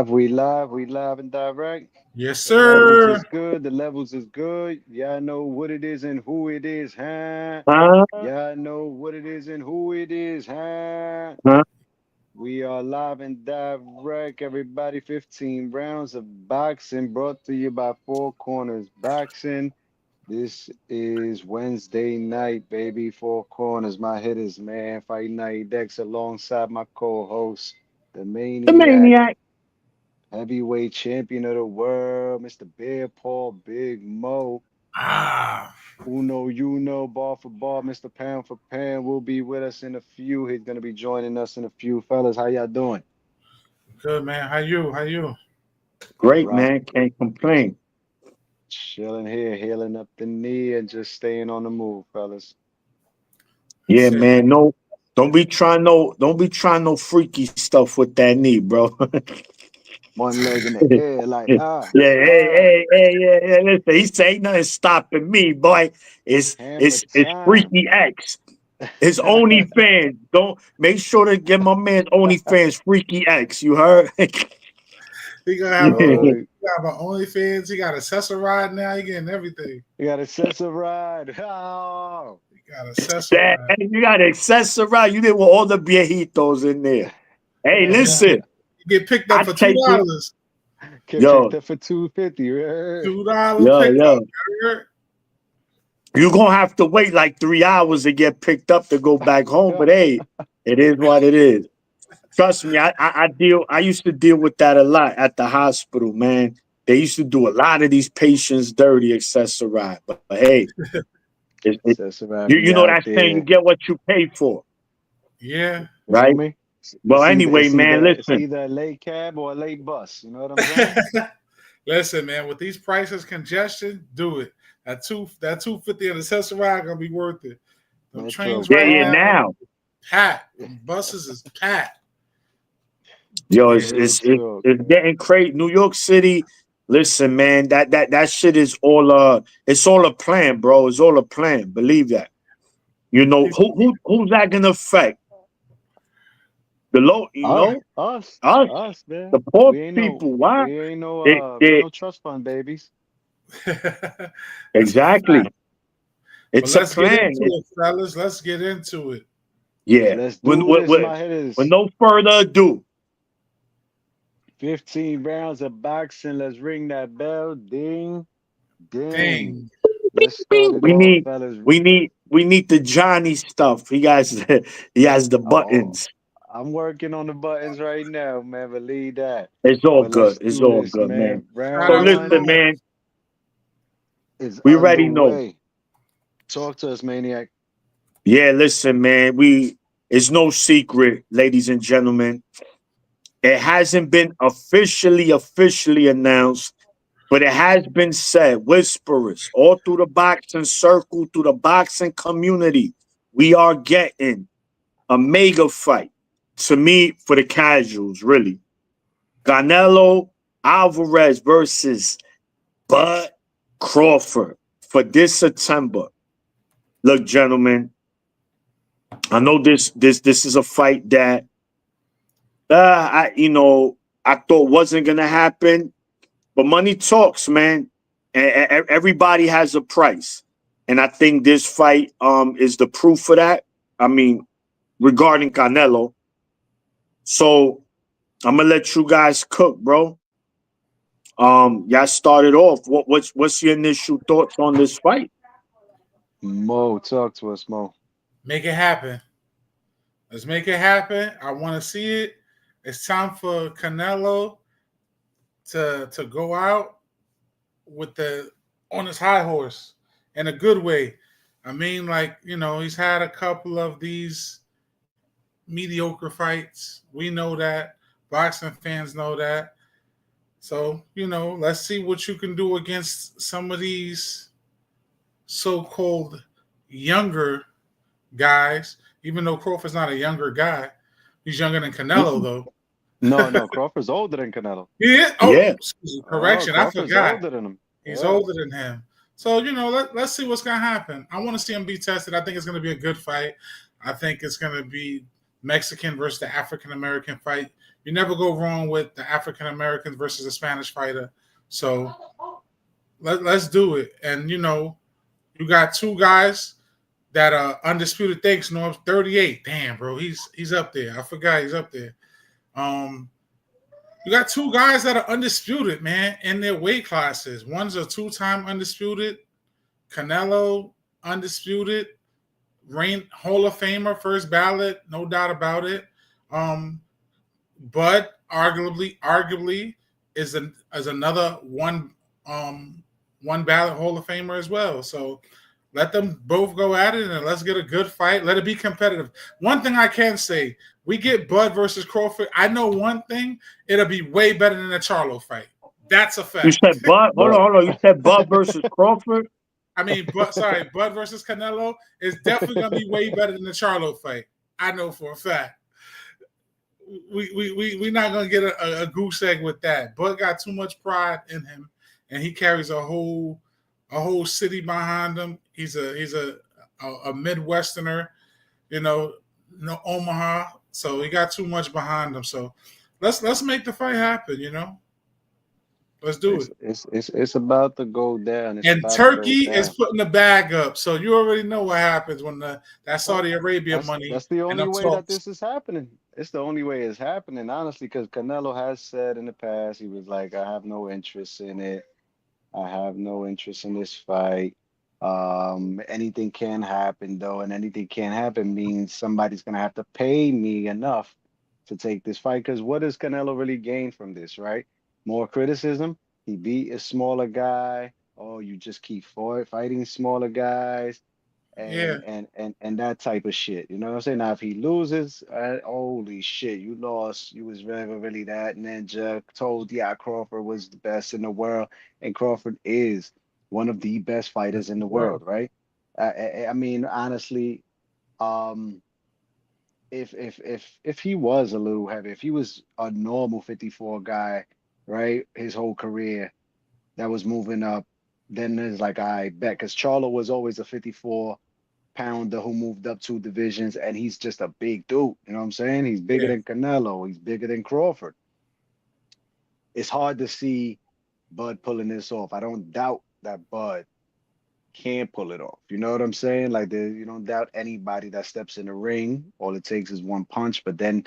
We live and direct. Yes, The levels is sir. good. The levels is good. Y'all know what it is and who it is, huh? Huh? Y'all know what it is and who it is, huh? Huh? We are live and direct, everybody. 15 rounds of boxing brought to you by Four Corners Boxing. This is Wednesday night, baby. Four Corners, my hitters, man. Fight Night Dex alongside my co-host, the The Maniac. maniac. Heavyweight champion of the world, Mr. Bear Paul, Big Mo. Ah, Uno, you know, ball for ball, Mr. Pound for Pound will be with us in a few. He's gonna be joining us in a few. Fellas, how y'all doing? good man. How you? How you? Great, Rock, man. Can't complain. chilling here, healing up the knee and just staying on the move, fellas. Yeah, That's it. man. No, don't be trying no freaky stuff with that knee, bro. One leg in the Yeah, air, like hey, hey, hey, yeah, yeah. Listen, he say ain't nothing stopping me, boy. It's hammer it's it's time. freaky X. It's OnlyFans. Don't make sure to get my man OnlyFans Freaky X. You heard? He gonna have a only. Word. He got an OnlyFans. He got accessorized now. He getting everything. You got a Cesar ride. Oh. He got That, accessorized. you got to accessorize. You did with all the viejitos in there. Hey, And he listen, get picked up I for two take it. dollars. Get picked Yo, up for 250, right? $2 yo, pickup. yo. You're going to have to wait like 3 hours to get picked up to go back home. But hey, it is what it is. Trust me, I used to deal with that a lot at the hospital, man. They used to do a lot of these patients dirty accessorize. But hey, Cesar ride you be know out that saying, you there. get what you pay for, Yeah. Feel right? me? Well, anyway, It's man, either it's listen. either a late cab or a late bus. You know what I'm saying? Listen, man. With these prices, congestion, do it. That 250 and accessorized gonna be worth it. Them Metro trains Yeah, right yeah, now, Park. now. packed. Them buses is packed. Yo, Yeah. Real talk. it's getting crazy. New York City, listen, man, that shit is all it's all a plan, bro. It's all a plan. Believe that. You know, who's that gonna affect? The low, Us, us, us, us, man. the poor people. Why? We ain't They no trust fund babies. That's a exactly. fact. But It's a let's get plan. into it, fellas. Let's get into it. Yeah. Let's When, do when, this, when, my with hitters. no further ado, 15 rounds of boxing. Let's ring that bell. Ding, ding. Dang. Let's start it we off, need fellas. we need the Johnny stuff. He has the Oh, buttons. I'm working on the buttons right now, man. Believe that. It's all But good. let's It's do all this, good, man. man. Shout So Round out to listen, one Mo. man, is we already know. underway. Talk to us, Maniac. Yeah, listen, man. It's no secret, ladies and gentlemen. It hasn't been officially announced, but it has been said, whisperers, all through the boxing circle, through the boxing community. We are getting a mega fight. To me, for the casuals, really. Canelo Alvarez versus Bud Crawford for this September. Look, gentlemen, I know this is a fight that I thought wasn't gonna happen, but money talks, man. And everybody has a price, and I think this fight is the proof for that. I mean, regarding Canelo, so I'm gonna let you guys cook, bro. Y'all started off. What's your initial thoughts on this fight? Mo, talk to us, Mo. Make it happen. Let's make it happen. I want to see it. It's time for Canelo to go out with the on his high horse in a good way. I mean, like, he's had a couple of these mediocre fights. We know that. Boxing fans know that. So, let's see what you can do against some of these so-called younger guys, even though Crawford's not a younger guy. He's younger than Canelo, Mm-mm. though. No, no, Crawford's older than Canelo. Yeah. Oh, Yeah, excuse me, Oh, correction. I Crawford's forgot. older than him. He's Yeah. older than him. So, let's see what's going to happen. I want to see him be tested. I think it's going to be a good fight. I think it's going to be Mexican versus the African American fight. You never go wrong with the African Americans versus a Spanish fighter. So let's do it. And you got two guys that are undisputed. Thanks, Norm. 38. Damn, bro, he's up there. I forgot he's up there. You got two guys that are undisputed, man, in their weight classes. One's a two-time undisputed, Canelo undisputed, reign Hall of Famer, first ballot, no doubt about it. Bud arguably is another one ballot Hall of Famer as well. So let them both go at it and let's get a good fight. Let it be competitive. One thing I can say, we get Bud versus Crawford. I know one thing, it'll be way better than the Charlo fight. That's a fact. You said Bud? Hold on. You said Bud versus Crawford? I mean, Bud versus Canelo is definitely going to be way better than the Charlo fight. I know for a fact. We're not going to get a goose egg with that. Bud got too much pride in him, and he carries a whole city behind him. He's a Midwesterner, no Omaha. So he got too much behind him. So let's make the fight happen. Let's do it. It's about to go down. And Turkey is putting the bag up. So you already know what happens when that Saudi Arabia money. That's the only way that this is happening. It's the only way it's happening, honestly, because Canelo has said in the past, he was like, I have no interest in it. I have no interest in this fight. Anything can happen though, and anything can happen means somebody's gonna have to pay me enough to take this fight. Because what does Canelo really gain from this, right? More criticism. He beat a smaller guy. Oh, you just keep fighting smaller guys, and that type of shit. You know what I'm saying? Now, if he loses, holy shit, you lost. You was never really that ninja. Told Crawford was the best in the world, and Crawford is one of the best fighters in the world, right? I mean, honestly, if he was a little heavy, if he was a normal 54 guy, right, his whole career that was moving up, then there's like, I bet, because Charlo was always a 54-pounder who moved up 2 divisions, and he's just a big dude. You know what I'm saying? He's bigger than Canelo. He's bigger than Crawford. It's hard to see Bud pulling this off. I don't doubt that Bud can pull it off. You know what I'm saying? Like, you don't doubt anybody that steps in the ring. All it takes is one punch, but then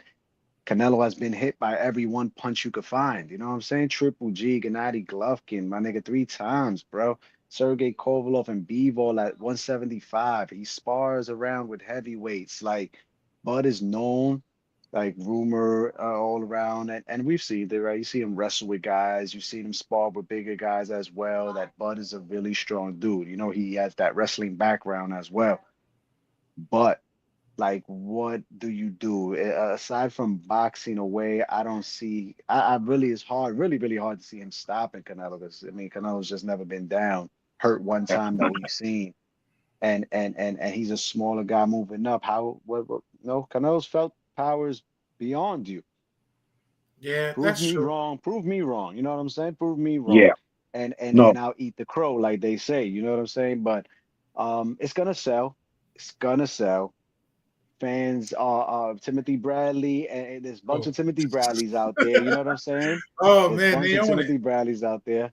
Canelo has been hit by every one punch you could find. You know what I'm saying? Triple G, Gennady Golovkin, my nigga, 3 times, bro. Sergey Kovalev and Bivol at 175. He spars around with heavyweights. Like, Bud is known, like, rumor all around. And we've seen it, right? You see him wrestle with guys. You see him spar with bigger guys as well. That Bud is a really strong dude. He has that wrestling background as well. But like, what do you do aside from boxing away? I don't see. I really, it's hard, really, really hard to see him stopping Canelo. Because I mean, Canelo's just never been down, hurt one time that we've seen, and he's a smaller guy moving up. What Canelo's felt powers beyond you. Yeah, Prove me wrong. Prove me wrong. You know what I'm saying? Prove me wrong. Yeah. And No. I'll eat the crow, like they say. You know what I'm saying? But it's gonna sell. It's gonna sell. Fans are Timothy Bradley, and there's a bunch of Timothy Bradleys out there. You know what I'm saying? Oh, there's man, a bunch of Timothy Bradleys out there.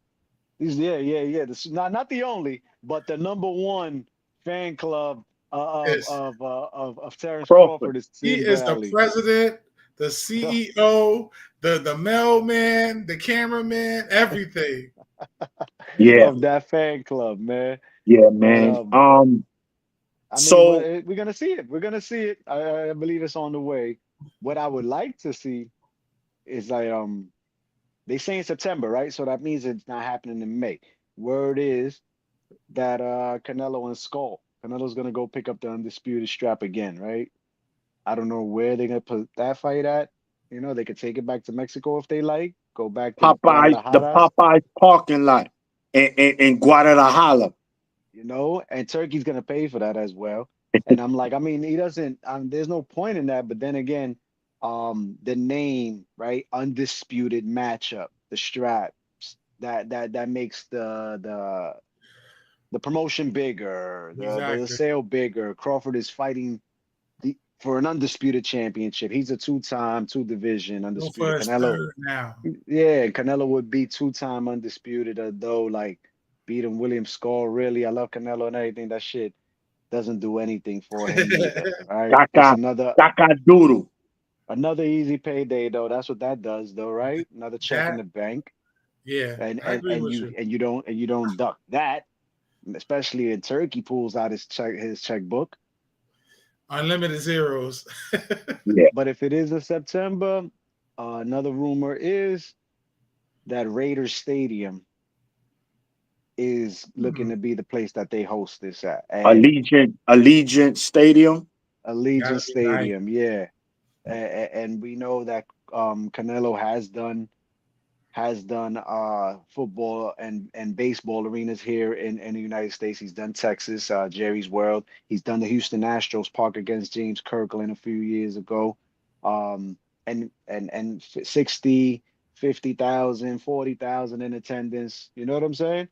This is not the only, but the number one fan club of Terrence Crawford is Tim He is Bradley. The president, the CEO, the mailman, the cameraman, everything. Of that fan club, man. Yeah, man. I mean, we're gonna see it. We're gonna see it. I believe it's on the way. What I would like to see is like they say in September, right? So that means it's not happening in May. Word is that Canelo and Skull. Canelo's gonna go pick up the undisputed strap again, right? I don't know where they're gonna put that fight at. They could take it back to Mexico if they like. Go back to the Popeyes parking lot in Guadalajara. And Turkey's gonna pay for that as well. And I'm like, I mean, he doesn't. There's no point in that. But then again, the name, right? Undisputed matchup, the straps, that makes the promotion bigger, the sale bigger. Crawford is fighting for an undisputed championship. He's a two-time, two-division Go for undisputed. his Canelo, third now. yeah, Canelo would be two-time undisputed, though, like beating William Skull. Really, I love Canelo and everything. That shit doesn't do anything for him neither. All right, it's Kaka, Kaka Doodle. another easy payday though. That's what that does, though, right? Another check in That, the bank, yeah, and I and agree and with you you. and you don't duck that, especially in Turkey pulls out his checkbook. Unlimited zeros. Yeah. But if it is in September, another rumor is that Raiders Stadium is looking Hmm, to be the place that they host this at, and Allegiant Stadium. Allegiant gotta be nice. Stadium, yeah. And we know that Canelo has done football and baseball arenas here in the United States. He's done Texas, Jerry's World. He's done the Houston Astros Park against James Kirkland a few years ago. And 60, 50,000, 40,000 in attendance. You know what I'm saying?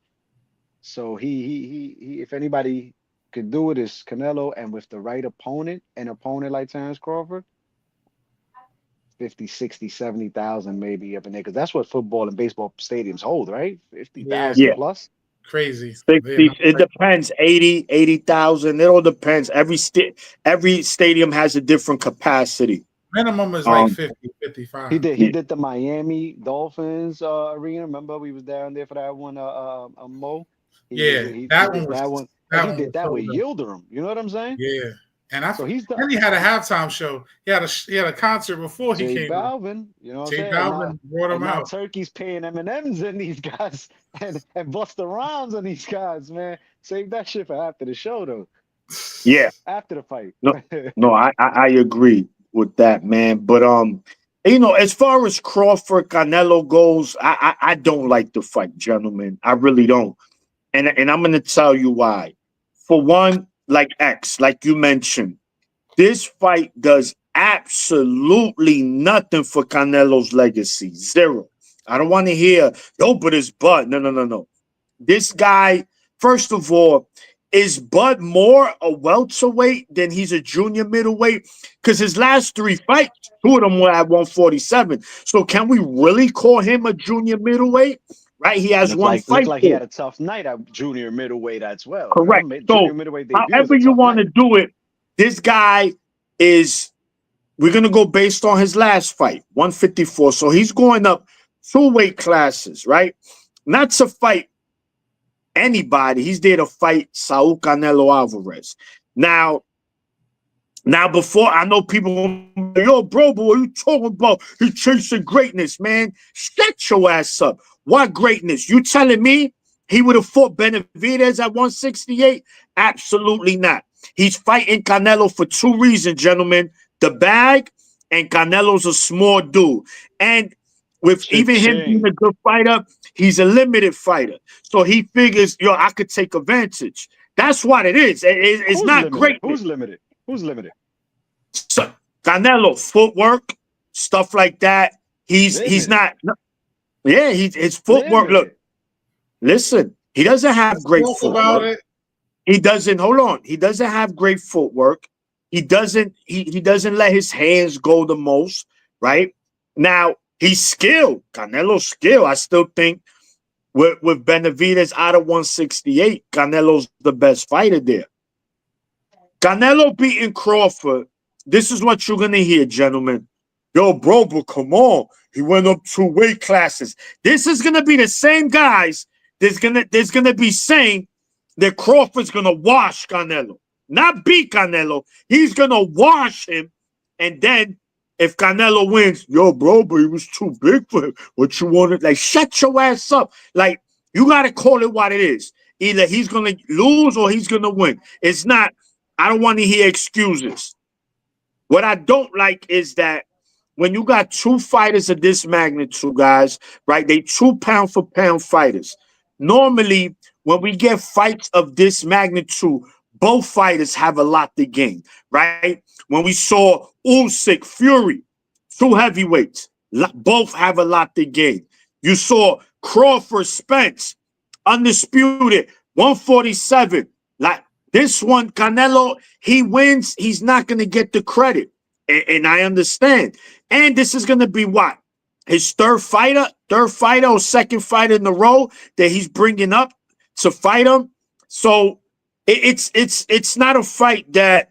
So he if anybody could do it, is Canelo, and with the right opponent, an opponent like Terrence Crawford, 50, 60, 70,000 maybe up in there, because that's what football and baseball stadiums hold, right? Yeah, 50,000 Yeah. plus. crazy. Yeah, 60, it depends. 80,000. It all depends. Every stadium has a different capacity. minimum is like Um, 50, 55. He yeah, did the Miami Dolphins arena. Remember we was down there for that one Mo. Yeah, He that one did was that one, and that he one did was that so with dope. Yildirim. You know what I'm saying? Yeah, and So he's done. and he had a halftime show. He had a concert before he Jake came out. Balvin, you know what I'm Jay saying? Balvin brought him And now out. Turkey's paying M&M's in these guys and Busta Rhymes on these guys, man. Save that shit for after the show though. yeah. After the fight. No, no, I agree with that, man. But as far as Crawford Canelo goes, I don't like the fight, gentlemen. I really don't. And I'm gonna tell you why. For one, like X, like you mentioned, this fight does absolutely nothing for Canelo's legacy. Zero. I don't want to hear, yo, but it's Bud. No, no, no, no. This guy, first of all, is Bud more a welterweight than he's a junior middleweight? Because his last three fights, two of them were at 147. So can we really call him a junior middleweight? Right? He has one Looked fight like he there. had a tough night at junior middleweight as well. Correct. Remember, junior So middleweight debut was however a you tough want to night. do it, this guy is, we're going to go based on his last fight, 154. So he's going up two weight classes, right? Not to fight anybody. He's there to fight Saul Canelo Alvarez. Now, before I know people, yo, bro, but what are you talking about? He's chasing greatness, man. Shut your ass up. What greatness? You telling me he would have fought Benavidez at 168? Absolutely not. He's fighting Canelo for two reasons, gentlemen. The bag, and Canelo's a small dude. And with even him being Cha-ching. a good fighter, he's a limited fighter. So he figures, yo, I could take advantage. That's what it is. It's Who's not limited? greatness. Who's limited? So, Canelo, footwork, stuff like that. He's Limited. not. Yeah, his footwork. Look, Limited. listen. He doesn't have great Talk about footwork. it. He doesn't. Hold on. He doesn't have great footwork. He doesn't. He doesn't let his hands go the most. Right now, he's skilled. Canelo's skilled. I still think with Benavidez out of 168, Canelo's the best fighter there. Canelo beating Crawford. This is what you're gonna hear, gentlemen. Yo, bro, but come on. He went up two weight classes. This is gonna be the same guys there's gonna be saying that Crawford's gonna wash Canelo. Not beat Canelo. He's gonna wash him. And then if Canelo wins, yo, bro, but he was too big for him. What you wanted? Like, shut your ass up. Like, you gotta call it what it is. Either he's gonna lose or he's gonna win. It's not, I don't want to hear excuses. What I don't like is that when you got two fighters of this magnitude, guys, right? They 2 pound for pound fighters. Normally, when we get fights of this magnitude, both fighters have a lot to gain, right? When we saw Usyk, Fury, two heavyweights, both have a lot to gain. You saw Crawford, Spence, undisputed, 147. Like, This one, Canelo, he wins. He's not going to get the credit. And I understand. And this is going to be what? His third fighter or second fighter in a row that he's bringing up to fight him. So it's not a fight that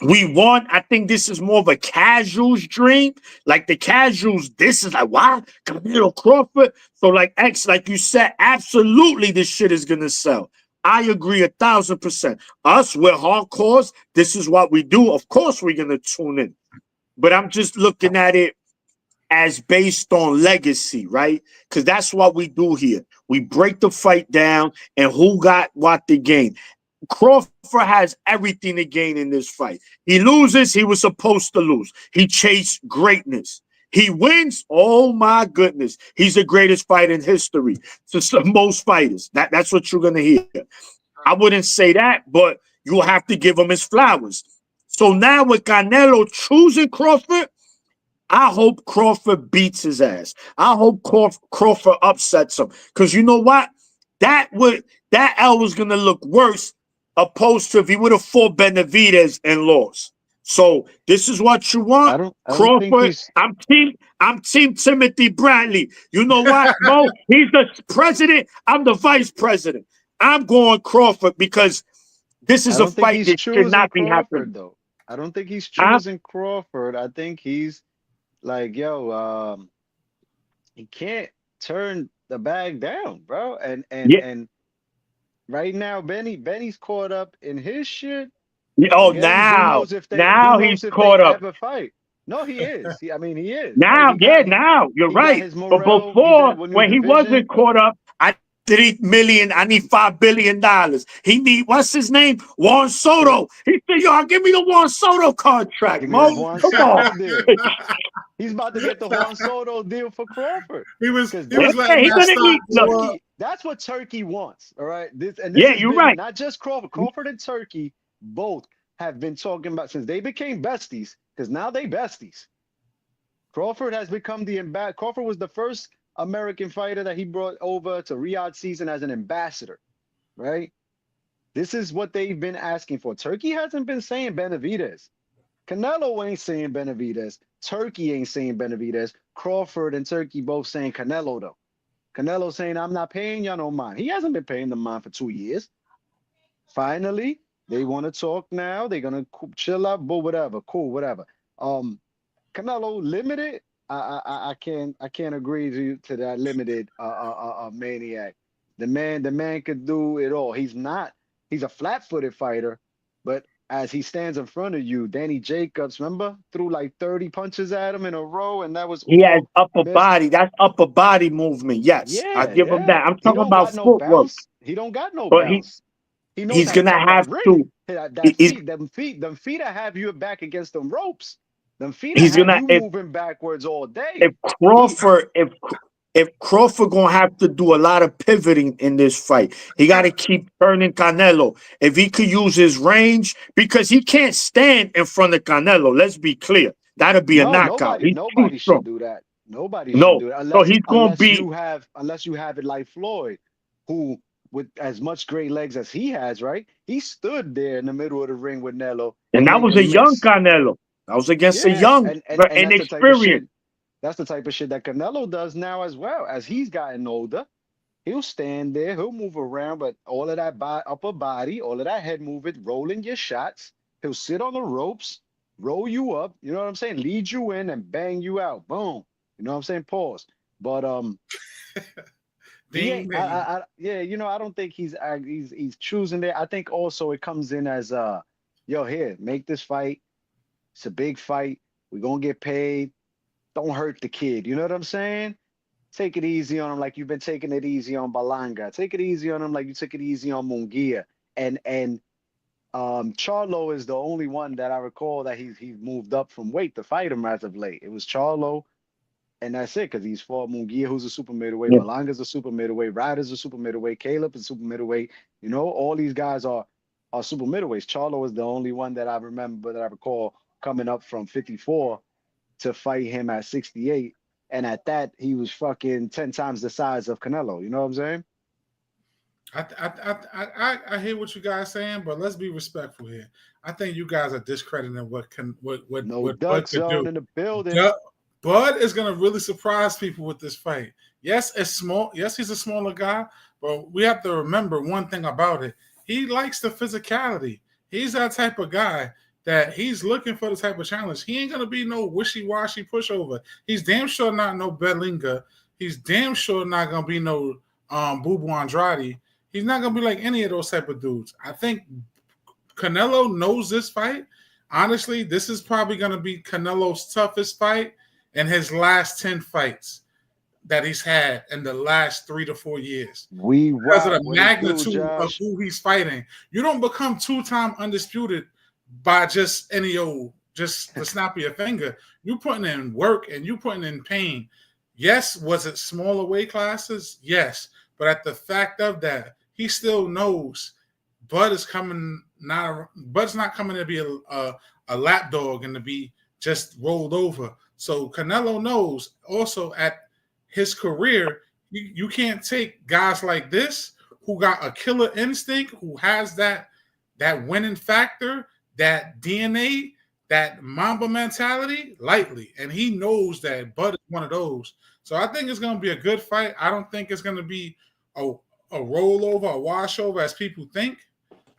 we want. I think this is more of a casual's dream. Like the casuals, this is like, wow, Canelo Crawford. So like like you said, absolutely this shit is gonna sell. I agree 1,000%. Us, we're hardcores. This is what we do. Of course we're gonna tune in. But I'm just looking at it as based on legacy, right? Because that's what we do here. We break the fight down and who got what to gain. Crawford has everything to gain in this fight. He loses, he was supposed to lose. He chased greatness. He wins, oh my goodness. He's the greatest fighter in history. So most fighters. That's what you're going to hear. I wouldn't say that, but you'll have to give him his flowers. So now with Canelo choosing Crawford, I hope Crawford beats his ass. I hope Crawford upsets him. Because you know what? That L was going to look worse opposed to if he would have fought Benavidez and lost. So this is what you want, I don't think Crawford. he's. I'm team Timothy Bradley. You know what, Mo? He's the president. I'm the vice president. I'm going Crawford because this is I a don't think fight he's that should choosing not be happening. Crawford though. I don't think he's Huh? choosing Crawford. I think he's like, yo, he can't turn the bag down, bro. Yeah. And right now, Benny's caught up in his shit. Oh, Again, who now he's knows if they caught up. ever fight? No, he is. I mean, he is, right? Now, yeah, now you're He got right. his But Morrell. He's in before, a new when he division. wasn't caught up, I need 3 million. I need $5 billion. He need what's his name? Juan Yeah. Soto. He said, "Yo, give me the Juan Soto contract, Give me that Mo. Juan Come on." Soto deal. He's about to get the Juan Soto deal for Crawford. he was Because he was that's Yeah, letting he's that gonna stock eat. Look, go up. Turkey. That's what Turkey wants. All right. This yeah, has you're been right. not just Crawford. Crawford and Turkey both have been talking about since they became besties, because now they besties. Crawford has become the ambassador. Crawford was the first American fighter that he brought over to Riyadh season as an ambassador, right? This is what they've been asking for. Turkey hasn't been saying Benavidez. Canelo ain't saying Benavidez. Turkey ain't saying Benavidez. Crawford and Turkey both saying Canelo, though. Canelo saying, I'm not paying y'all no mind. He hasn't been paying them mind for 2 years. Finally, they want to talk now. They're going to chill out, but whatever. Cool, whatever. Um, Canelo limited. I can't agree to that limited maniac. The man could do it all. He's a flat-footed fighter, but as he stands in front of you, Danny Jacobs, remember, threw like 30 punches at him in a row, and that was He has all upper missed. body. That's upper body movement. Yes, I Yeah, give him yeah. that. I'm He talking don't about got no footwork, bounce. He don't got no but bounce. He knows he's how to gonna tell that have Rick, to. that He's feet, them feet that have you back against them ropes. Them feet that he's have gonna you moving backwards all day. if He Crawford if Crawford gonna have to do a lot of pivoting in this fight, he got to keep turning Canelo. If he could use his range, because he can't stand in front of Canelo. Let's be clear, that'll be a no, knockout. nobody, He's too nobody should strong. do that. Nobody should No, do it so unless he's gonna unless be. you have unless you have it like Floyd, who with as much great legs as he has, right? He stood there in the middle of the ring with Nello And and that made was a them young miss. Canelo. That was against a Yeah, young, and that's the type of shit. inexperienced. That's the type of shit that Canelo does now as well. As he's gotten older, he'll stand there, he'll move around, but all of that upper body, all of that head movement, rolling your shots. He'll sit on the ropes, roll you up. You know what I'm saying? Lead you in and bang you out. Boom. You know what I'm saying? Pause. But he Ding ain't. ding. Yeah. I don't think he's choosing there. I think also it comes in as yo, here, make this fight. It's a big fight. We're gonna get paid. Don't hurt the kid. You know what I'm saying? Take it easy on him like you've been taking it easy on Balanga. Take it easy on him like you took it easy on Mungia. And Charlo is the only one that I recall that he's moved up from weight to fight him as of late. It was Charlo, and that's it because he's fought Mungia, who's a super middleweight. Yeah. Balanga's a super middleweight. Ryder's a super middleweight. Caleb is super middleweight. All these guys are super middleweights. Charlo is the only one that I remember that I recall coming up from 54 to fight him at 68. And at that, he was fucking 10 times the size of Canelo. You know what I'm saying? I hear what you guys saying, but let's be respectful here. I think you guys are discrediting No what Bud duck could do. zone in the building. Du- Bud is gonna really surprise people with this fight. Yes, it's small. Yes, he's a smaller guy, but we have to remember one thing about it. He likes the physicality. He's that type of guy that he's looking for the type of challenge. He ain't gonna be no wishy-washy pushover. He's damn sure not no Belinga. He's damn sure not gonna be no Boo Boo Andrade. He's not gonna be like any of those type of dudes. I think Canelo knows this fight. Honestly, this is probably gonna be Canelo's toughest fight in his last 10 fights that he's had in the last 3 to 4 years We because of rock. the What it do, magnitude of Josh? who he's fighting. You don't become two-time undisputed by just any old, just the snap of your finger. You putting in work and you putting in pain. Yes, was it smaller weight classes? Yes. But at the fact of that, he still knows Bud's not coming to be a lap dog and to be just rolled over. So Canelo knows also at his career, you can't take guys like this who got a killer instinct, who has that winning factor, that DNA, that Mamba mentality lightly. And he knows that Bud is one of those. So I think it's going to be a good fight. I don't think it's going to be a rollover, a washover as people think.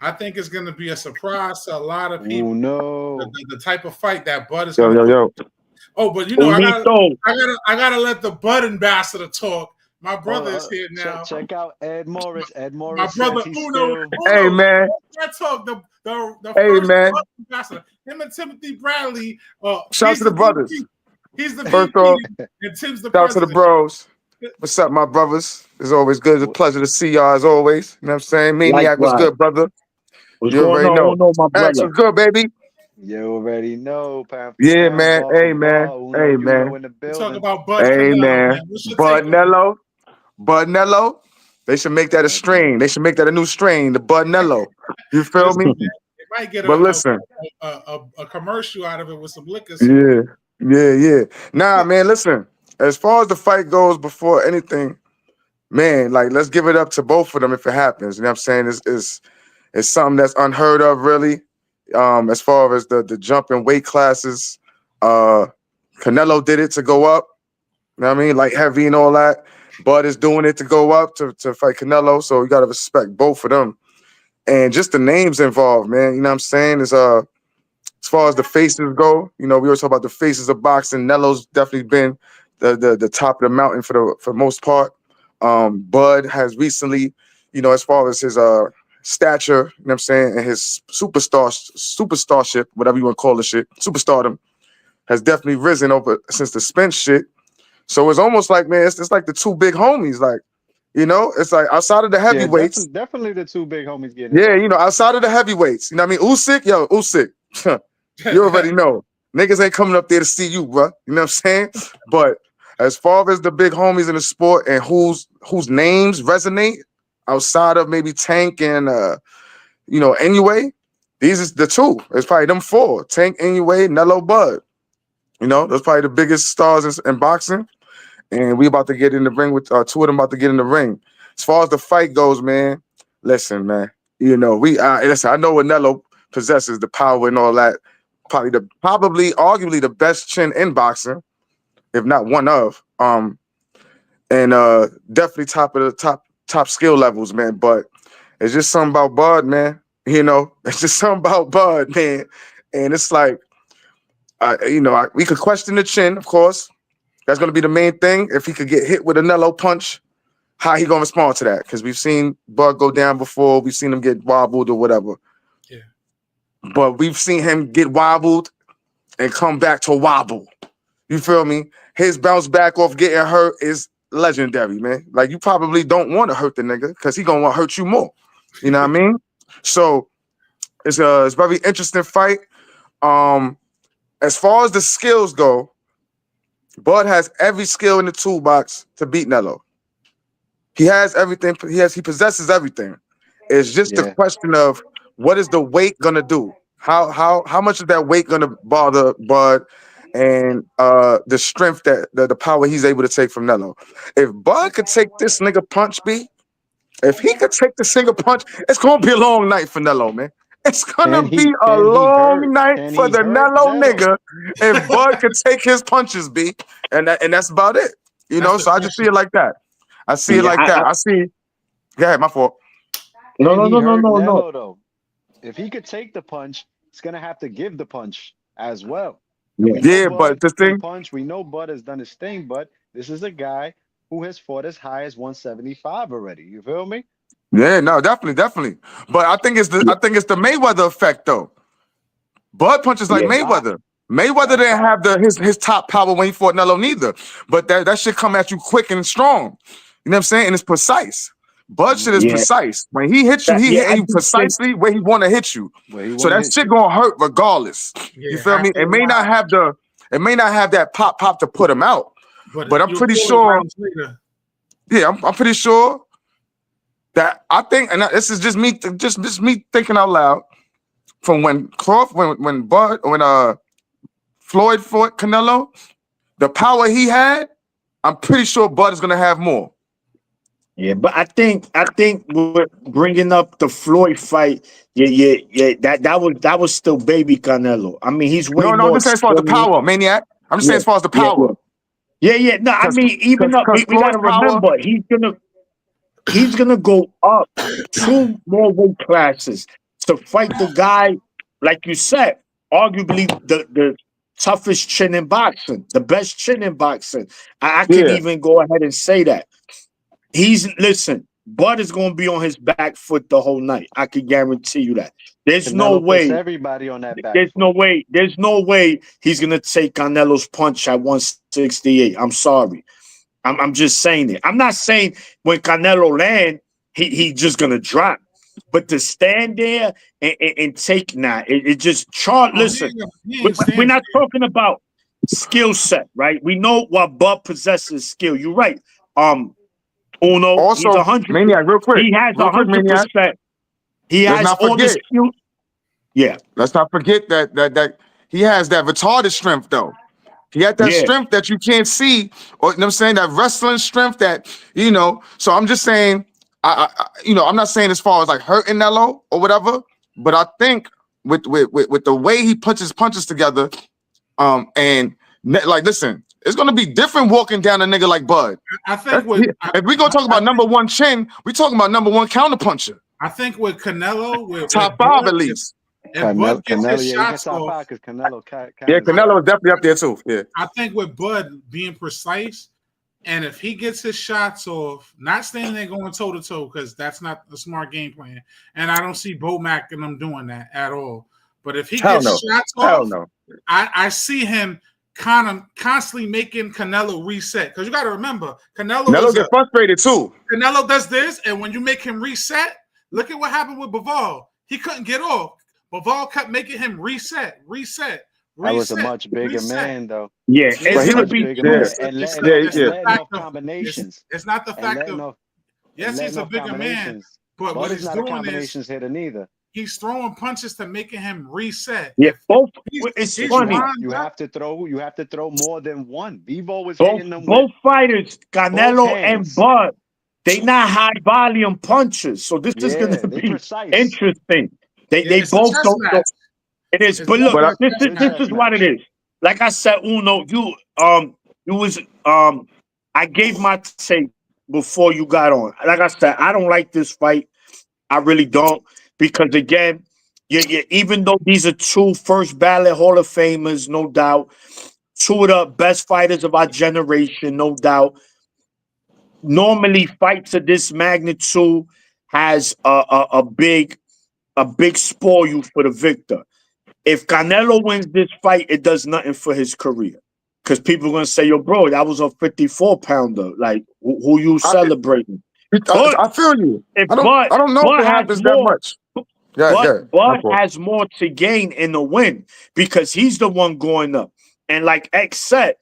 I think it's going to be a surprise to a lot of people. Oh no. The type of fight that Bud is Yo, going to. yo, yo. Oh, but you know, Bonito. I gotta let the Bud ambassador talk. My brother is here now. Check out Ed Morris. Ed My Morris brother says he's Uno. still. Hey, man. Let's talk the Hey, first man. Bud ambassador. Him and Timothy Bradley. Shout out he's to the brothers. VP. He's the First VP, off, and Tim's the shout out to the president. bros. What's up, my brothers? It's always good. It's a pleasure to see y'all as always. You know what I'm saying? Maniac, what's Likewise. good, brother? What's You going already on? know. No, my Max, brother. what's good, baby? You already know. Pound for Yeah, pound, man. bar Hey, for man. bar. Uno, Hey, you man. know in the We talk building. about Bud Hey, Canelo, man. man. What's your take? Bud Nello. They should make that a strain. They should make that a new strain, the Bud Nello. You feel Listen, me? man, they might get But listen. a commercial out of it with some liquor. Yeah. Nah, man, listen. As far as the fight goes, before anything, man, like let's give it up to both of them if it happens. You know what I'm saying? It's something that's unheard of, really. As far as the jump in weight classes. Canelo did it to go up. You know what I mean? Like heavy and all that. Bud is doing it to go up to fight Canelo. So you gotta respect both of them. And just the names involved, man. You know what I'm saying? Is as far as the faces go, you know, we always talk about the faces of boxing. Nelo's definitely been the top of the mountain for the most part. Bud has recently, you know, as far as his stature, you know what I'm saying, and his superstarship, whatever you want to call the shit, superstardom, has definitely risen over since the Spence shit. So it's almost like, man, it's like the two big homies. Like, you know, it's like outside of the Yeah, heavyweights. definitely the two big homies getting it. Yeah, you know, outside of the heavyweights. You know what I mean? Usyk. You already know. Niggas ain't coming up there to see you, bro. You know what I'm saying? But as far as the big homies in the sport and whose names resonate outside of maybe Tank and you know, anyway, these is the two. It's probably them four. Tank, anyway, Nello, Bud. You know, those probably the biggest stars in boxing. And we about to get in the ring with two of them about to get in the ring. As far as the fight goes, man, listen, man. You know, listen, I know what Nello possesses, the power and all that. Probably arguably the best chin in boxing, if not one of. And definitely top of the top skill levels, man. But it's just something about Bud, man. You know, it's just something about Bud, man. And it's like, you know, we could question the chin, of course. That's going to be the main thing. If he could get hit with a Nello punch, how he going to respond to that? Because we've seen Bud go down before. We've seen him get wobbled or whatever. Yeah. But we've seen him get wobbled and come back to wobble. You feel me? His bounce back off getting hurt is legendary, man. Like, you probably don't want to hurt the nigga because he going to want to hurt you more. You know what I mean? So it's a very interesting fight. As far as the skills go, Bud has every skill in the toolbox to beat Nello. He has everything. He possesses everything. It's just a question of what is the weight gonna do? How much is that weight gonna bother Bud, and the strength that the power he's able to take from Nello. If Bud could take this nigga punch, If he could take the single punch, it's gonna be a long night for Nello, man. It's gonna be a Can he long hurt? night Can for he the hurt Nello Nello? nigga if Bud could take his punches, B. And that's about it. You That's know, the so I just see question. it like that. I see it Yeah, like that. I see. Go ahead, my fault. no, Can no, he no, no, hurt no, no. Nello though? If he could take the punch, he's gonna have to give the punch as well. And Yeah, we know Yeah, but Bud the can thing, punch. We know Bud has done his thing, but this is a guy who has fought as high as 175 already. You feel me? yeah, no, definitely, definitely. But yeah, I think it's the Mayweather effect though. Bud punches like yeah, Stop. Mayweather. Mayweather That's didn't stop. have his top power when he fought Nello neither. But that shit come at you quick and strong. You know what I'm saying? And it's precise. Bud shit is Hmm. yeah. precise. When he hits you, he Yeah, I hitting you do think. precisely where he want to hit you. Where he So want to that hit shit you. gonna hurt regardless. You Yeah, feel me? after a while, It may not have that pop to put him out. but But I'm you'll pretty feel it sure, rounds later. yeah, I'm pretty sure that I think, and this is just me thinking out loud. From when Crawford, when Floyd fought Canelo, the power he had, I'm pretty sure Bud is gonna have more. Yeah, but I think we're bringing up the Floyd fight. Yeah, yeah, yeah. That was still baby Canelo. I mean, he's way No, I'm more just saying as far as the experienced. power, maniac. I'm just saying Yeah, as far as the yeah, yeah, power, yeah, yeah. No, I because mean, even up, we Floyd's gotta power, remember he's gonna go up two more weight classes to fight the guy, like you said, arguably the toughest chin in boxing, the best chin in boxing. I can yeah. even go ahead and say that. Listen, Bud is gonna be on his back foot the whole night. I can guarantee you that. There's no Canelo puts way. everybody on that back There's foot. no way. There's no way he's gonna take Canelo's punch at 168. I'm sorry. I'm just saying it. I'm not saying when Canelo land, he just gonna drop. But to stand there and take it just chart. Oh, Listen, he ain't we're standing not talking about skill set, right? We know what Bud possesses skill. You're right. Uno, he's Also, 100. maniac, He has real quick, maniac. 100%. He Let's has not all the forget. skill. Yeah, Let's not forget that he has that retarded strength though. He had that yeah. strength that you can't see, or you know what I'm saying, that wrestling strength that, so I'm just saying, I'm not saying as far as like hurting Nello or whatever, but I think with the way he puts his punches together, like listen, it's gonna be different walking down a nigga like Bud. I think with If we gonna talk about number one chin, we talking about number one counter puncher. I think with Canelo, with Top five Bud, at least. if Bud gets Canelo, his yeah, he gets shots top off, five because Canelo Yeah, counters Canelo well. is definitely up there too. Yeah. I think with Bud being precise, and if he gets his shots off, not standing there going toe to toe, because that's not the smart game plan. And I don't see Bo Mac and them doing that at all. But if he Hell gets no. shots Hell off, no. I see him constantly making Canelo reset. Because you got to remember, Nello get frustrated too. Canelo does this, and when you make him reset, look at what happened with Bivol. He couldn't get off. Bivol kept making him reset. That was a much bigger man, though. Yeah, Yeah, it's A gonna much be bigger two. man, and it's letting fact off of combinations. it's not the And fact letting of off and yes, he's letting a off bigger man, combinations. but Bud what is he's not a doing is combinations hitter neither. he's throwing punches to making him reset. Yeah, both. It's He's But funny. lined up. you have to throw more than one. Vivo was Both hitting them with both fighters, both Canelo and hands. Bud, they not high volume punches. So this is gonna Yeah, they be precise. interesting. They Yeah, they it's a both chess don't. match. It is, It's but look, But definitely I, a this chess is Good this match. chess is what it match. is. Like I said, Uno, you was I gave my take before you got on. Like I said, I don't like this fight. I really don't, because again, even though these are two first ballot Hall of Famers, no doubt, two of the best fighters of our generation, no doubt. Normally, fights of this magnitude has a big spoil for the victor. If Canelo wins this fight, it does nothing for his career. Because people are gonna say, yo, bro, that was a 54 pounder. Like, who you I, celebrating? I, But I feel you. if I don't know if Bud it has happens that more, much. Yeah, yeah. My Bud fault. has more to gain in the win because he's the one going up. And like X said,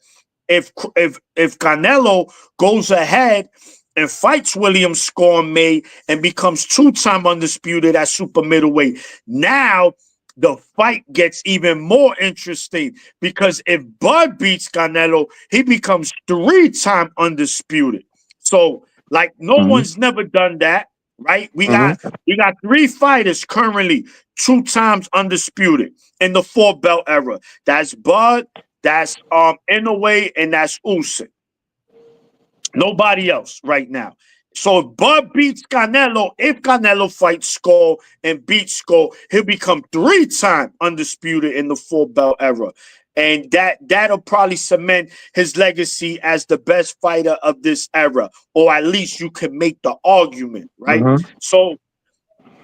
if Canelo goes ahead and fights William Scorn May and becomes two-time undisputed at super middleweight, now the fight gets even more interesting because if Bud beats Canelo, he becomes three-time undisputed. So, like, no Mhm. one's never done that. right? We got 3 fighters currently 2 times undisputed in the 4-belt era. That's Bud, that's Inoue, and that's Usyk. Nobody else right now. So if Bud beats Canelo, if Canelo fights Skull and beats Skull, he'll become 3-time undisputed in the 4-belt era. And that'll probably cement his legacy as the best fighter of this era. Or at least you can make the argument, right? So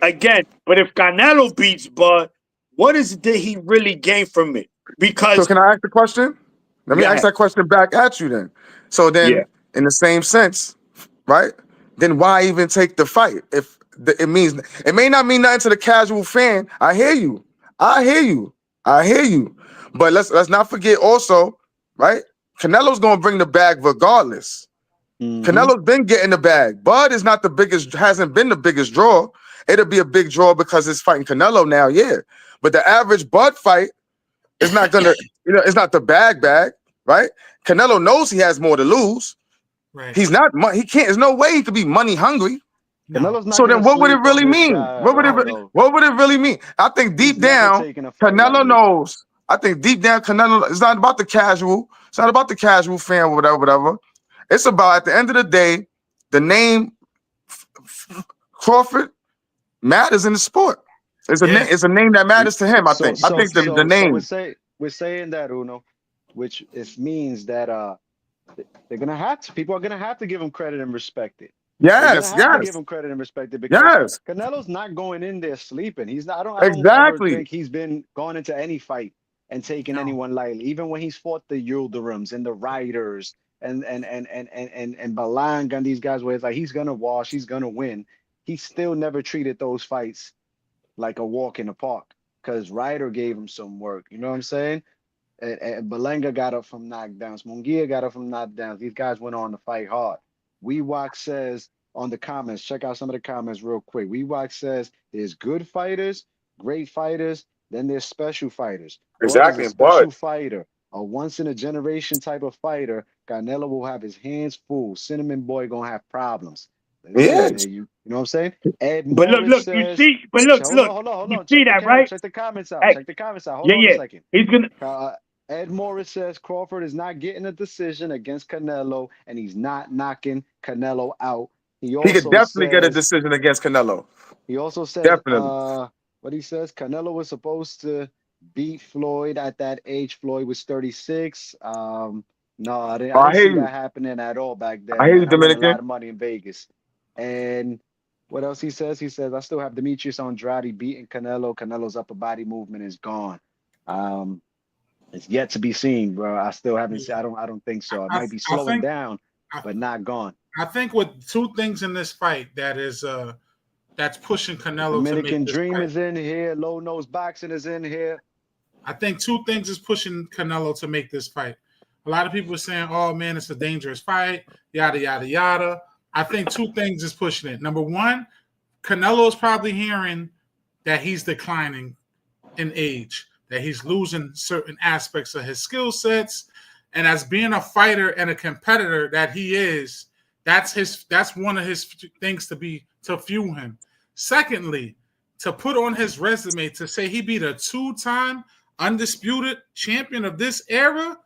again, but if Canelo beats Bud, what is it that he really gain from it? Because So can I ask the question? Let me Go ask ahead. that question back at you then. So then, Yeah. in the same sense, right? Then why even take the fight if it means it may not mean nothing to the casual fan? I hear you. But let's not forget also, right? Canelo's gonna bring the bag regardless. Canelo's been getting the bag. Bud is not the biggest, hasn't been the biggest draw. It'll be a big draw because it's fighting Canelo now, yeah. But the average Bud fight is not gonna, it's not the bag, right? Canelo knows he has more to lose. Right. He's not, he can't, there's no way he could be money hungry. Canelo's not So then what would it sleep really on this mean? guy What at would all, what would it really mean? I think deep He's never down, taken a fight Canelo lightly. knows. I think deep down, Canelo, it's not about the casual. It's not about the casual fan or whatever. It's about, at the end of the day, the name Crawford matters in the sport. It's a name that matters to him. I think the name. So we're saying that, Uno, which it means that they're gonna have to. People are gonna have to give him credit and respect it. Yes, They're gonna have to give him credit and respect it because Canelo's not going in there sleeping. He's not. I don't ever think he's been gone into any fight and taken anyone lightly. Even when he's fought the Yildirims and the Riders and Balanga and these guys, where it's like he's gonna wash, he's gonna win. He still never treated those fights like a walk in the park because Ryder gave him some work. You know what I'm saying? And Balanga got up from knockdowns. Munguia got up from knockdowns. These guys went on to fight hard. WeWalk says on the comments, check out some of the comments real quick. WeWalk says there's good fighters, great fighters, then there's special fighters. Exactly. A special fighter, a once in a generation type of fighter, Canelo will have his hands full. Cinnamon Boy gonna have problems. Yeah. You know what I'm saying? Ed But Morris look, says, you see, but look, hold on. You see that, right? Check the comments out. Hey, Check the comments out. Hold on a second. He's gonna. Ed Morris says Crawford is not getting a decision against Canelo, and he's not knocking Canelo out. He could definitely get a decision against Canelo. He also says, definitely. What he says, Canelo was supposed to beat Floyd at that age. Floyd was 36. No, I didn't see that happening at all back then. I hear you, Dominican. A lot of money in Vegas. And what else he says? He says, I still have Demetrius Andrade beating Canelo. Canelo's upper body movement is gone. It's yet to be seen, bro. I still haven't seen. I don't think so. It might be slowing down, but not gone. I think with 2 things in this fight that is that's pushing Canelo. Dominican to make Dream fight. is in here. Low Nose Boxing is in here. I think 2 things is pushing Canelo to make this fight. A lot of people are saying, "Oh man, it's a dangerous fight." Yada yada yada. I think 2 things is pushing it. Number 1, Canelo is probably hearing that he's declining in age, that he's losing certain aspects of his skill sets, and as being a fighter and a competitor that he is, that's one of his things to fuel him. Secondly, to put on his resume to say he beat a 2-time undisputed champion of this era.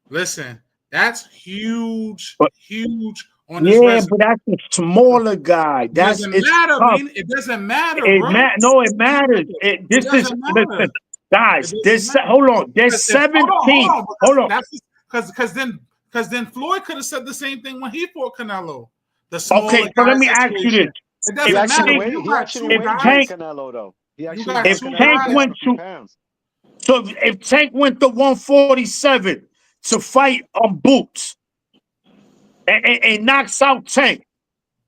Listen, that's huge, huge on his resume. But that's a smaller guy. It doesn't matter. It doesn't matter, bro. No, it matters. Listen, guys. Hold on. There's 17. Hold on. Because then Floyd could have said the same thing when he fought Canelo. So let me ask you this. It doesn't matter. If Tank went to 147 to fight on Boots and knocks out Tank,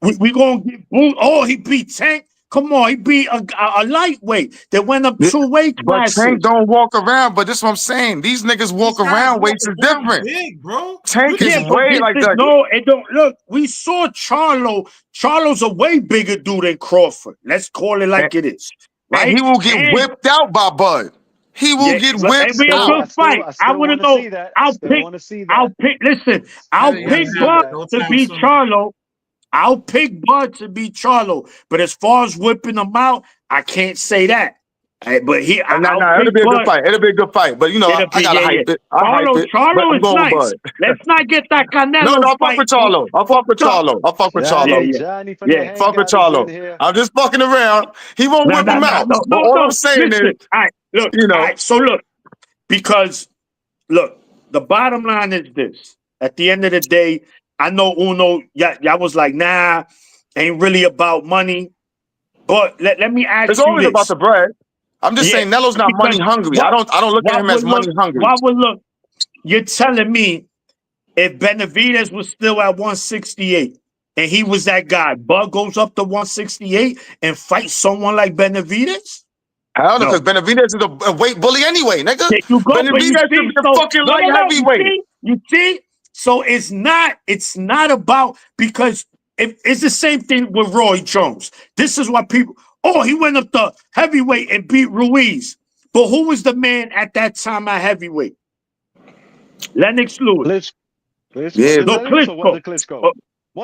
we gonna get Boots? Oh, he beat Tank. Come on, he beat a lightweight that went up 2 weight classes. But Tank don't walk around. But this is what I'm saying. These niggas walk around weights is different. Big, bro. Tank is way like that. No, it don't. Look, we saw Charlo. Charlo's a way bigger dude than Crawford. Let's call it like it is. Right? And he will get whipped out by Bud. He will get whipped out. I want to know. I'll pick Bud to beat Charlo. I'll pick Bud to beat Charlo, but as far as whipping him out, I can't say that. But I'll it'll pick be a good Bud. fight. It'll be a good fight. But you know, I gotta hype it. I hype it. But Charlo I'm is going with nice. Bud. Let's not get that Canelo No, I fuck fight. with Charlo. I fuck with Charlo. I fuck with Charlo. Johnny from the Yeah. Hangout Fuck with is in Charlo. here. I'm just fucking around. He won't whip him out. But all I'm saying Listen, is, all right, look, you know. all right, so look, because look, the bottom line is this. At the end of the day, I know Uno, y'all was like, nah, ain't really about money. But let me ask It's you always this. about the bread. I'm just saying Nelo's not money hungry. I don't look at him as money hungry. Look, you're telling me if Benavidez was still at 168 and he was that guy, Bud goes up to 168 and fights someone like Benavidez? Hell no, because Benavidez is a weight bully anyway, nigga. There you go, Benavidez should be a fucking light heavyweight. You see? So it's not about, because it's the same thing with Roy Jones. This is why people, he went up to heavyweight and beat Ruiz. But who was the man at that time at heavyweight? Lennox Lewis. Klitschko. No, Klitschko.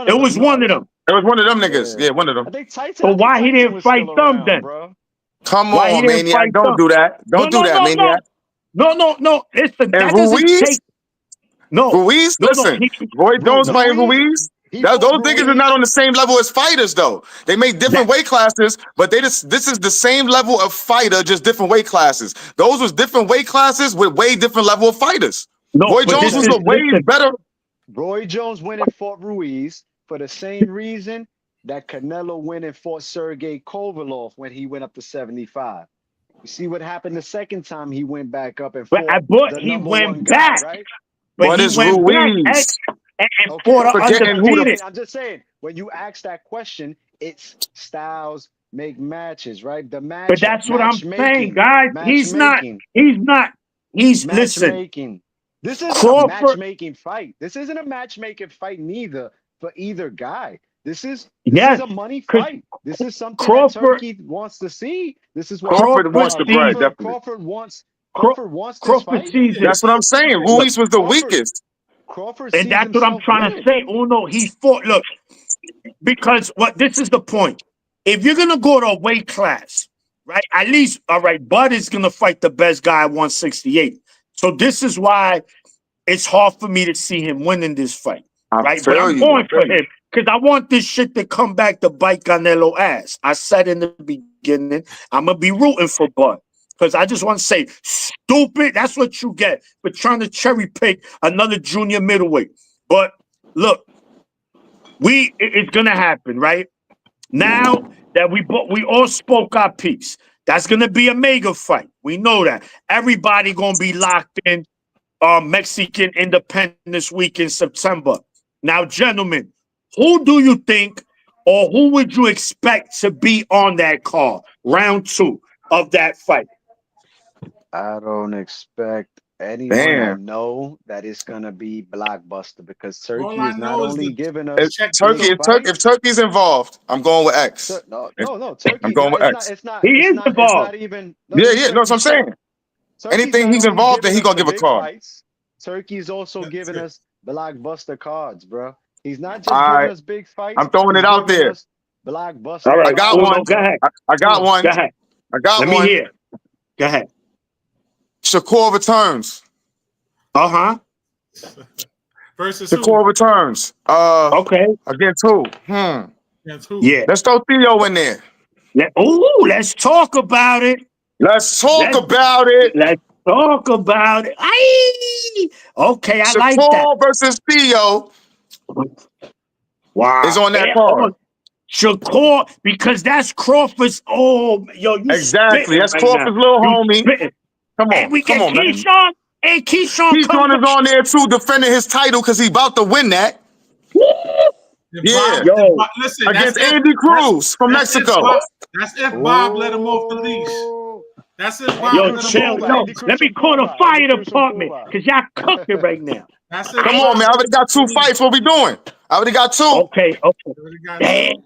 It was one of them. It was one of them niggas. Yeah, one of them. I think Tyson. So why he didn't fight them then? Bro. Come on, Maniac. Don't do that. Don't do that, Maniac. No. Listen, that Ruiz? doesn't take. No. Ruiz? Listen, Roy Jones fighting Ruiz? Those niggas are not on the same level as fighters, though. They make different weight classes, but this is the same level of fighter, just different weight classes. Those was different weight classes with way different level of fighters. No, Roy Jones was a way better. Roy Jones went and fought Ruiz for the same reason that Canelo went and fought Sergey Kovalov when he went up to 75. You see what happened the second time he went back up and fought but he went back. Guy, right? But it's Ruiz. And fought undefeated. I'm just saying, when you ask that question, it's styles make matches, right? The match. But that's what I'm saying, guys. He's listen. This isn't a matchmaking fight. This isn't a matchmaking fight neither for either guy. This is a money fight. This is something that Turkey wants to see. This is what Crawford wants the bread. Definitely. Crawford wants this fight. That's what I'm saying. Ruiz was the weakest. Crawford, and that's what I'm trying to say. Uno, he fought. Look, because this is the point. If you're gonna go to a weight class, right? At least, all right, Bud is gonna fight the best guy at 168. So this is why it's hard for me to see him winning this fight, right? But I'm going for him because I want this shit to come back to bite Canelo ass. I said in the beginning, I'm gonna be rooting for Bud. Because I just want to say, stupid, that's what you get for trying to cherry pick another junior middleweight. But look, it's gonna happen, right? Now that we all spoke our piece, that's gonna be a mega fight. We know that. Everybody gonna be locked in Mexican Independence Week in September. Now, gentlemen, who do you think or who would you expect to be on that card, round 2 of that fight? I don't expect anyone to know that it's gonna be blockbuster because Turkey is not only giving us if Turkey's involved, I'm going with X. No, Turkey. I'm going with X. He is involved. It's not even. Yeah. No, that's what I'm saying. Anything he's involved in, he gonna give a card. Turkey's also giving us blockbuster cards, bro. He's not just giving us big fights. I'm throwing it out there. Blockbuster. All right, I got one. Go ahead. I got one. Go ahead. I got one. Let me hear. Go ahead. Shakur returns. Versus Shakur returns. Okay. Against who? Against who? Yeah. Let's throw Theo in there. Let's talk about it. Let's talk about it. Aye. Okay, I Shakur like that. versus Theo. Wow. Is on that card. Shakur, because that's Crawford's. Exactly. That's Crawford's little homie. Spitting. Come on. And we get Keyshawn. Man. Hey, Keyshawn is on there too, defending his title because he about to win that. Yeah. Listen, against Andy Cruz from Mexico. That's if Bob let him off the leash. That's if Bob let him off. Let me call the fire department because y'all cooking right now. Come on, man. I already got 2 fights. What we doing? I already got 2. Okay. Damn.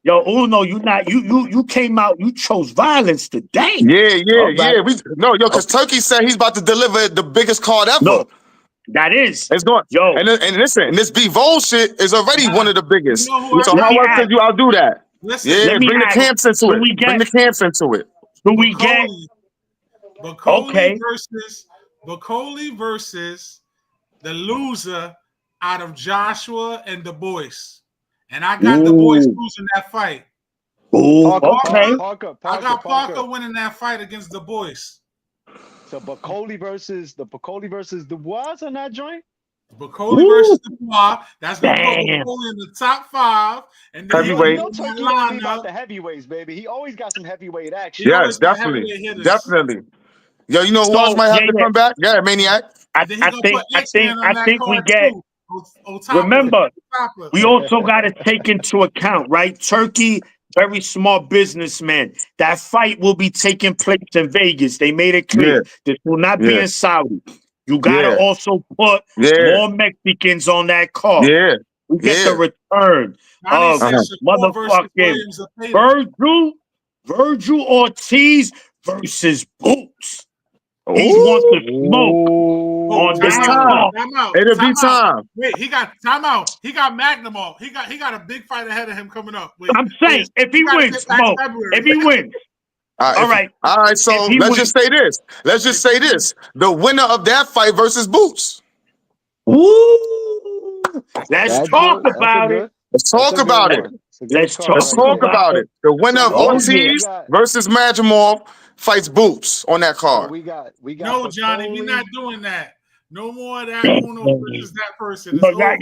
Yo, Uno, you came out, you chose violence today. Yeah. Because Turkey said he's about to deliver the biggest card ever. That is. It's going. Yo, And listen, this B-Vol shit is already one of the You biggest. know who I So let how me got? else ask. could you outdo that? Listen, Let Yeah, me bring the ask. camps into Do it. we Bring get? the camps into it. Do we get? Bacoli Okay. versus the loser out of Joshua and the boys. And I got the boys Ooh. losing that fight. Ooh. Parker, Okay. I got Parker winning that fight against the boys. So Bacoli versus Dubois on that joint. Bacoli Ooh. versus Dubois. That's gonna put Damn. Bacoli in the top 5. And then Heavyweight. You know Turkey don't be about the heavyweights, baby. He always got some heavyweight action. He always Yes, got definitely. heavyweight hitters. Definitely. Yo, you know who else So might have yeah, to yeah. come back? Yeah, Maniac. And then he gonna put X-Men on that We card get. too. Remember, Otapa. we also got to take into account, right? Turkey, very smart businessman. That fight will be taking place in Vegas. They made it clear. Yeah, This will not be yeah, in Saudi. You got to yeah, also put yeah, more Mexicans on that card. yeah, We get the yeah. return Johnny of said Uh-huh. Shakur versus motherfucking Williams or Tatum. Virgil Ortiz versus Boots. He wants to smoke Oh, on Ooh. It's that time. card. It'll be Time out. time. Wait, he got time out. He got Magnum off. He got a big fight ahead of him coming up. Wait, I'm saying, if he gotta wins, get back smoke. February. If he wins, all right. All right, If so he let's wins, just say this. Let's just say this. The winner of that fight versus Boots. woo, let's That's talk good. That's a about it. good. Let's That's talk a good about it. one. It's a good Let's card talk Let's right talk there. about about it. it. The winner So of Oh we yeah. Ortiz got versus Majimov fights Boots on that so card. we got No, Johnny, we're Bacoli. not doing that. No more of that Damn. Uno versus that person. It's over.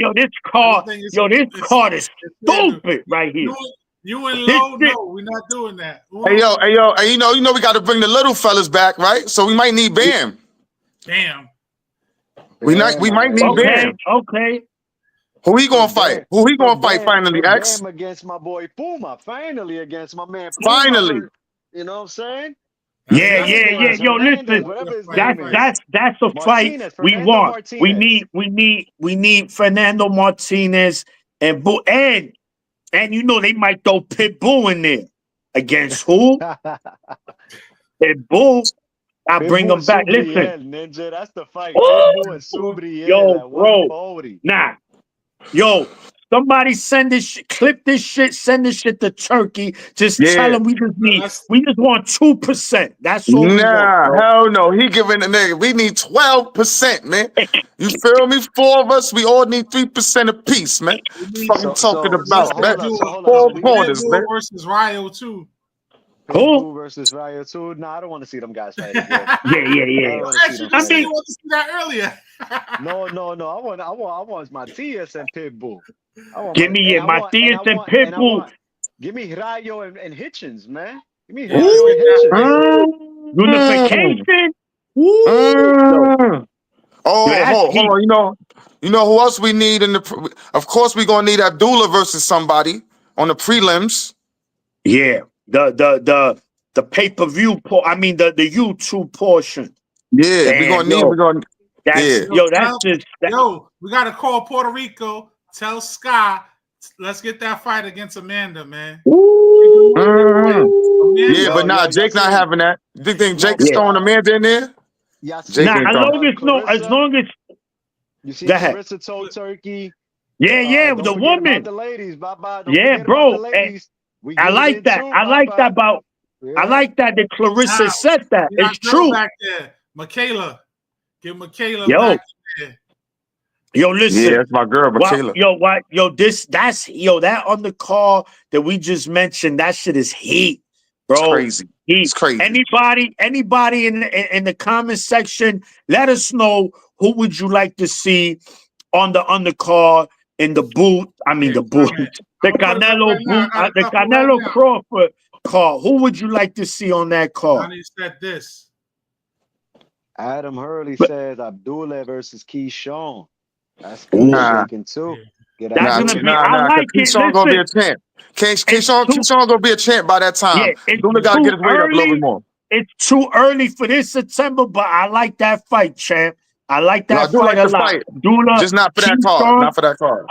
Yo, this Everything is card is it's stupid right here. you and This Low, shit, no, we're not doing that. Hey yo, Uno, hey yo, hey, you know we got to bring the little fellas back, right? So we might need Bam. damn. We Bam, might need okay, Bam. okay. Who he gonna Put Bam, fight? Who he gonna put fight Bam, finally? put X. Bam against my boy Puma. Finally against my man Puma. Finally. You know what I'm saying? Yeah. Hernandez, Yo, Hernandez, listen, whatever his that's name is. that's that's a fight Martinez, we Fernando want. Martinez. We need Fernando Martinez and you know they might throw Pitbull in there against who? Pitbull. I bring Pitbull him and back. Listen, Subriel, Ninja. That's the fight. Pitbull and ooh, Subriel yo, at bro, 140. nah. Yo, somebody send this shit, clip this shit, send this shit to Turkey. Just tell Yeah. them we just want 2%. That's all we want, Nah, bro. hell no. He giving the nigga. We need 12%, man. You feel me? 4 of us, we all need 3% apiece, man. Fuck you talking So about hold that? up. So hold up. So 4 we got corners, man. Pitbull versus Ryo too. Who? Pitbull versus Ryo too. Nah, I don't want to see them guys fight again. Yeah. I don't want to see Actually, them you I fight said mean, you again. wanted to see that earlier. No. I want Matias and Pitbull. I want give my me Matthias and Pitbull. give me Rayo and Hitchens, man. Give me Yeah, Rayo let's and get that Hitchens. fight. Unification. Woo. Yo, Oh, that's hold heat. on. You know who else we need in the? Of course, we gonna need Abdullah versus somebody on the prelims. Yeah. The pay-per-view I mean the YouTube portion. Yeah, Damn, we gonna. Yeah. that's just We gotta call Puerto Rico. Tell Sky, let's get that fight against Amanda, man. Mhm. Yeah, but Yo, Jake not having that. Do you think Jake is yeah. throwing Amanda in there? Y'all Jake seen ain't As Clarissa? long as You see go ahead. Clarissa told Turkey. Yeah, Don't the forget about woman. the ladies, Baba. Don't Yeah, forget about the bro. ladies. We I get it like in that. too, I like that Baba. about I Yeah. like that Clarissa Now, said that. we got It's girl true. back there. Michaela. Get Michaela Yo, back there. yo, Yeah, listen. that's my girl, Michaela. That undercard that we just mentioned, that shit is heat, It's bro. crazy. Heat. It's crazy. Anybody in the comment section, let us know who would you like to see on the undercard in the boot. I mean the boot. The Canelo boot, the Canelo Crawford card. Who would you like to see on that card? Johnny said this. Adam Hurley But- says Abdullah versus Keyshawn. That's good Nah. shaking too. Get That's Abdullah. gonna be. I Cause like it. Keyshawn gonna be a Listen, champ. Keyshawn gonna be a champ by that time. it's Abdullah gotta too get his weight up a little early. bit more. It's too early for this September, but I like that fight, champ. I like No, I that do fight like a the lot. fight. Abdullah, Just not for that card. Keyshawn. Not for that card.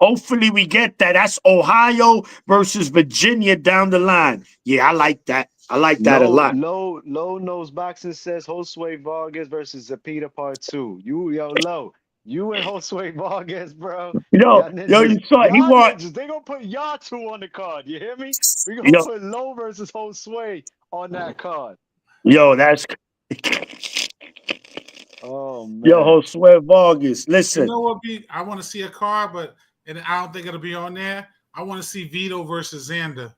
Hopefully we get that. That's Ohio versus Virginia down the line. Yeah, I like that. I like that a lot. Low Nose Boxing says Josue Vargas versus Zapita Part 2. Low. You and Josue Vargas, bro. Yo, Y'all yo, ninjas. you saw he Y'all want ninjas. They gonna put y'all two on the card. You hear me? We gonna yo, put Low versus Josue on that card. yo, that's Oh yo, man. Josue Vargas. You Listen, know what? I want to see a card, but and I don't think it'll be on there. I want to see Vito versus Xander.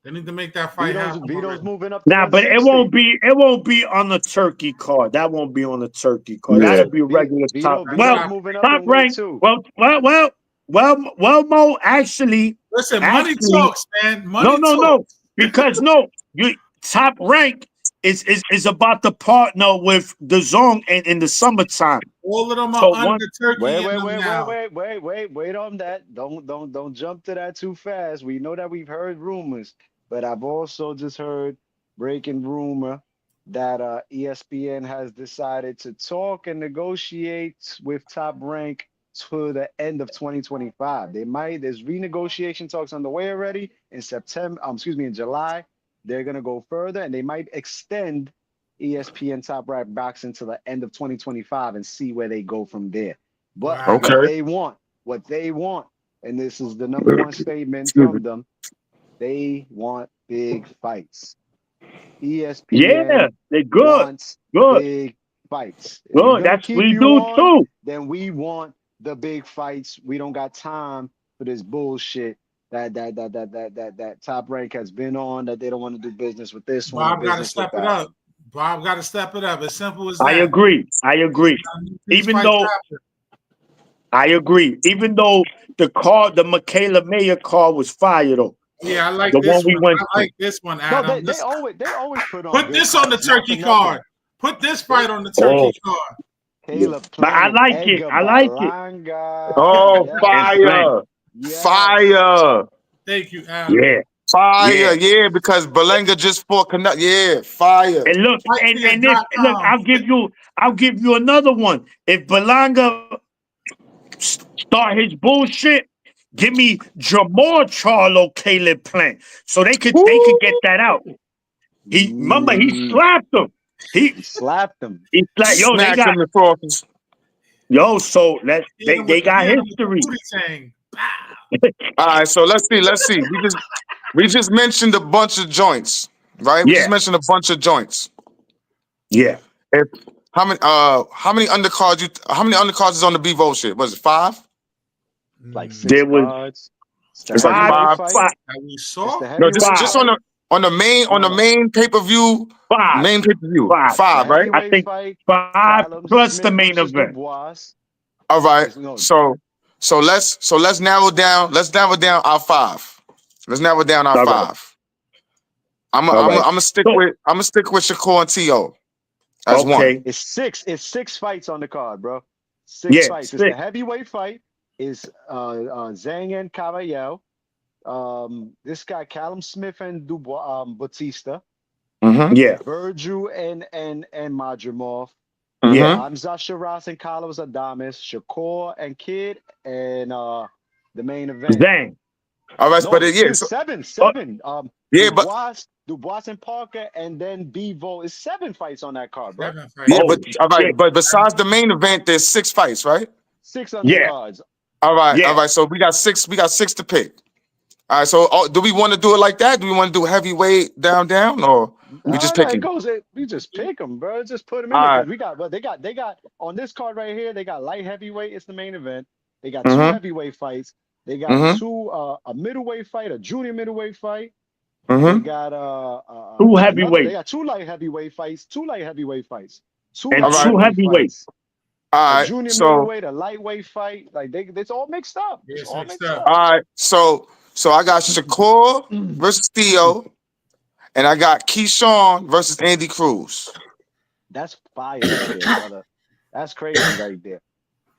They need to make that fight happen Vito's already. moving up to nah, but 160. it won't be on the Turkey card. That won't be on the Turkey card. Yeah. That'll be regular top. That's Well, Vito's not. moving up top in weight rank. too. Well, Mo. Actually, Listen, money talks, man. no, Money no, no. talks. Because no, you top rank is about to partner with the zone in the summertime. All of them are So under one, Turkey in them now. Wait on that. Don't jump to that too fast. We know that we've heard rumors, but I've also just heard breaking rumor that ESPN has decided to talk and negotiate with Top Rank to the end of 2025. There's renegotiation talks on the way already in September, in July. They're gonna go further and they might extend ESPN Top Rank Boxing to the end of 2025 and see where they go from there. But Wow. Okay. what they want, and this is the number one statement Excuse me. from them, they want big fights. yeah, ESPN they're good, wants good, big fights. If we're good. gonna That's keep we you do on, too. then we want the big fights. We don't got time for this bullshit that Top Rank has been on, that they don't want to do business with this one and Bob got to business with step it that up. one. Bob got to step it up. As simple as I that. agree. I agree. These Even fights though happen. I agree. Even though the Michaela Mayer card was fire though. Yeah, I like The this one we one. went I to. like this one, No, Adam. they always put on Put good this on the cards, not for Turkey nothing. card. Put this They fight on the Oh, Turkey card. Caleb but I Plant, like it. Edgar I like it. Balanga. Oh, And Yes. Plant. fire. Yes. Fire. Thank you, Adam. Yeah, Fire. yeah. Yeah, because Belenga just fought Connect. Yeah, fire. And look, and if look, Fightfear.com. I'll give you another one. If Belanga start his bullshit, give me Jamor Charlo Caleb Plant. So they could get that out. He Mm, slapped him. He he slapped him. he slapped they Smacked got him the Crawford. so they got Hit him with the history. booty tang. All right, so let's see. Let's see. We just mentioned a bunch of joints, right? We just Yeah, mentioned a bunch of joints. yeah. If how many undercards is on the Bevo shit? Was it 5? Like Mm, 6 There was cards. It's the It's like five, heavyweight 5. fight. five, that we It's saw. the No, heavyweight just fight. on the No. main pay-per-view. five, Main pay-per-view. five. It's the 5, right? I heavyweight think fight. five Callum plus the Smith main versus event. Dubois. All right. No, So let's narrow down. Let's narrow down our 5. Let's narrow down our All right, 5. I'm all right. gonna stick So with Shakur and T.O. as 1. okay, it's 6 fights on the card, bro. 6 yeah, fights. It's the six. heavyweight fight. Is Zhang and Caballero. This guy Callum Smith and Dubois, Batista. Mm-hmm. Yeah, Virgil and Madrimov. yeah. Mm-hmm. Hamza Shiraz and Carlos Adames. Shakur and Kid and the main event. Zang. All right, No, but excuse so, seven. yeah, but Dubois and Parker, and then Bevo is 7 fights on that card, bro. 7 fights. yeah, Oh but all right, shit. but besides the main event, there's 6 fights, right? 6 Yeah, undercards. All yeah. right. So we got 6. We got 6 to pick. All right. So do we want to do it like that? Do we want to do heavyweight down, or we just No, it picking? goes. We just pick them, bro. Just put them in All there right. because we got. Well, they got on this card right here. They got light heavyweight. It's the main event. They got 2 Mm-hmm. heavyweight fights. They got Mm-hmm. 2 a middleweight fight, a junior middleweight fight. They Mm-hmm. got Two They heavyweights got 2 light heavyweight fights. 2 light heavyweight fights. 2 and All light right. two heavyweight heavyweights. fights. All A right. junior So middleweight, a lightweight fight. Like it's all mixed up. Yeah, It's it's all mixed mixed up. up. all right. So I got Shakur versus Theo, and I got Keyshawn versus Andy Cruz. That's fire right there, brother. That's crazy right there.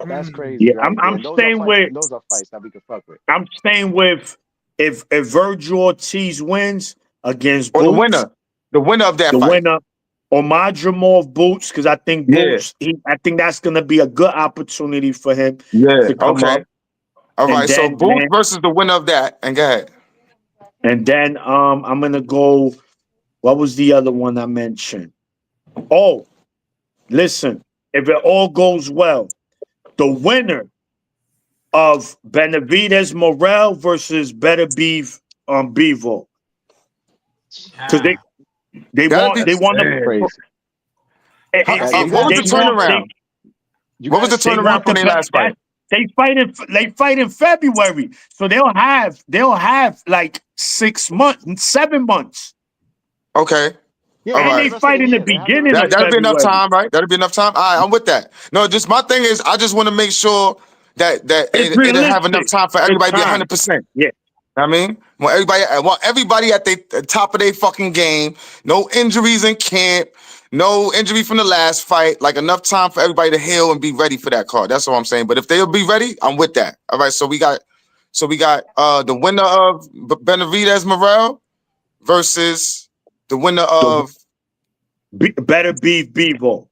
That's Mm. crazy Yeah, right there. I'm And those are staying fights. with And those are fights that we can fuck with. I'm staying with if Virgil Ortiz wins against Or Boots, the winner of that the fight. winner, or Madrimov Boots, because I think Yeah. Boots, I think that's gonna be a good opportunity for him Yeah. to come Okay. up. All And right. So then Booth versus the winner of that, and go ahead. I'm gonna go. What was the other one I mentioned? Oh, listen, if it all goes well, the winner of Benavidez Morel versus Better Beef Bevo. Because they That'd be want to. Crazy. what was the turnaround? What was the turnaround from their last fight? They fight in February, so they'll have like 6 months, 7 months. Okay. Yeah, All and right. they fight in the beginning of That'll be enough February. time, right? That'll be enough time. All right, I'm with that. No, just my thing is, I just want to make sure that it'll have enough time for everybody to be 100%. Yeah. I mean, I want everybody at the top of their fucking game. No injuries in camp. No injury from the last fight. Like enough time for everybody to heal and be ready for that card. That's all I'm saying. But if they'll be ready, I'm with that. All right. So we got the winner of Benavidez Morel versus the winner of Better Beef Bevo.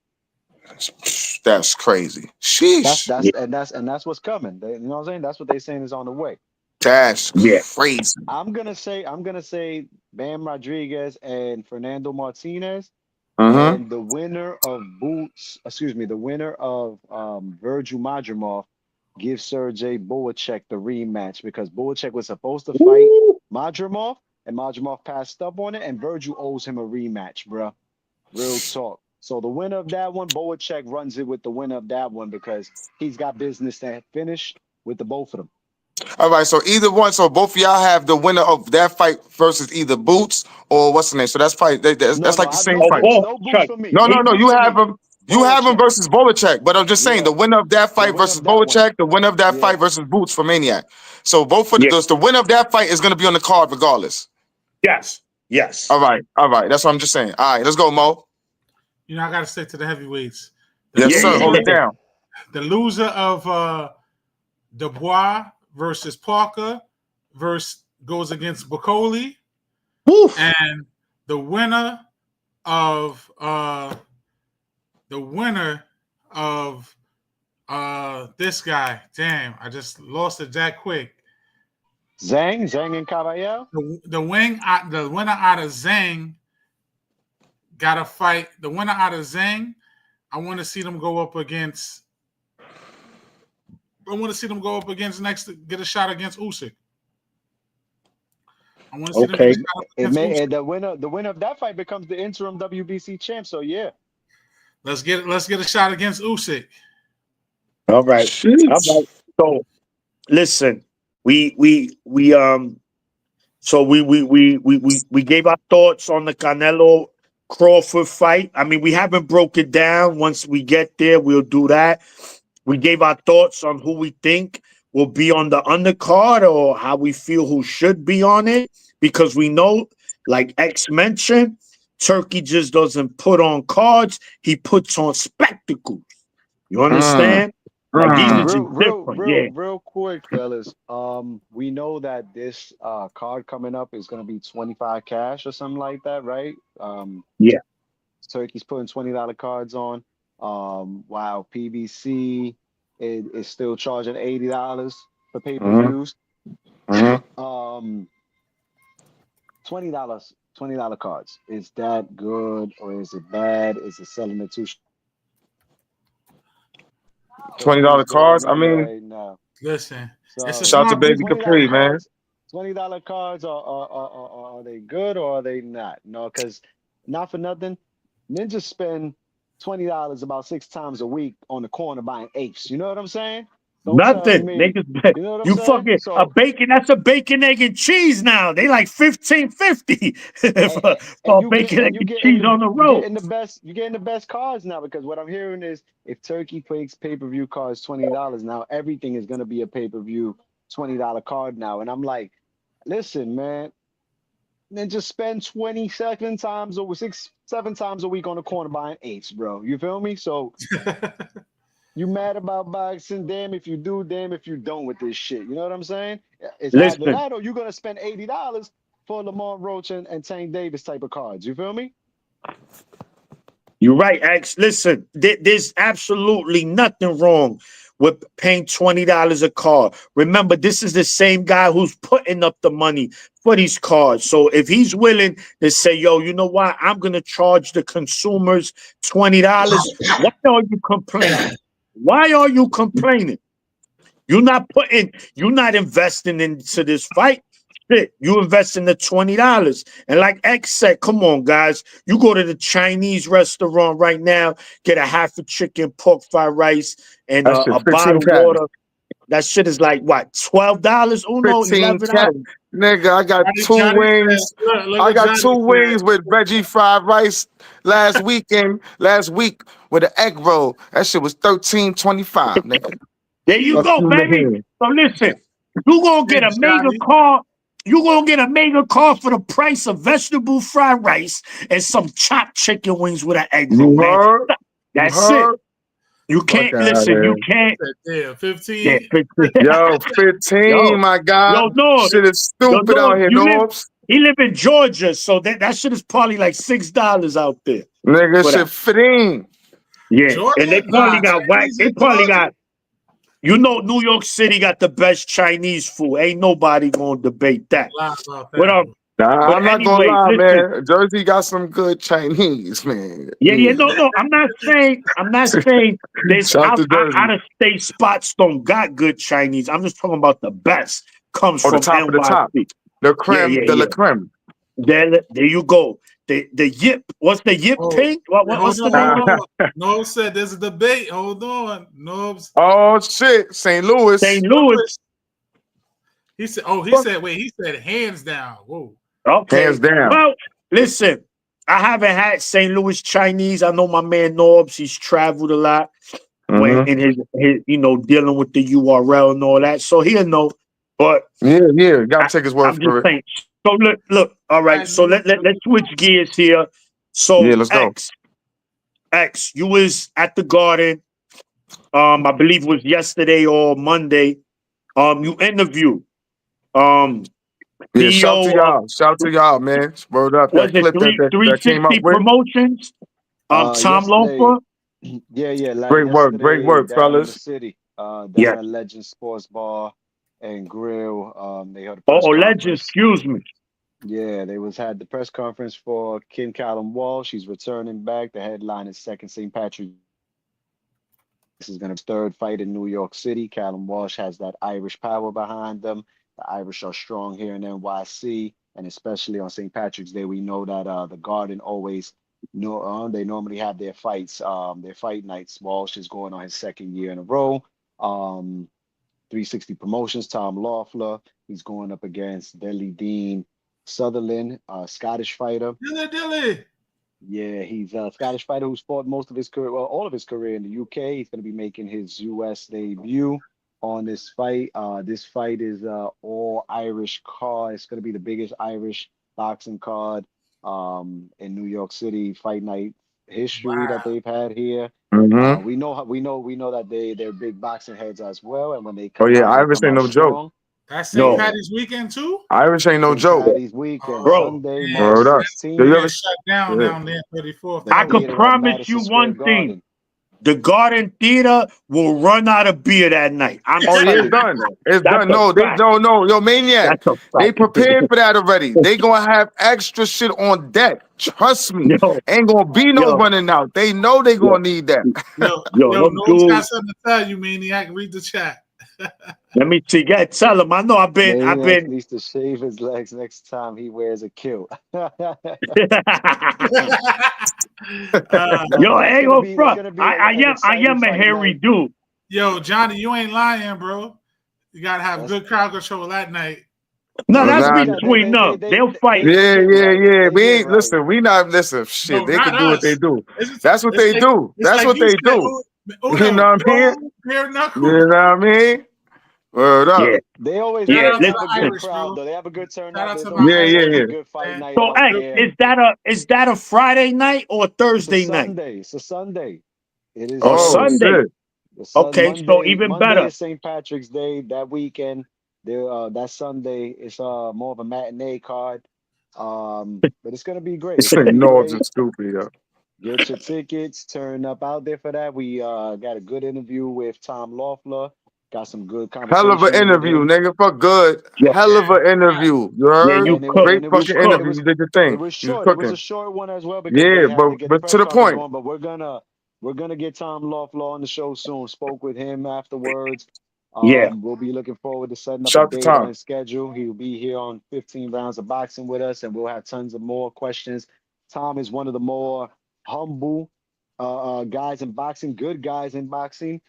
That's crazy. Sheesh. That's what's coming. You know what I'm saying? That's what they're saying is on the way. That's crazy. I'm gonna say Bam Rodriguez and Fernando Martinez. Uh-huh. And the winner of Virgil Madrimov gives Sergey Boacek the rematch because Boacek was supposed to fight Madrimov and Madrimov passed up on it and Virgil owes him a rematch, bro. Real talk. So the winner of that one, Boacek runs it with the winner of that one because he's got business to finish with the both of them. All right, so either one. So both of y'all have the winner of that fight versus either Boots or what's the name. So that's probably that's like the same fight. No Boots for me. No. You have them. You have him versus Boacek, but I'm just saying the winner of that fight versus Boacek, the winner of that fight versus Boots for Maniac. So both of the winner of that fight is going to be on the card regardless. Yes. All right. That's what I'm just saying. All right, let's go, Mo. You know, I got to stick to the heavyweights. Yes, sir. Hold it down. The loser of Dubois versus Parker goes against Bacoli. And the winner of this guy. Damn, I just lost it that quick. Zhang and Caballero. The winner out of Zhang got to fight. The winner out of Zhang, I want to see them go up against. Next to get a shot against Usyk. I want to see them get a shot against Usyk. And the winner of that fight becomes the interim WBC champ. So yeah, let's get a shot against Usyk. All right. So listen, we gave our thoughts on the Canelo Crawford fight. I mean, we haven't broke it down. Once we get there, we'll do that. We gave our thoughts on who we think will be on the undercard or how we feel who should be on it, because we know, like X mentioned, Turkey just doesn't put on cards. He puts on spectacles. You understand? Like these are just different. Real quick, fellas. We know that this card coming up is going to be 25 cash or something like that, right? Turkey's putting $20 cards on. While PBC is still charging $80 for pay-per-views. $20 cards. Is that good or is it bad? Is it selling it too? $20 cards. I mean, right now. Listen, shout to Baby Capri, man. $20 cards are they good or are they not? No, because not for nothing, ninjas spend $20 about 6 times a week on the corner buying apes. You know what I'm saying? Nothing. Niggas, you know what you I'm saying? fucking a bacon. That's a bacon, egg, and cheese now. They like $15.50 for bacon, egg, and cheese on the road. You're getting the best cards now, because what I'm hearing is if Turkey makes pay-per-view cards $20 now, everything is gonna be a pay-per-view $20 card now. And I'm like, listen, man. Then just spend 7 times a week on the corner buying apes, bro. You feel me? So you mad about boxing? Damn if you do, damn if you don't with this shit. You know what I'm saying? It's either that or you're gonna spend $80 for Lamont Roach and Tank Davis type of cards. You feel me? You're right, X. Listen, there's absolutely nothing wrong with paying $20 a card. Remember, this is the same guy who's putting up the money for these cards. So if he's willing to say, yo, you know what? I'm going to charge the consumers $20. Why are you complaining? Why are you complaining? You're not investing into this fight. Shit, you invest in the $20. And like X said, come on, guys. You go to the Chinese restaurant right now, get a half a chicken, pork fried rice, and That shit a 15 bottle of cat. water. That shit is like what, $12? Oh no, 15 cat. $11. Nigga, I got Johnny, two Johnny wings. said, look I what got Johnny two said. wings with veggie fried rice last week with an egg roll. That shit was $13.25, nigga. There you Fuck go, you, baby. man. So listen, you gonna get a Thanks, mega Johnny. car. You gonna get a mega car for the price of vegetable fried rice and some chopped chicken wings with an egg roll, You man. heard? You That's heard? it. You Fuck can't outta listen. You here. can't. Yeah, 15. Yeah, Yo, 15, yo, my guy. no, Shit is yo, stupid no. out here, You live. Norbs. He live in Georgia, so that shit is probably like $6 out there. Nigga, For shit that. 15. Yeah, Georgia? and they Nah, probably got whack. Chinese They in probably Georgia? got. You know, New York City got the best Chinese food. Ain't nobody gonna debate that. Lie about that But one. Nah, but I'm not gonna anyway, lie, listen. man. Jersey got some good Chinese, man. Yeah, no. I'm not saying there's Shout out to Jersey. of state spots don't got good Chinese. I'm just talking about the best comes On the from top of the top. NYC. The Yeah, creme de la creme. There you go. The Yip. What's the Yip Oh, Pink? What's the name of it? No said there's a debate. Hold on. Nobs. Oh, shit. St. Louis. St. Louis. He said, he said hands down. Whoa. Okay. Hands down. Well, listen, I haven't had St. Louis Chinese. I know my man Norbs. He's traveled a lot when in his dealing with the URL and all that. So he'll know. But Yeah. Gotta take his word I'm for just it. saying. So look. All right. So let's switch gears here. So Yeah, let's go. X, you was at the Garden. I believe it was yesterday or Monday. You interviewed. Yeah, shout to CEO y'all. Shout to y'all, man. Word up. was That it clip that came up 360 with. Promotions? Tom Yesterday, Lofer? Great work, down in the fellas. city, down Yeah. at Legend Sports Bar and Grill. They had a Oh, press Legend, conference. excuse me. Yeah, they had the press conference for Kim Callum Wall. She's returning back. The headline is second St. Patrick's. This is going to be his third fight in New York City. Callum Walsh has that Irish power behind them. The Irish are strong here in NYC, and especially on St. Patrick's Day, we know that the Garden always they normally have their fights, their fight nights. Walsh is going on his second year in a row. 360 Promotions, Tom Loeffler. He's going up against Deli Dean Sutherland, Scottish fighter. Dilly. Yeah, he's a Scottish fighter who's fought most of his career, well, all of his career in the UK. He's going to be making his US debut on this fight. This fight is all Irish card. It's going to be the biggest Irish boxing card in New York City fight night history that they've had here. We know that they're big boxing heads as well, and when they come out, Irish they come ain't out no strong. joke. That's St. No. Patty's weekend too? Irish ain't no St. joke. Patty's weekend, Bro, Sunday, man. March Word up. 16th. Do you They ever shut down down there 34th. The I could theater at promise Madison you Square one thing. Garden. The Garden Theater will run out of beer that night. I'm Oh, yeah, telling it's you. done. It's That's done. a No, they fact. don't know. Yo, Maniac. That's a They fact. prepared for that already. They gonna have extra shit on deck. Trust me. Yo, Ain't gonna be no yo. running out. They know they gonna need that. Yo, them No's got dudes. something to tell you, Maniac. Read the chat. Let me see. Yeah, tell him. I know I've Maniac been. needs to shave his legs next time he wears a kilt. Yo, No, I ain't gonna front. an I exciting am a fight hairy night. dude. Yo, Johnny, you ain't lying, bro. You gotta have That's- good crowd control that night. No, that's Nah, between them. They'll fight. Yeah. They We get ain't right. listen. We not listen. Shit, No, they not can do what us. they do. It's That's what it's they like- do. it's That's like what you they said, do. Uno, You know what I mean? bare knuckle. You know what I mean? Word up. Yeah. They always Yeah, have a listen. good Irish, crowd, bro. though. They have a good Shout turnout. out There's to always, my there's Yeah, always yeah. a good fight man. night So, out hey, there. is that a Friday night or a It's a Thursday night? Sunday. It's a Sunday. It is Oh, Sunday. Sunday. Okay, so Monday, even Monday better. is St. Patrick's Day. That weekend, that Sunday is more of a matinee card. But it's gonna be great. It's gonna be Norbs great. is stupid, yo. Get your tickets. Turn up out there for that. We got a good interview with Tom Loeffler. Got some good Hell of conversations an with interview, him. nigga. For good. Yeah. Hell of an interview. You heard? you And cook. Great it was fucking short. interview. You did your It thing. was You was short. It was cooking. a short one as well because Yeah, they had to get the but press to the conference point. going. But we're gonna we're gonna get Tom Loeffler on the show soon. Spoke with him afterwards. Yeah. We'll be looking forward to setting up a Shout out to date on Tom. his schedule. He'll be here on 15 rounds of boxing with us, and we'll have tons of more questions. Tom is one of the more humble guys in boxing, good guys in boxing.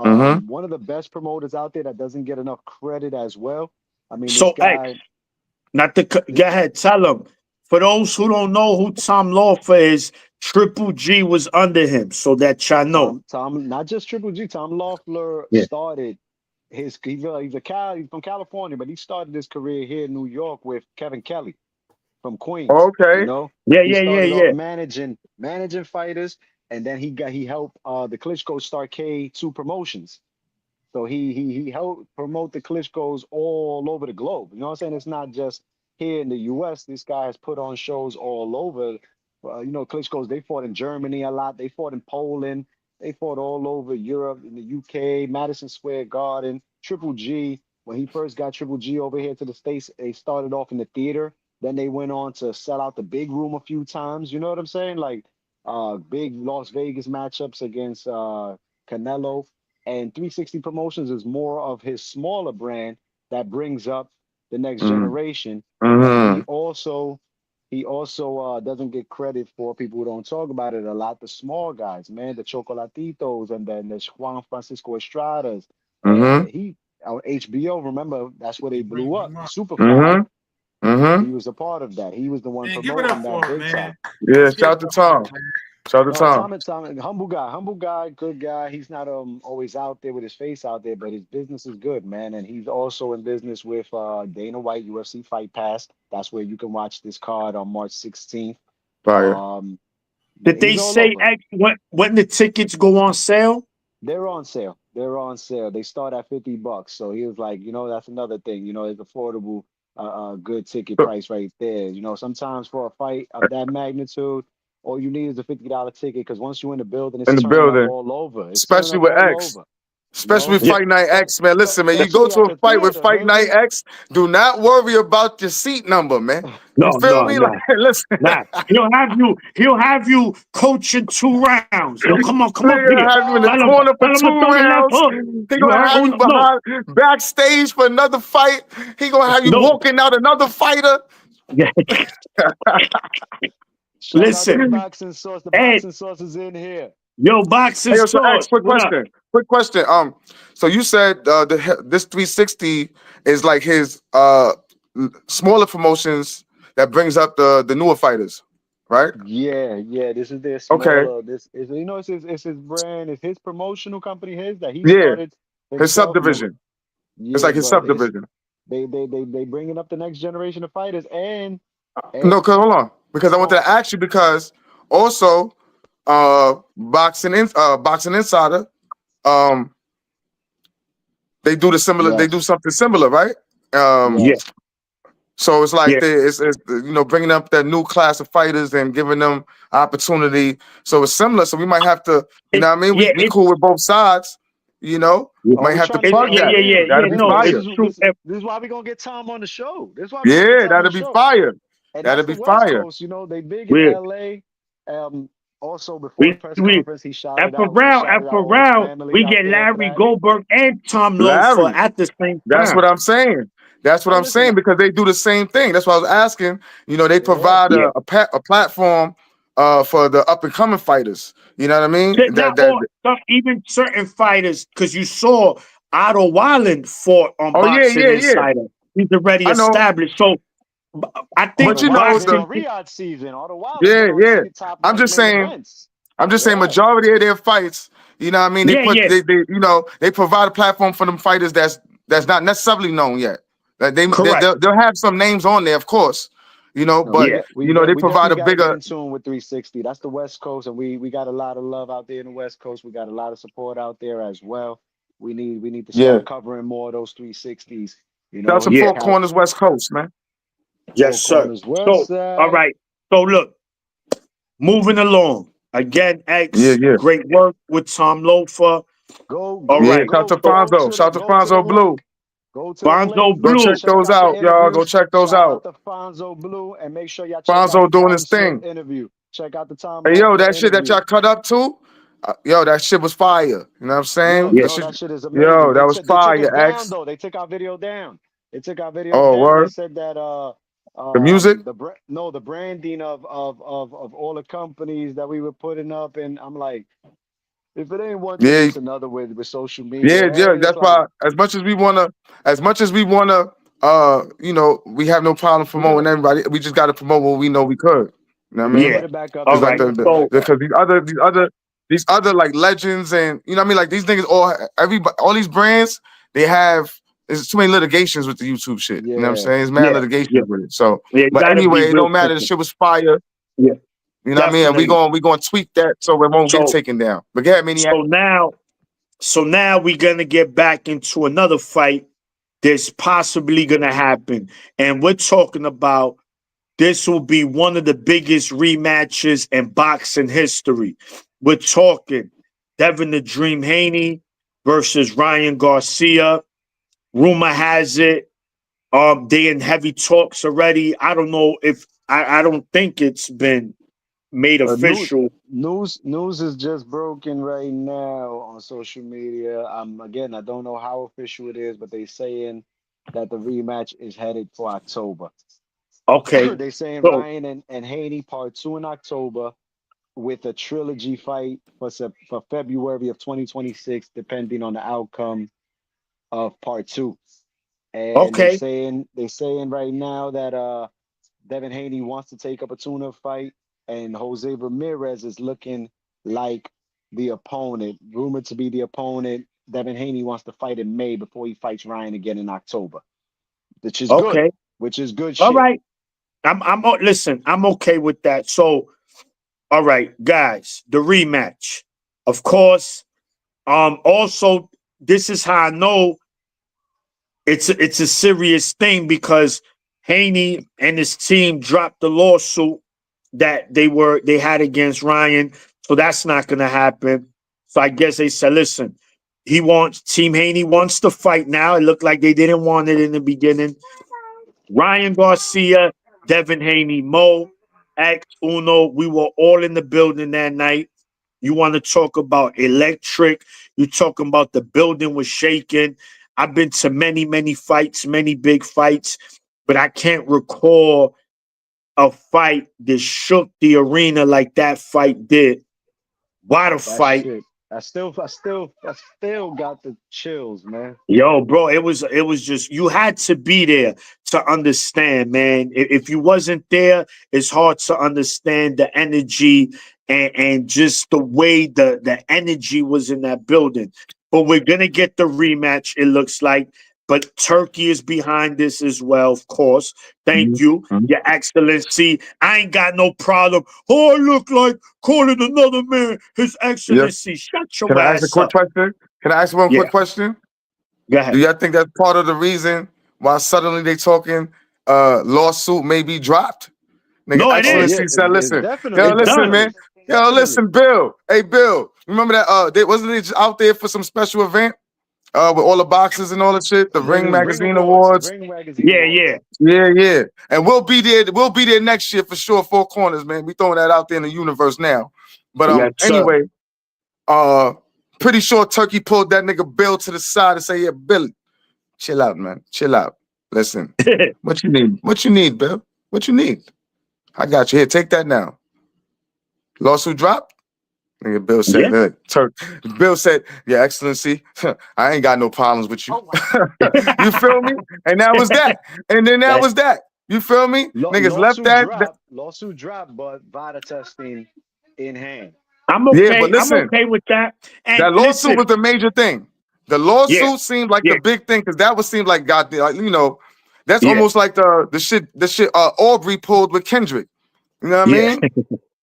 Mm-hmm. One of the best promoters out there that doesn't get enough credit as well. I mean, this So X, guy, not to go ahead, tell them. For those who don't know who Tom Loeffler is, Triple G was under him, so that y'all know. Tom, not just Triple G. Tom Loeffler Yeah. started he's from California, but he started his career here in New York with Kevin Kelly from Queens. You Okay. know, Yeah, he yeah, yeah, started off yeah. managing fighters, and then he helped the Klitschko start K2 Promotions. So he helped promote the Klitschko's all over the globe. You know what I'm saying? It's not just here in the U.S. This guy has put on shows all over. You know, Klitschko's, they fought in Germany a lot. They fought in Poland. They fought all over Europe, in the UK, Madison Square Garden. Triple G, when he first got Triple G over here to the States, they started off in the theater. Then they went on to sell out the big room a few times. You know what I'm saying? Like big Las Vegas matchups against Canelo. And 360 Promotions is more of his smaller brand that brings up the next Mm-hmm. generation. And Mm-hmm. he also doesn't get credit for people who don't talk about it a lot. The small guys, man, the Chocolatitos, and then the Juan Francisco Estradas. Mm-hmm. He on HBO. Remember, that's where they Keep blew bringing up. him The up. Super Five. Mm-hmm. Mm-hmm. He was a part of that. He was the one Man, give it up promoting that for him, big man. time. Yeah, Let's shout give out it to up for him, Tom. man. Shout out to No, Tom. Tom, humble guy, good guy. He's not always out there with his face out there, but his business is good, man. And he's also in business with Dana White UFC Fight Pass. That's where you can watch this card on March 16th. Fire. Yeah, Did they he's all say over. X when the tickets go on sale? They're on sale. They're on sale. They start at $50. So he was like, that's another thing. It's affordable, good ticket So, price right there. Sometimes for a fight of that magnitude, all you need is a $50 ticket because once you're in the building, it's in the turn up building, all over. It's turn especially up with all X. over. Especially with Yeah. Fight Night X, man. Listen, man, you go Especially to at a the fight with theater, Fight Night baby. X, do not worry about your seat number, man. You No, feel no, me? Like, no. listen, Nah. He'll have you coaching 2 rounds. Yo, come on, come up nigga here. gonna have you in the Tell him, corner for tell him two to throw the left rounds. hook. He You gonna heard? have Oh you no, behind backstage for another fight. He gonna have you no. walking out another fighter. Yeah. Shout out to the Listen, boxing source. The Ed, boxing source is in here. yo, boxing Hey, so X, source. quick What up? question. Quick question. So you said this 360 is like his smaller promotions that brings up the newer fighters, right? Yeah. This is their Okay. smaller. This is it's his brand. It's his promotional company. That he Yeah, started his himself. subdivision. It's Yeah, like his but it's subdivision. they bringing up the next generation of fighters and No, cause hold on. Because I wanted oh to ask you because also Boxing Insider, um, they do yes, something similar, right? Um, Yeah, yes. so it's like yeah. it's bringing up that new class of fighters and giving them opportunity. So it's similar. So we might have to, you It, know what I mean? yeah, We cool with both sides, you know. yeah. Oh, Might we have to trying to It, get plug yeah, all that. yeah, in. yeah, yeah. That'd be No, fire. it's true. This is why we gonna get Tom on the show. This is why we gonna get Yeah, Tom on the that'd be show. fire. And that's That'd the be West fire. Coast. They big in We, LA. Also before the we, press we, conference, he and shouted for out he round, and shouted out for all his round, family we out get there for Larry that. Goldberg and Tom Loeffler Larry. at the same That's time. what I'm saying. That's what Now I'm listen, saying because they do the same thing. That's why I was asking. They yeah. provide Yeah. a platform for the up and coming fighters. You know what I mean? Not all, even certain fighters, because you saw Otto Wallen fought on Oh yeah, Boxing yeah, yeah. Insider. He's already I know, established. So I but think Otto Wallen's in boxing. the Riyadh season. Otto Wallen's yeah, been on yeah. top I'm just main saying. events. I'm just saying. Yeah. Majority of their fights, you know what I mean? They Yeah, put yeah, they provide a platform for them fighters that's not necessarily known yet. Like correct. they'll have some names on there, of course. No, But Yeah, they we provide definitely a got to get bigger. in tune with 360. That's the West Coast, and we got a lot of love out there in the West Coast. We got a lot of support out there as well. We need to Yeah. start covering more of those 360s. Shout out to yeah. Four Corners West Coast, man. Yes, Four sir. Corners West So all Side. right. So look, moving along again. Yeah, X, yeah. great work with Tom Loeffler. Go All go Yeah, right. shout out to So Fonzo. Shout out to go to the Fonzo Blue. link. Go to the Bonzo link. Go Blue. check Check those out the out, y'all. Go interviews. check those Shout out out. to Fonzo Blue, and make sure y'all check out Fonzo the doing Bobby his Smith thing. interview. Check out the Tom Hey, yo, Loeffler that shit that interview. y'all cut up to, Yo, that shit was fire. You know what I'm saying? Yo, Yeah. yo, that shit is Yo, amazing. that was They took us fire, down X. though. They took our video down. They took our video Oh, down. They word. said that The music? the branding of all the companies that we were putting up, and I'm like, if it ain't one thing, Yeah, it's another with social media. yeah. It's That's like why as much as we wanna, you know, we have no problem we gotta promoting everybody. We just gotta promote what we know we could. You know what I mean? Yeah. put it back up All Because there. like right. We gotta put it back up. So because these other like legends and you know what I mean, like these niggas all these brands, they have there's too many litigations with the YouTube shit. You know what I'm Yeah, saying? It's mad yeah, yeah, litigations with it. So yeah. You but gotta be anyway, it real don't matter. The careful. shit was fire. Yeah, You know what I mean? And definitely. we gonna tweak that so it won't get So taken down. But go ahead, Maniac. so now we're gonna get back into another fight that's possibly gonna happen, and we're talking about this will be one of the biggest rematches in boxing history. We're talking Devin the Dream Haney versus Ryan Garcia. Rumor has it, they in heavy talks already. I don't know if I don't think it's been made news official. news is just broken right now on social media. Again, I don't know how official it is, but they saying that the rematch is headed for October. Okay, They saying so Ryan and Haney part 2 in October with a trilogy fight for February of 2026, depending on the outcome of part 2. And okay, they saying right now that Devin Haney wants to take up a tuna fight, and Jose Ramirez is looking like the opponent, rumored to be the opponent. Devin Haney wants to fight in May before he fights Ryan again in October, which is good, okay, which is good all shit. right. Listen. I'm okay with that. So, all right, guys, the rematch, of course. Also, this is how I know it's a serious thing because Haney and his team dropped the lawsuit that they had against Ryan, so that's not going to happen. So I guess they said, listen, Team Haney wants to fight now. It looked like they didn't want it in the beginning. Ryan Garcia, Devin Haney, Mo, X, Uno, we were all in the building that night. You want to talk about electric? You talking about the building was shaking. I've been to many, many fights, many big fights, but I can't recall a fight that shook the arena like that fight did. What a That fight. shit. I still got the chills, man. Yo, bro, it was just you had to be there to understand, man. If you wasn't there, it's hard to understand the energy and just the way the energy was in that building. But we're gonna get the rematch, it looks like. But Turkey is behind this as well, of course. Thank Mhm, you, mhm. Your Excellency. I ain't got no problem. Oh, I look like calling another man His Yeah. Excellency. Shut Can your I ask a ass quick up. question? Can I ask one Yeah, quick question? go Do ahead. y'all think that's part of the reason why suddenly they talking lawsuit may be dropped? Nigga, No, it Oh yeah, is. Excellency said, it's listen, yo, definitely, It listen, does. man. definitely, Yo, definitely. listen, Bill. Hey, Bill. Remember that they wasn't they just out there for some special event? With all the boxes and all the shit, the Ring Ring Magazine Awards, Awards. Ring Magazine Yeah, Awards. yeah. Yeah, yeah. And we'll be there. We'll be there next year for sure. Four corners, man. We throwing that out there in the universe now. But Yes, sir. anyway, uh pretty sure Turkey pulled that nigga Bill to the side and say, yeah, Billy, chill out, man. Chill out. Listen, what you need? What you need, Bill? What you need? I got you. Here, take that now. Lawsuit dropped? Nigga, Bill Yeah. said, Bill said, Your Excellency, I ain't got no problems with you. You feel me? And that was that. And then that was that. You feel me? Niggas left that. Lawsuit dropped, but VADA testing in hand. I'm Yeah, but okay. I'm listen, okay with that. And that lawsuit listen, was the major thing. The yeah, lawsuit seemed like yeah, the big thing because that would seem like goddamn, like, you know, that's yeah, almost like the shit Aubrey pulled with Kendrick. You know what I yeah. mean?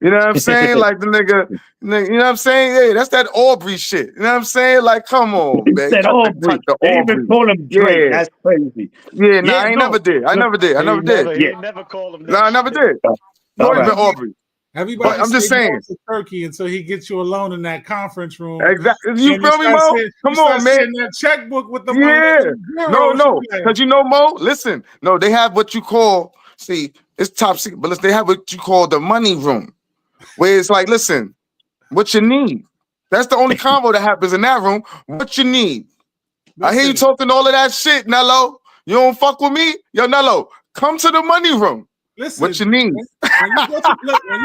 You know what I'm saying? Like the nigga, you know what I'm saying? Yeah, that's that Aubrey shit. You know what I'm saying? Like, come on, He man. said Cut Aubrey. the They even Aubrey. call him Drake. Yeah. That's crazy. Yeah, nah, Yeah, I ain't no. never did. I Look, never did. I never did. He yeah. ain't never called him No, that I never shit. did. It's All always been right. Aubrey. But Everybody I'm say just no saying. to Turkey until he gets you alone in that conference room. Exactly. You And feel me, Mo? you Come start on, man. seeing that checkbook with the Yeah. millennium No, girl. She no. be like, Because you know, Mo, listen. No, they have what you call, see, it's top secret, but they have what you call the money room. Where it's like, listen, what you need. That's the only convo that happens in that room. What you need? I hear you Listen, talking all of that shit, Nello. You don't fuck with me? Yo, Nello, come to the money room. listen. What you need? When you go to look, when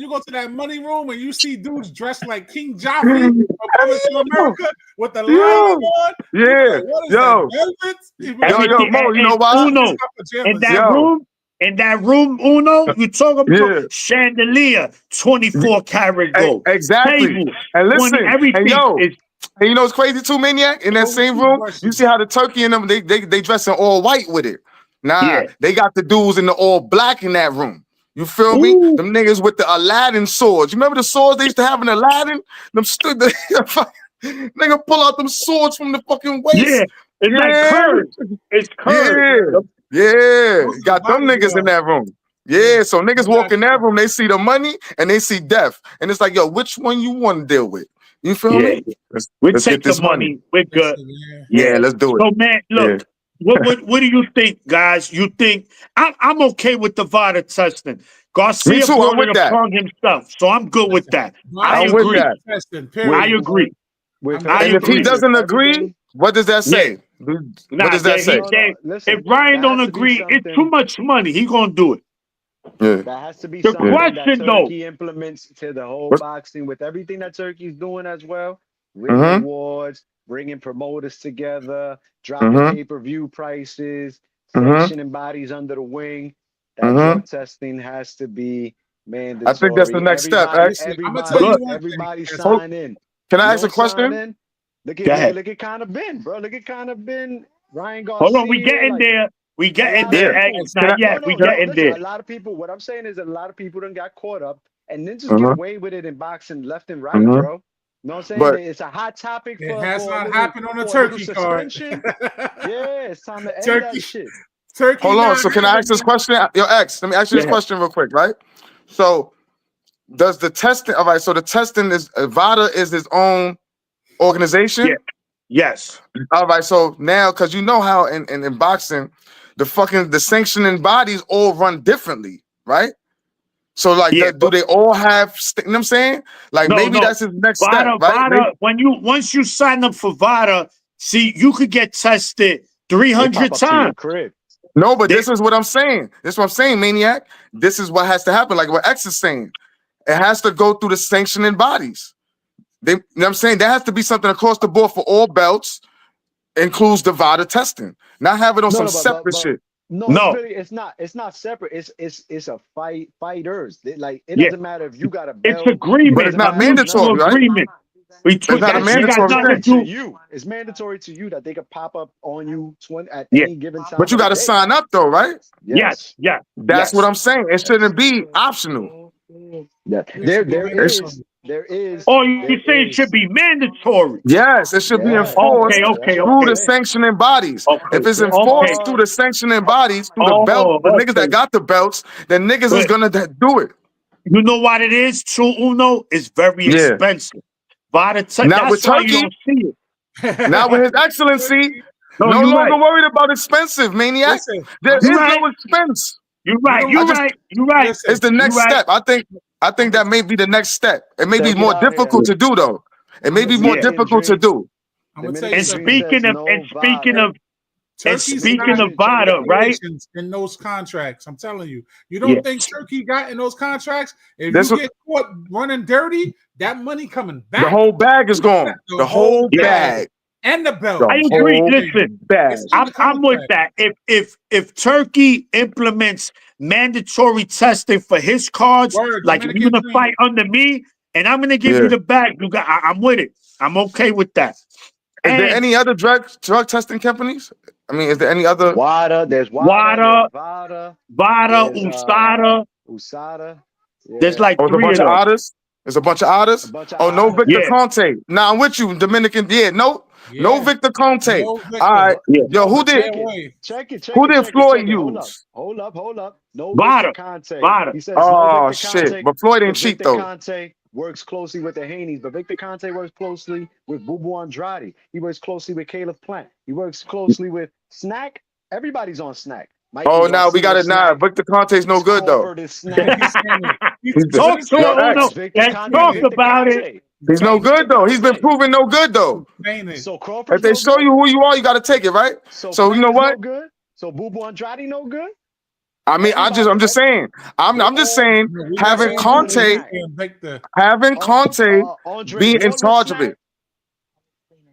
you go to that money room and you see dudes dressed like King Joffrey from Coming to America with the line on, you be Yeah, like, what is yo, that? Velvet? You be like, Everything, Mo, you know and why? Uno, "It's got pajamas in that on." Yo. room, Uno, you talking about Yeah. chandelier, 24 karat gold. Exactly. Table, And 20, listen, everything and yo, is and you know what's crazy too, Maniac? In that same room, you see how the Turkey and them, they dress in all white with it. Nah, Yeah. they got the dudes in the all black in that room. You feel me? Ooh. Them niggas with the Aladdin swords. You remember the swords they used to have in Aladdin? Them stood the nigga pull out them swords from the fucking waist. Yeah, it's like curves. It's curves. Yeah. Those are Got them body niggas in guards. that room. Yeah, so niggas walk in that Exactly. room, they see the money and they see death. And it's like, yo, which one you want to deal with? You feel Yeah, me? we Let's take get this the money. We're good. Listen, man. Yeah, let's do it. So man, look, what do you think, guys? You think I'm okay with the VADA testing? Garcia Me too, I'm brought with it that. upon himself, so I'm good with that. I I'm with agree. that. Testing, I period. agree. With I And if he agree. doesn't with agree, everything, what does that say? Yeah. What Nah, does that say? no, listen, if Ryan that don't has to be agree, it's too something. much money. He gonna do it. Yeah. That has to be The something that question though, Turkey implements to the whole What? boxing with everything that Turkey's doing as well. Ring Mm-hmm. awards, bringing promoters together, dropping Mm-hmm. pay-per-view prices, Mm-hmm. sanctioning bodies under the wing. That Mm-hmm. drug testing has to be I think that's the mandatory. next step, X. Listen, I'm gonna tell you Good. one thing. Everybody Yes, Hold- sign in. Can I You ask a don't sign question? in. Look go at ahead. look at kind of Ben, bro. Look at kind of Ben. Ryan Hold on, we Garcia, getting like there. We a getting lot of there. Yeah. X, people. Can I? not yet. We No. Can I? getting Listen, there. a lot of people. What I'm saying is a lot of people done got caught up, and ninjas get Uh-huh. away with it in boxing left and right, Uh-huh. bro. You know what I'm saying? But It's a hot topic it has for a not little happened on the for a little Turkey card. suspension. Yeah, it's time to end Turkey, that shit. Turkey hold on. not So can I having ask this it. question? Yo, X, let me ask you Go this ahead. question real quick, right? So does the testing, all right, so the testing is VADA is its own organization? Yeah. Yes. All right, so now because you know how in boxing, the sanctioning bodies all run differently, right? So like Yeah. do they all have you know what I'm saying? Like No, maybe no. that's his next step, VADA, right? Maybe, once you sign up for VADA, see, you could get tested They 300 pop up to your times. crib. no, but They, this is what I'm saying. This is what I'm saying, Maniac. This is what has to happen. Like what X is saying. It has to go through the sanctioning bodies. You know what I'm saying? There has to be something across the board for all belts, includes the VADA testing. Not have it on some No, separate but shit. no, no, it's not separate. It's a fighters. Like it yeah, doesn't matter if you got a it's belt. It But it's agreement, doesn't not matter none of mutual mandatory, that. right? agreement. It's not a That shit It's got mandatory nothing to mandatory thing. do. to you. It's mandatory to you that they could pop up on you at Yeah, any given time But you of the got to day. sign up though, right? Yes. That's what I'm saying. It shouldn't be optional. Yeah. Listen, It's, Oh, you There say it should is. be mandatory. yes, it should be Yeah. enforced Okay, Yeah. That's okay, what I'm through the okay, saying. sanctioning bodies. okay, If it's There enforced through are the sanctioning bodies, through the belt, oh, the niggas that okay. got the belts, then niggas is But gonna do it. you know what it is? True Uno is very Yeah. expensive. That's Not with why you Turkey, don't see it. not with His Excellency. No, No you're longer right. worried about expensive, Maniac. Listen, There I'm You're is saying, right. no expense. You're you right. know, I You're just right. You're right. listen, It's the You're next right. step. I think that may be the next step. It may be check it more out here. difficult to do though. It may I'm be gonna tell more Yeah. you, difficult to do. I'm gonna tell you And Dominican Dream something. says no VADA. Turkey's speaking got of Dominican, check it VADA, out. right? stipulations in those contracts. I'm telling you. You Yeah. don't think Turkey got in those contracts? If That's you what get caught running dirty, that money coming the back. whole bag is gone. The The whole whole bag bag. and the The belt. I It's agree. whole Listen, bag. in the I'm with contract. that. If Turkey implements mandatory testing for his cards, Word, like if you're Dominican gonna Dream. fight under me and I'm gonna give Yeah. you the bag, I'm with it. I'm okay with that. Is there And any other drug testing companies? I mean, is there any other? WADA, there's WADA, VADA, VADA, there's USADA. there's Yeah, like Oh, it's a 3 of bunch of those. artists. There's a bunch of a artists. bunch of Oh, no others. Victor Yeah, Conte. Nah, I'm with you, Dominican. Yeah, no Yeah. Victor Conte. No All Victor. right. yeah. Yo, who did Stay away. Check it. Floyd use? Hold up. No Victor VADA, Conte. VADA. He says no Oh Victor shit. Conte But Floyd ain't because cheat Victor though. Conte works closely with the Haneys, but Victor Conte works closely with Boo Boo Andrade. He works closely with Caleb Plant. He works closely with Snack. Everybody's on Snack. Oh, Mikey now we got Garcia it. Nah, Snack. Victor Conte's no good though. Crawford is Snack. He's saying it. He's What Talk is to Yo, it, saying? Uno. X. That's Victor Let's Conte. talk Victor about it. Conte. He's no good though. He's been proven no good though. So If Crawford's they no show good. you who you are, you got to take it, right? So you know Crawford's what? no good. So Boo Boo Andrade no good. I mean, I'm just saying. I'm just saying having Conte Andre being in Ward was charge of smacked. it.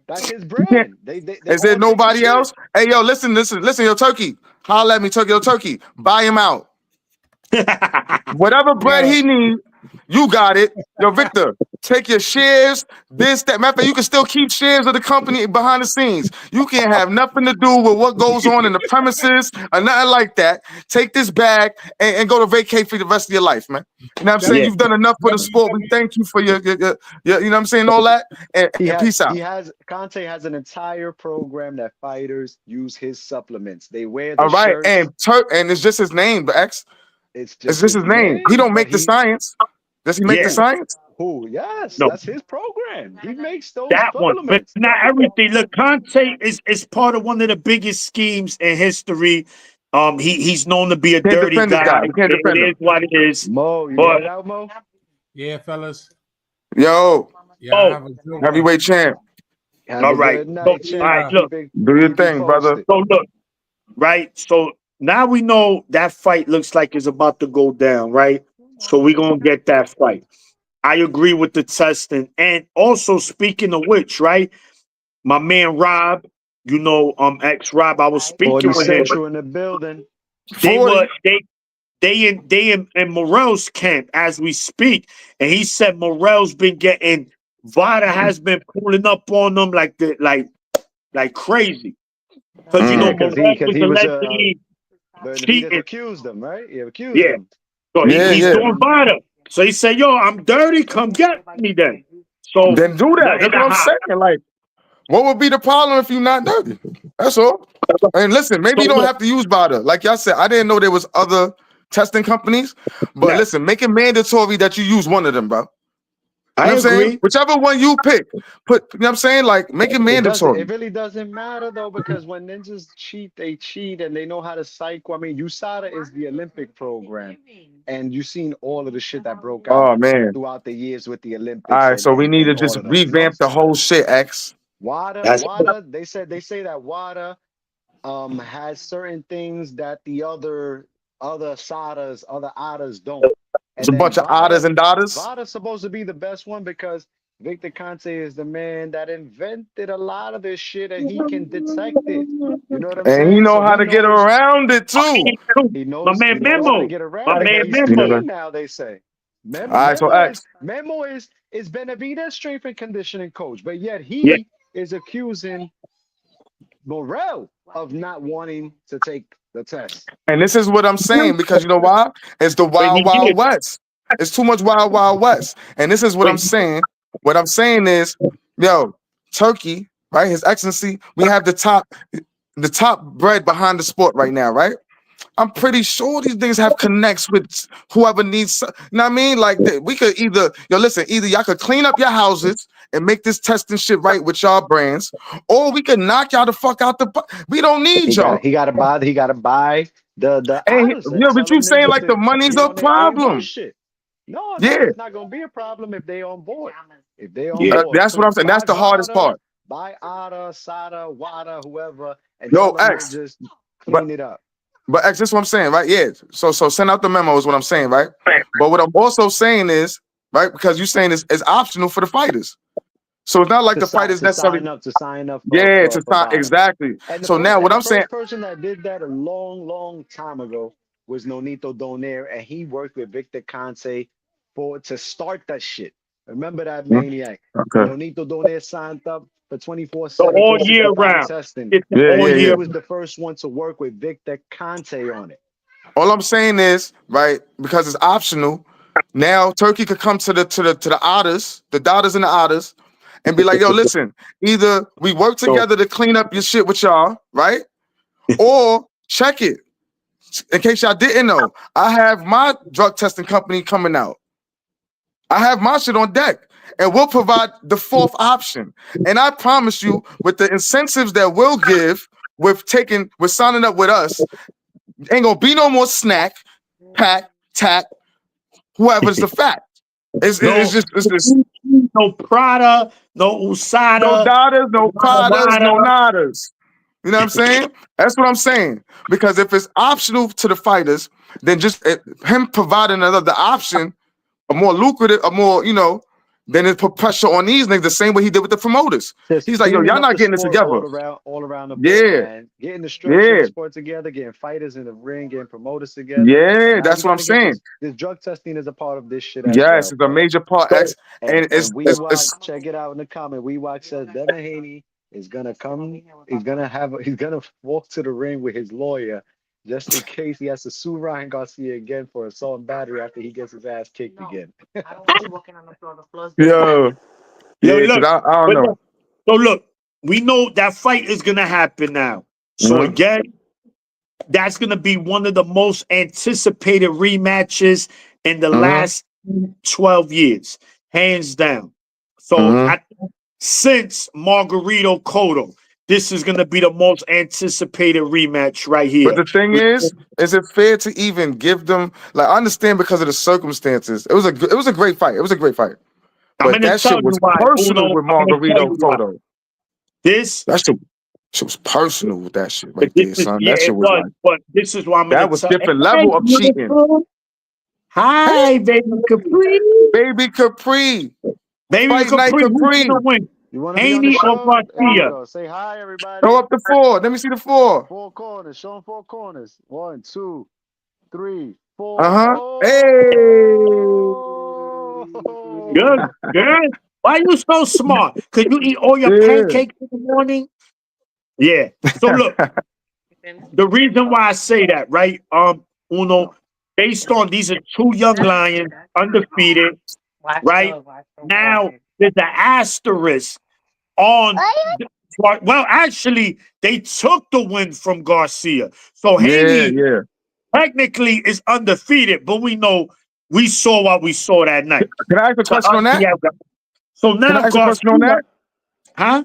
That's his You can't. brand. They Is there all take the nobody shit. else? Hey, yo, listen, yo, Turkey. Holla at me, Turkey, yo, Turkey. Buy him out. Whatever bread he needs, you got it. Yo, Victor, take your shares, this, that. Matter of fact, you can still keep shares of the company behind the scenes. You can't have nothing to do with what goes on in the premises or nothing like that. Take this bag and go to vacate for the rest of your life, man. You know what I'm saying? Yeah. You've done enough for the sport. We thank you for your you know what I'm saying, all that. And peace out. Conte has an entire program that fighters use his supplements. They wear the All right. shirts. And it's just his name, but X. It's It's just just his his name. He name, don't but make the science. Does he make the Yeah. science? who? Yes, No, that's his program. He makes those that one, but supplements. not everything. Look, Conte is part of one of the biggest schemes in history. He's known to be a Can't dirty defend this guy. guy. You can't It defend him. is what it is. Mo, you But get it out, Mo? Yeah, fellas. Yo, Yeah, I have a good one. heavyweight champ. Have all a right. good So, night, all right, champ. look. Do your Keep it thing, brother. posted. So look, right. So now we know that fight looks like it's about to go down, right? So we're gonna get that fight. I agree with the testing. And also speaking of which, right? My man Rob, ex Rob, I was 40 speaking with him. Central in the building. They 40. were they in Morel's camp as we speak. And he said Morel's been getting Vada has been pulling up on them like crazy. Because Yeah, Morel because was he was allegedly Benavidez cheating. accused him, right? He accused Yeah. him. So Yeah, he's yeah. doing Vada. So he said, yo, I'm dirty, come get me then. So Then do that. nothing That's to what I'm hide. saying. Like, what would be the problem if you're not dirty? That's all. And listen, maybe So you don't look, have to use Bada. Like y'all said, I didn't know there was other testing companies. But no, listen, make it mandatory that you use one of them, bro. You know I what I'm saying? agree. Whichever one you pick, you know what I'm saying? Like, make it It doesn't. mandatory. It really doesn't matter though, because when ninjas cheat, they cheat, and they know how to psycho. I mean, USADA is the Olympic program, and you've seen all of the shit that broke out Oh man. throughout the years with the All Olympics right, and so we and, need and to all just of them. revamp the whole shit, X. That's WADA. They say that WADA has certain things that the other SADAs, other ADAs don't. It's And a then bunch of otters and daughters. VADA's supposed to be the best one because Victor Conte is the man that invented a lot of this shit and he can detect it. You know what I'm And he saying? know So how he to get knows around it my too. my man he knows how to Memo. get around My it, but man he's You know Memo. that. clean now, they say. All right, so X. Memo is Benavidez strength and conditioning coach, but yet Yeah, he is accusing Morel of not wanting to take the test. And this is what I'm saying because you know why? It's the but he wild, wild did. west. It's too much wild, wild west. And this is what But I'm saying. What I'm saying is, yo, Turkey, right? His Excellency, we have the top bread behind the sport right now, right? I'm pretty sure these things have connects with whoever needs. You know what I mean? Like we could either y'all could clean up your houses and make this testing shit right with y'all brands, or we could knock y'all the fuck out the. We don't need y'all. He gotta buy the And honors and but tell you them saying ninjas like the to money's get a on their own problem? bullshit. No, Yeah, it's not gonna be a problem if they on board. If they on yeah, board, that's what put I'm saying. That's buy the hardest VADA, part. buy ADA, SADA, WADA, whoever, and Yo, tell them X, ninjas but clean it up. X, that's what I'm saying, right? Yeah. So send out the memo is what I'm saying, right? But what I'm also saying is, right, because you're saying it's optional for the fighters. So it's not like the fighters necessarily. To sign up Yeah, to for sign VADA. exactly. And So now what the I'm saying, first person that did that a long time ago was Nonito Donaire, and he worked with Victor Conte to start that shit. Remember that maniac? okay. Nonito Donaire signed up for 24/7, the all year 365 round. testing. It's the Yeah, all yeah, And yeah. he year. was the first one to work with Victor Conte on it. All I'm saying is, right, because it's optional. Now Turkey could come to the otters, the daughters and the otters, and be like, yo, listen, either we work So together to clean up your shit with y'all, right? Or check it. In case y'all didn't know, I have my drug testing company coming out. I have my shit on deck. And we'll provide the fourth option. And I promise you, with the incentives that we'll give with signing up with us, ain't gonna be no more snack, pack, tack, whoever's the fact. It's no, just no Prada, no No Usada, daughters, no fathers, no Wada. nodders. You know what I'm saying? That's what I'm saying. Because if it's optional to the fighters, then just him providing another option, a more lucrative, a more, then it put pressure on these niggas the same way he did with the promoters. Just He's like, yo, cleaning y'all up not the getting it sport together. all around the board, Yeah, man. Getting the structure of yeah, the sport together, getting fighters in the ring, getting promoters together. yeah. Now you That's what got I'm to get saying. this drug testing is a part of this shit as Yes, well, it's a bro. major part. So, And And it's check it out in the comment. WeWatch says Devin Haney is gonna come. He's gonna walk to the ring with his lawyer just in case he has to sue Ryan Garcia again for assault and battery after he gets his ass kicked again. yo, yo, yeah, because look, I don't but know. look, so look, we know that fight is gonna happen now. So Mhm, again, that's gonna be one of the most anticipated rematches in the mhm, last 12 years, hands down. So mhm. since Margarito Cotto, this is gonna be the most anticipated rematch right But here. the thing is it fair to even give them like I understand because of the circumstances? It was a great fight. It was a great fight. I'm But gonna that tell shit you was why, personal Uno. with I'm gonna tell Margarito you why. Cotto. This, That shit was personal with that shit right this there, is son. yeah, That shit it was does. like But this is why I'm gonna that was tell. different Hey, level of cheating. beautiful. Hey, Hi, baby Capri. baby Capri, Baby fight night Capri, who's Capri. gonna win? You want to be on the Haney or show? There you Garcia? go. Say hi, Throw everybody. up the 4. Let me see the 4. Four corners. Show them four corners. 1, 2, 3, 4. Uh-huh. Hey. Good, Oh! good. Why you so smart? Could you eat all your Yeah. pancakes in the morning? Yeah. So look, the reason why I say that, right? Uno, based on these are two young lions, undefeated, right? Now there's an asterisk on. Well, actually, they took the win from Garcia, so Yeah, Haney yeah. technically is undefeated. But we know we saw what we saw that night. Can I ask a To question us, on that? so Can I now ask a question on Garcia, that? huh?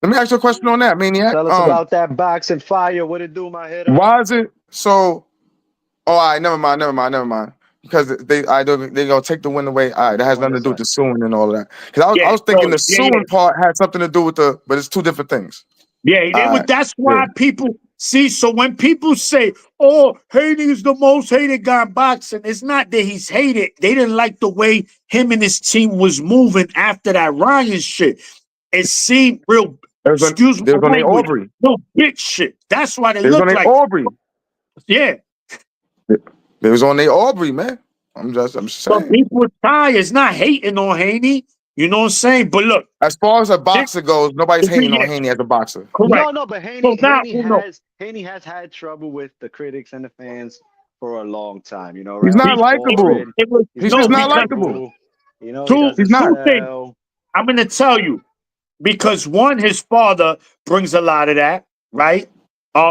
Let me ask you a question on that, Maniac. Tell us about that boxing fire. What it do, my hitter? Why is it so? Oh, all right, never mind. Because they gonna take the win away. All right, that has On nothing to this do with side. the suing and all of that. Because I Yeah. was thinking So the yeah, yeah. suing part had something to do with but it's two different things. Yeah, they All would. right, That's yeah. why people see. So when people say, "Oh, Haney is the most hated guy in boxing," it's not that he's hated. They didn't like the way him and his team was moving after that Ryan shit. It seemed real. Excuse They my was on their language. Aubrey. No bitch shit. That's what it They was on looked their like. Aubrey. Yeah, They was on their Aubrey, man. I'm just but saying. people are tired. It's not hating on Haney. You know what I'm saying? But look, As far as a this, boxer goes, nobody's hating on yeah, Haney as a boxer. correct. No, but So now, Uno, Haney has had trouble with the critics and the fans for a long time. You know, He's around not his likable. pulpit, it was he's He's no just not not because likable. likable. You know, he He's doesn't not. two things. sell. I'm going to tell you because one, his father brings a lot of that, right?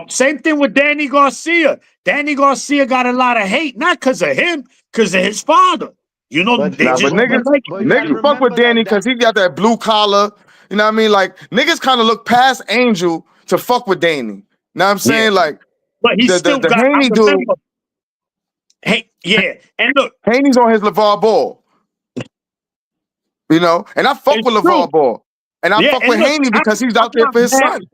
Same thing with Danny Garcia. Danny Garcia got a lot of hate, not because of him, because of his father. You know, But they Nah, but just but didn't but niggas, like but you him. got to niggas fuck with remember Danny that because he got that blue collar. You know what I mean? Like niggas kind of look past Angel to fuck with Danny. Know what I'm Yeah, saying? Like but he still the got. I Haney dude, remember. Hey, yeah, and look, Haney's on his LeVar Ball. You know, and I fuck it's with true. LeVar Ball, and I Yeah, fuck and with look, Haney because he's I'm out there not for his mad. son.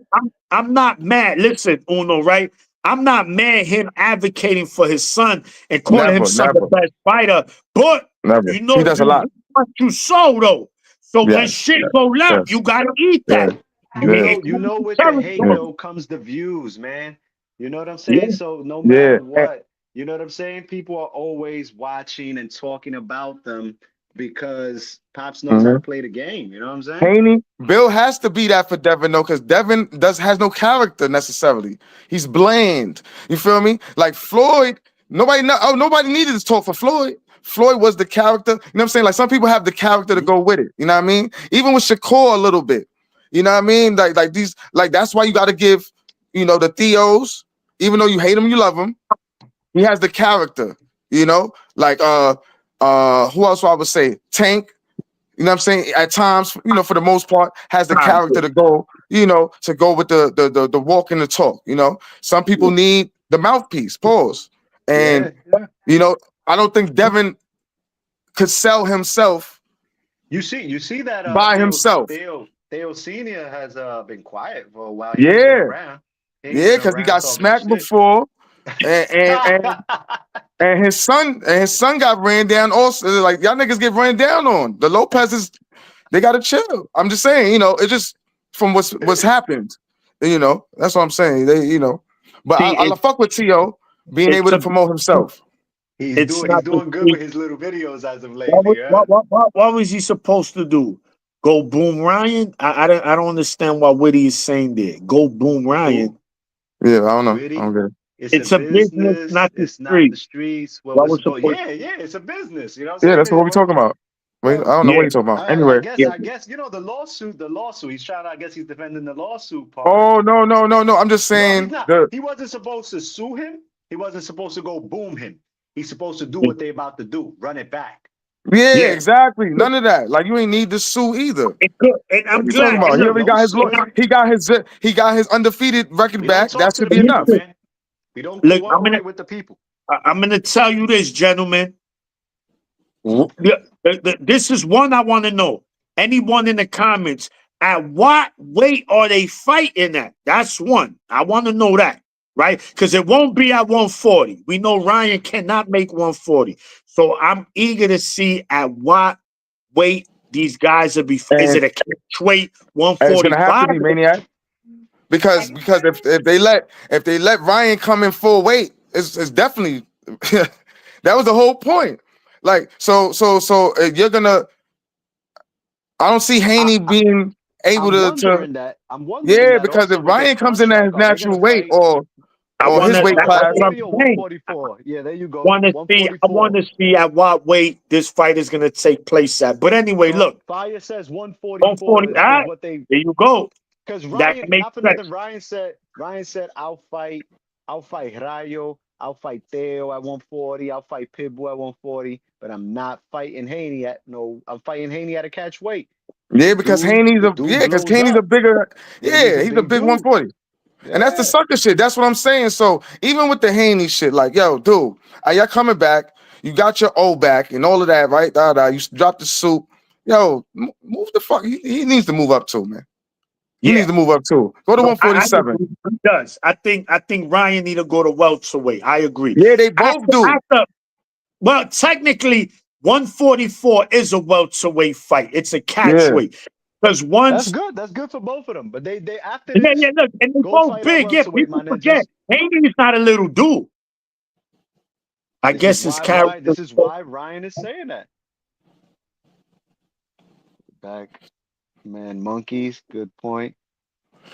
I'm not mad. Listen, Uno, right? I'm not mad him advocating for his son and calling Never, himself the never, best fighter. But never. you He know, does a you lot. reap what you sow though. So when Yes, shit go left, yes, you gotta eat yes, that. yes, you Comes know with with the hate territory. though comes the views, man. You know what I'm Yeah, saying? So no yeah. matter what, you know what I'm saying? People are always watching and talking about them because Pops knows how Mhm. to play the game. You know what I'm saying? Haney, Bill has to be that for Devin though, because Devin has no character necessarily. He's bland. You feel me? Like Floyd, nobody needed to talk for Floyd. Floyd was the character. You know what I'm saying? Like some people have the character to go with it. You know what I mean? Even with Shakur a little bit. You know what I mean? Like these, like that's why you got to give, the Theos, even though you hate him, you love him. He has the character. Like who else I would say? Tank. You know what I'm saying? At times, for the most part, has the character to go, to go with the walk and the talk. Some people need the mouthpiece, pause. And, Yeah, yeah. I don't think Devin could sell himself You see that by himself. Theo Senior has been quiet for a while. He ain't been Yeah, around. He ain't yeah, been because he around got talking smacked shit. before, and and his son got ran down also. Like y'all niggas get ran down on. The Lopez's, they gotta chill. I'm just saying, it's just from what's happened. That's what I'm saying. But See, I fuck with T.O. being it's able to a, promote himself. it's He's not the doing good street. with his little videos as of What lately, was, yeah. what was he supposed to do? Go boom Ryan? I don't understand what Whitty is saying there. Go boom Ryan. Yeah, I don't know. I Witty. don't get it. It's a It's a business, business. not the It's not the street. streets. What What was was supposed? supposed? Yeah, it's a business. You know what Yeah, I'm that's what saying? we're talking about. Wait, I Well, don't know what Yeah, you're talking about. I Anyway. guess yeah. the lawsuit. He's trying to. I guess he's defending the lawsuit part. Oh no. I'm just No, he's saying not. the He wasn't supposed to sue him. He wasn't supposed to go boom him. He's supposed to do Yeah. what they about to do, run it back. yeah, Yeah. exactly. None of that. Like you ain't need to sue either. It's good. And What I'm are you talking glad. about? And He look, already No got his suing. he got his undefeated record We don't back. That talk to should the be people, enough. man. We don't look, cooperate with the people. I'm gonna tell you this, gentlemen. This is one I want to know. Anyone in the comments, at what weight are they fighting at? That's one. I want to know that, right? Because it won't be at 140. We know Ryan cannot make 140. So I'm eager to see at what weight these guys will be. Is And, it a catch weight and it's gonna have to 145? be Maniac. Because if they let Ryan come in full weight, it's definitely that was the whole point. Like you're gonna I don't see I, Haney being able I'm to wondering that. I'm wondering yeah, that because if also because Ryan comes in at his contract. Are they natural gonna weight fight? I or want his to. weight That's class, what I'm 140 or saying. 144? Yeah, there you go. Want to see. I want 144. to see at what weight this fight is going to take place at. But anyway, So look, Fire says 140. 144 All is right, what they there you go. because That Ryan, makes not for nothing, sense. Ryan said I'll fight Rayo, I'll fight Theo at 140, I'll fight Pitbull at 140, but I'm not fighting Haney at no, I'm fighting Haney at a catch weight. yeah, because The dude blows Haney's a up. bigger, Yeah, he's a he's a big big dude. 140. And that's the Yeah. sucker shit. That's what I'm saying. So even with the Haney shit, like, yo, dude, are y'all coming back? You got your O back and all of that, right? You dropped the suit. Yo, move the fuck. He needs to move up too, man. He needs Yeah, to move up too. Go to no, I 147. agree. He does. I think Ryan need to go to welterweight. I agree. Yeah, they both do. Well, technically, 144 is a welterweight fight. It's a catch Yeah. weight because That's once. good. That's good for both of them. But they after Yeah, this, look, and they're go both fight at big. Yeah, welterweight, people my forget ninjas. Haney's not a little dude. I This is guess his why character. this is why Ryan is saying that. Back man, monkeys. Good point.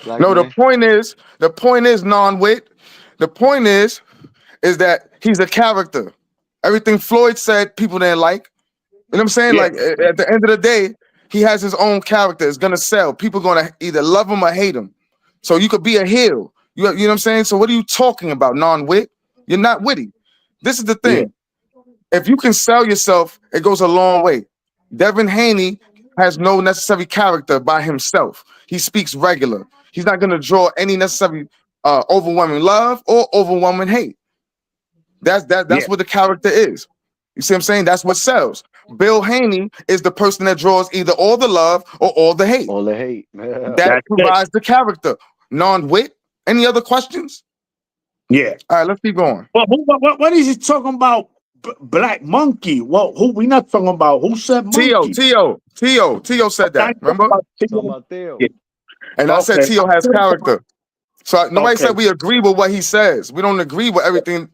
Black No, man. the point is non-wit. The point is that he's a character. Everything Floyd said, people didn't like. You know what I'm saying? Yeah, Like at the end of the day, he has his own character. It's gonna sell. People gonna either love him or hate him. So you could be a heel. You know what I'm saying? So what are you talking about? Non-wit? You're not witty. This is the yeah, thing. If you can sell yourself, it goes a long way. Devin Haney has no necessary character by himself. He speaks regular. He's not gonna draw any necessary overwhelming love or overwhelming hate. yeah. That's what the character is. You see what I'm saying? That's what sells. Bill Haney is the person that draws either all the love or all the hate. All the hate. Yeah. That That's it. provides the character. Non-wit. Any other questions? Yeah. All right, let's keep going. Well, what is he talking about? Black monkey. Well, who we not talking about? Who said T.O. monkey? said I that. ain't talking Remember? about Talking Theo. about Theo. Yeah. And I said Okay. T.O. has character. So nobody Okay. said we agree with what he says. We don't agree with everything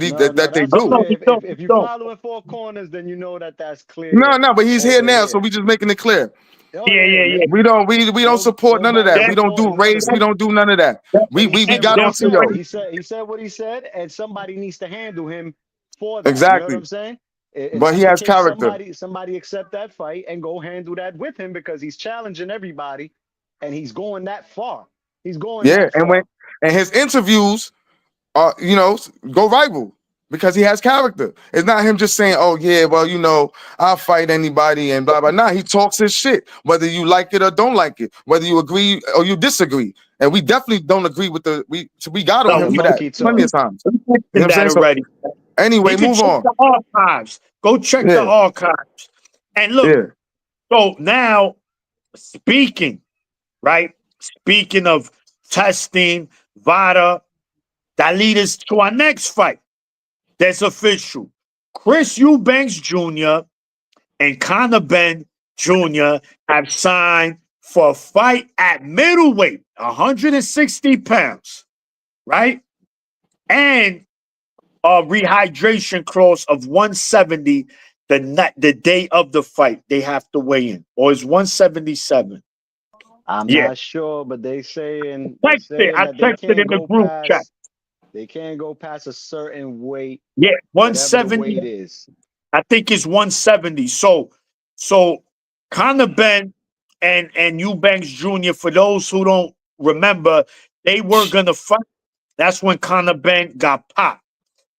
No, that they that's Oh do. no, clear. we don't. If We you don't. follow in four corners, then you know that that's clear No, but he's here over now, so here. we just making it clear. Oh Yeah, yeah, yeah, yeah. yeah. We don't support none of that. We Nobody's don't do supporting none of race. We that. don't do none of that. We And he we we said got what he on said. T.O. He said what he said, and somebody needs to handle him for that. You know what Exactly. I'm saying? If But he that's the has case, character. somebody accept that fight and go handle that with him because he's challenging everybody, and he's going that far. He's going Yeah, that far. and his interviews are go rival because he has character. It's not him just saying, "Oh yeah, well I'll fight anybody" and blah blah. Nah, he talks his shit, whether you like it or don't like it, whether you agree or you disagree. And we definitely don't agree with we got on No, him The for that monkey plenty talk. of times. we You know what mentioned I'm that saying? So already. anyway, You can move check on. the archives. Go check the Yeah, archives. And look, yeah. So now, speaking, right? Speaking of testing, VADA, that leads us to our next fight. That's official. Chris Eubanks Jr. and Conor Ben Jr. have signed for a fight at middleweight, 160 pounds, right? And a rehydration clause of 170 the day of the fight. They have to weigh in, or is 177? I'm Yeah, not sure, but they saying I that texted it in the group chat. they can't go past a certain weight, Yeah, whatever the 170. weight is. I think it's 170. So Conor Ben and Eubanks Jr., for those who don't remember, they were gonna fight. That's when Conor Ben got popped.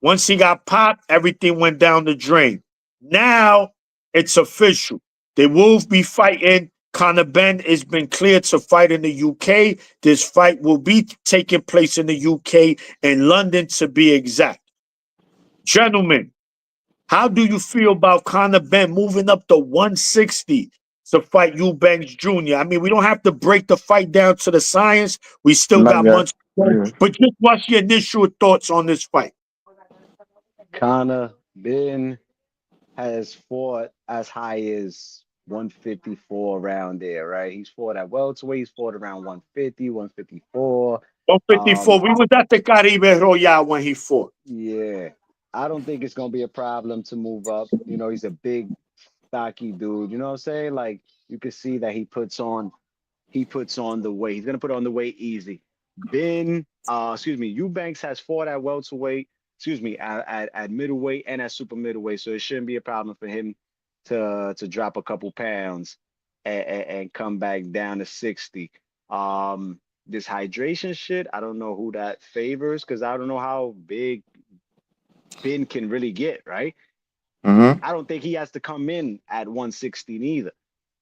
Once he got popped, everything went down the drain. Now it's official. They will be fighting. Conor Ben has been cleared to fight in the UK. This fight will be taking place in the UK, in London to be exact. Gentlemen, how do you feel about Conor Ben moving up to 160 to fight Eubanks Jr.? I mean, we don't have to break the fight down to the science. We still Not got yet. months to go. Yeah. But just what's your initial thoughts on this fight? Conor Ben has fought as high as 154 around there, right? He's fought at welterweight. He's fought around 150, 154. 154. We was at the Caribe Royale when he fought. Yeah, I don't think it's gonna be a problem to move up. You know, he's a big, stocky dude. You know what I'm saying? Like you can see that he puts on the weight. He's gonna put on the weight easy. Eubanks has fought at welterweight. At middleweight and at super middleweight, so it shouldn't be a problem for him to drop a couple pounds and come back down to 60. This hydration shit, I don't know who that favors because I don't know how big Ben can really get, right? Mm-hmm. I don't think he has to come in at 160 neither.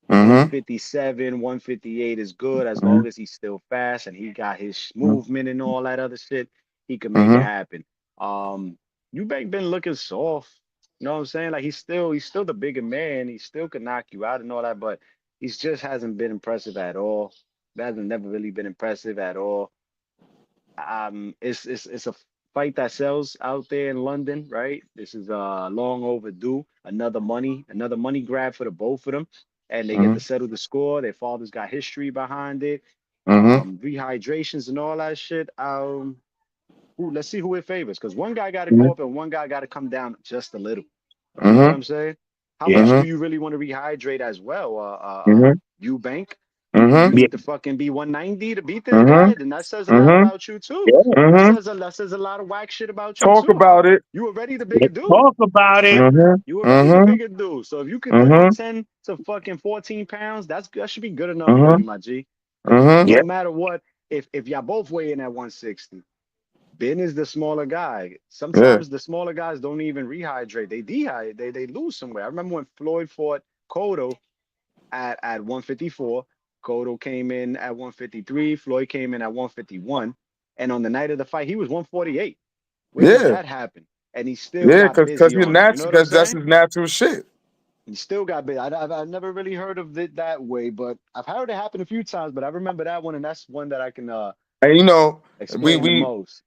Mm-hmm. 157, 158 is good as long as he's still fast and he got his movement and all that other shit. He can make it happen. Eubank been looking soft. You know what I'm saying? Like he's still the bigger man. He still can knock you out and all that, but he just hasn't been impressive at all. That hasn't never really been impressive at all. It's a fight that sells out there in London, right? This is long overdue. Another money grab for the both of them, and they get to settle the score. Their fathers got history behind it, rehydrations and all that shit. Let's see who it favors, because one guy got to go up and one guy got to come down just a little. You know what I'm saying? How much do you really want to rehydrate as well, Eubank? You Yeah. need to fucking be 190 to beat this guy, then that says a lot about you too. That says a lot of whack shit about you Talk too. about it. You already the bigger Let's dude. talk about it. You already the bigger dude. So if you could cut the 10 to fucking 14 pounds, that should be good enough for you, my G. Yeah. No matter what, if y'all both weigh in at 160, Ben is the smaller guy. Sometimes the smaller guys don't even rehydrate. They dehydrate. They lose somewhere. I remember when Floyd fought Cotto at 154. Cotto came in at 153. Floyd came in at 151. And on the night of the fight, he was 148. When did that happen? And he still Yeah, got because busy you're on him. You know natural. what I'm Because that's saying? his natural shit. He still got busy. I've never really heard of it that way, but I've heard it happen a few times. But I remember that one, and that's one that I can And you know, explain the we most.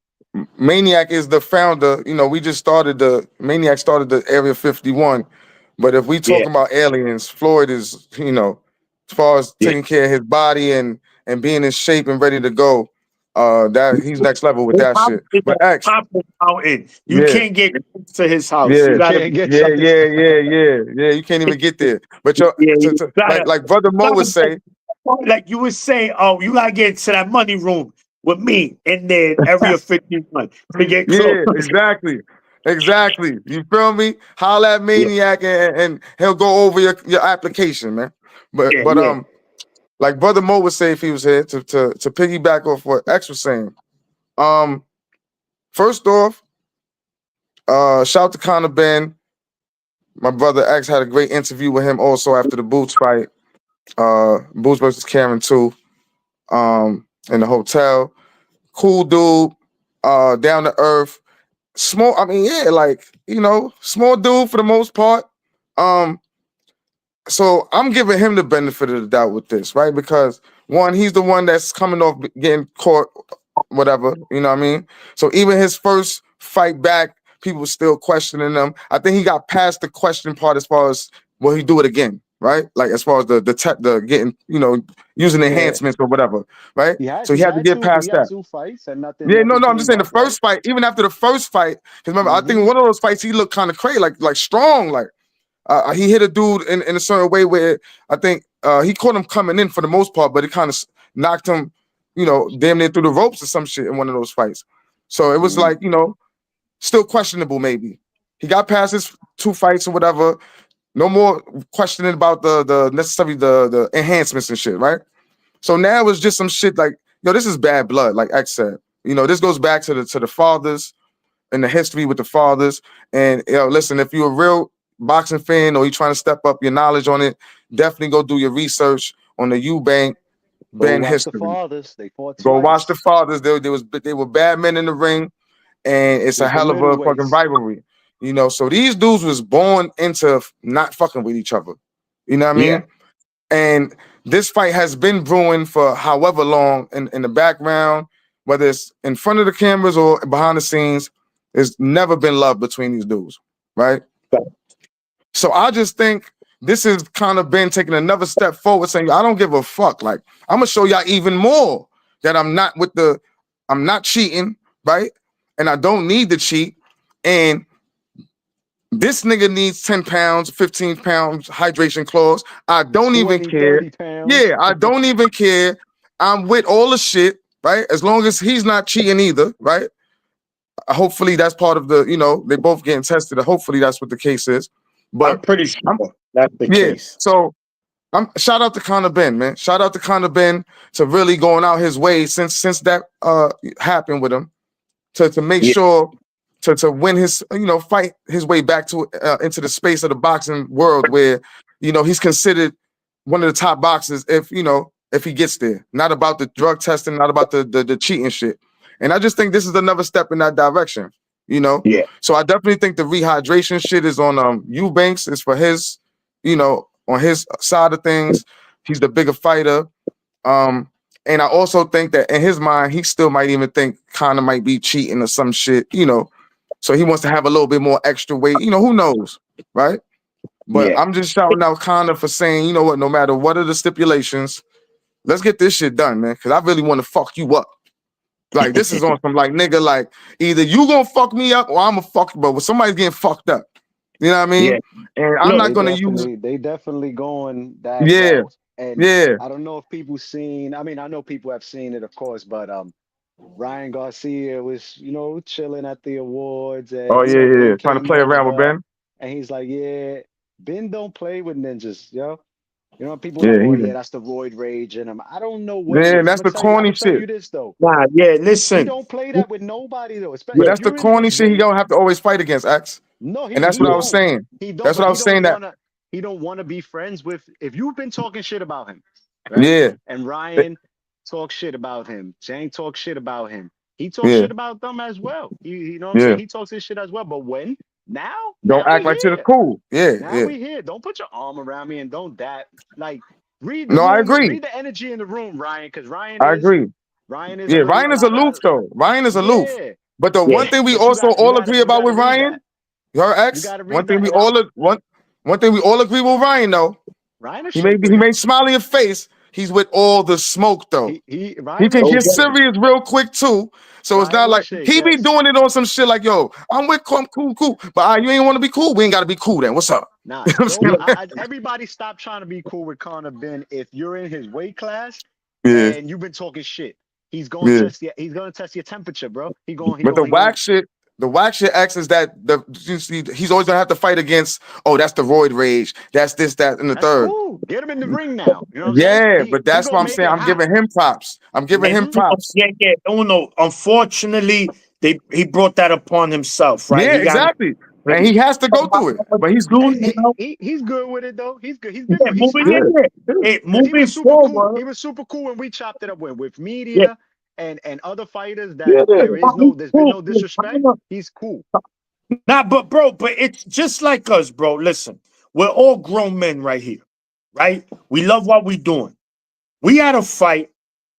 Maniac is the founder. You know, we just started Maniac started the Area 51. But if we Yeah. talking about aliens, Floyd is, you know, as far as Yeah. taking care of his body and being in shape and ready to go, that he's next level with that shit. It's But a X, popping mountain. You yeah, can't get close to his house. You yeah, gotta Can't get yeah, to his. yeah, yeah, yeah. You can't even get there. But yeah, you gotta, like Brother Mo would say, like you would say, oh, you gotta get into that money room with me in there Area 51 to get close. yeah, exactly. Exactly. You feel me? Holla at Yeah, Maniac and he'll go over your application, man. But yeah, but yeah. like Brother Mo would say if he was here to piggyback off what X was saying. First off, shout to Conor Ben. My brother X had a great interview with him also after the Boots fight. Boots versus Karen too. In the hotel. Cool dude, down to earth. Small, I mean, yeah, like, you know, small dude for the most part. So I'm giving him the benefit of the doubt with this, right? Because one, he's the one that's coming off getting caught, whatever, you know what I mean? So even his first fight back, people still questioning him. I think he got past the question part as far as will he do it again, right? Like as far as the getting, using Yeah. enhancements or whatever, right? He had So he he had to had get two he past had that. two fights and Yeah, no, nothing no, I'm just came saying the up, right? first fight, even after the first fight, because remember, I think Mm-hmm. one of those fights he looked kind of crazy, like strong, like he hit a dude in a certain way where I think he caught him coming in for the most part, but it kind of knocked him, damn near through the ropes or some shit in one of those fights. So it was like, still questionable maybe. He got past his 2 fights or whatever. No more questioning about the necessarily the enhancements and shit, right? So now it's just some shit like, this is bad blood, like X said. This goes back to the fathers and the history with the fathers. And listen, if you're a real boxing fan or you're trying to step up your knowledge on it, definitely go do your research on the Eubank Go Ben watch the history. fathers. They fought Go watch the twice. fathers. They were bad men in the ring, and it's a Super hell of a fucking middleweights. rivalry. So these dudes was born into not fucking with each other. You know what I Yeah. mean? And this fight has been brewing for however long in the background, whether it's in front of the cameras or behind the scenes. There's never been love between these dudes, right? So I just think this has kind of been taking another step forward, saying I don't give a fuck. Like I'm gonna show y'all even more that I'm not cheating, right? And I don't need to cheat. And this nigga needs 10 pounds, 15 pounds hydration clause. I don't even 20, care. 30 pounds. Yeah, I don't even care. I'm with all the shit, right? As long as he's not cheating either, right? Hopefully that's part of they both getting tested. Hopefully that's what the case is. I'm But pretty sure that's the yeah, case. so I'm shout out to Conor Ben, man. Shout out to Conor Ben to really going out his way since that happened with him to make Yeah. sure to win his fight his way back to into the space of the boxing world where he's considered one of the top boxers if he gets there. Not about the drug testing, not about the cheating shit. And I just think this is another step in that direction. Yeah. So I definitely think the rehydration shit is on Eubanks. It's for his on his side of things. He's the bigger fighter. And I also think that in his mind, he still might even think Conor might be cheating or some shit, So he wants to have a little bit more extra weight. Who knows, right? But Yeah. I'm just shouting out Conor for saying, you know what, no matter what are the stipulations, let's get this shit done, man. Because I really want to fuck you up. Like this is on some like nigga, like either you gonna fuck me up or I'm gonna fuck you, but somebody's getting fucked up. You know what I mean? Yeah. And I'm Look, not gonna use. They definitely going that Yeah, route. And yeah. I don't know if people seen, I mean, I know people have seen it, of course, but Ryan Garcia was, chilling at the awards Oh and, yeah, yeah. Ben Trying to came play around with over Ben. and he's like, yeah, Ben don't play with ninjas, yo. People were Yeah, like, oh he. yeah, that's the roid rage in him. I don't know what it Yeah, is. that's the I'm corny gonna tell shit. you this though. nah, yeah, He listen. don't play that with nobody though. But Especially if that's the you're in corny his shit he weight. don't have to always fight against, X. No, And that's he what I was don't. saying. He don't, That's but what I was saying that, he don't wanna be friends with if you've been talking shit about him, right? yeah, And Ryan talks shit about him. Jang talks shit about him. He talks yeah, shit about them as well. You know what I'm yeah. saying? He talks his shit as well. But when Don't now act we like shit is here. cool. Yeah, Now yeah. we here. Don't put your arm around me and don't that like read the No, I room, agree. read the energy in the room, Ryan, because I agree. Ryan is Yeah, already Ryan a is lot aloof of though. Ryan is aloof. yeah. But the Yeah. one thing we But also all agree you about gotta with read Ryan, that. your You ex, gotta one read thing that. we And I all one thing we all agree with Ryan though. Ryan will He shake may with he him. may smile in your face. He's with all the smoke though. He He Ryan will can get shake with Okay. him. serious real quick too. So it's Ryan not will like shake, he be yes. doing it on some shit like, yo, I'm with cool. But you ain't want to be cool. We ain't gotta be cool then. What's up? Nah, You know what I'm saying? everybody stop trying to be cool with Conor Ben if you're in his weight class Yeah, and you've been talking shit. yeah. He's gonna test your temperature, bro. But the whack shit X is that he's always gonna have to fight against, oh, that's the roid rage. That's this, that, and the That's third. cool. Get him in the ring now. You know what I'm saying? Yeah, He but he that's gonna what I'm make saying. it I'm giving happen. him props. I'm giving him Mm-hmm. props. Yeah, yeah. Oh no. Unfortunately, he brought that upon himself, right? Yeah, He got exactly. And he has to go through it. But he's doing, you know. He's good with it though. He's good. Yeah, He's moving yeah, in smart. there. yeah, Hey, Because he moving was super cool. forward. He was super cool when we chopped it up with Yeah, media and other fighters that yeah. there's been no disrespect. He's cool. Nah, but bro, but it's just like us, bro. Listen, we're all grown men right here. right? We love what we're doing. We had to fight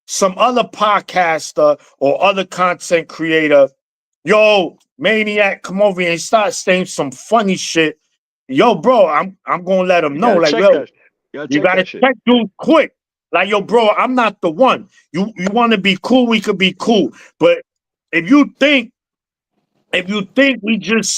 some other podcaster or other content creator. Yo, Maniac, come over here and start saying some funny shit. Yo, bro, I'm gonna let him You know, gotta like, check yo, that. You gotta you check gotta that shit. check dude quick. Like, yo, bro, I'm not the one. You want to be cool, we could be cool. But if you think we just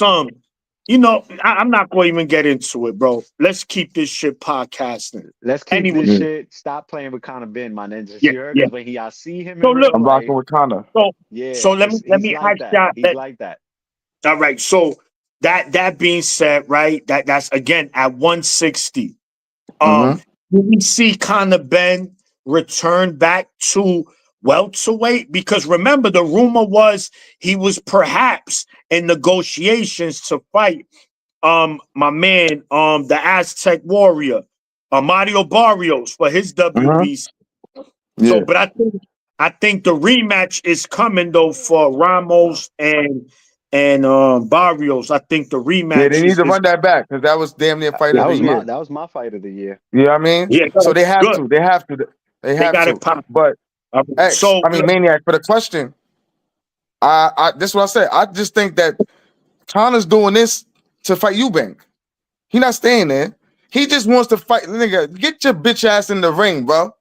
I'm not going to even get into it, bro. Let's keep this shit podcasting. Let's keep Anyway, this shit. Stop playing with Conor Ben, my ninjas. yeah, You heard? yeah. Because when I see him So in look, real I'm life, rocking with Connor. yeah, so let he's me like ask that. y'all He's that. like that. All right, so that being said, right? That's again at 160. Mm-hmm. Do we see Conor Ben return back to welterweight? Because remember, the rumor was he was perhaps in negotiations to fight my man, the Aztec warrior, Mario Barrios for his Mm-hmm. WBC. Yeah. So, but I think the rematch is coming though for Ramos and Barrios. I think the Yeah, rematch they need to is run that back because that was damn near fight of the year. That was my fight of the year. You know what I mean? yeah, So they have good. to. They have to. They They have got to. it pop. But So look, Maniac, for the question, this is what I said. I just think that Connor's doing this to fight Eubank. He not staying there. He just wants to fight. Nigga, get your bitch ass in the ring, bro.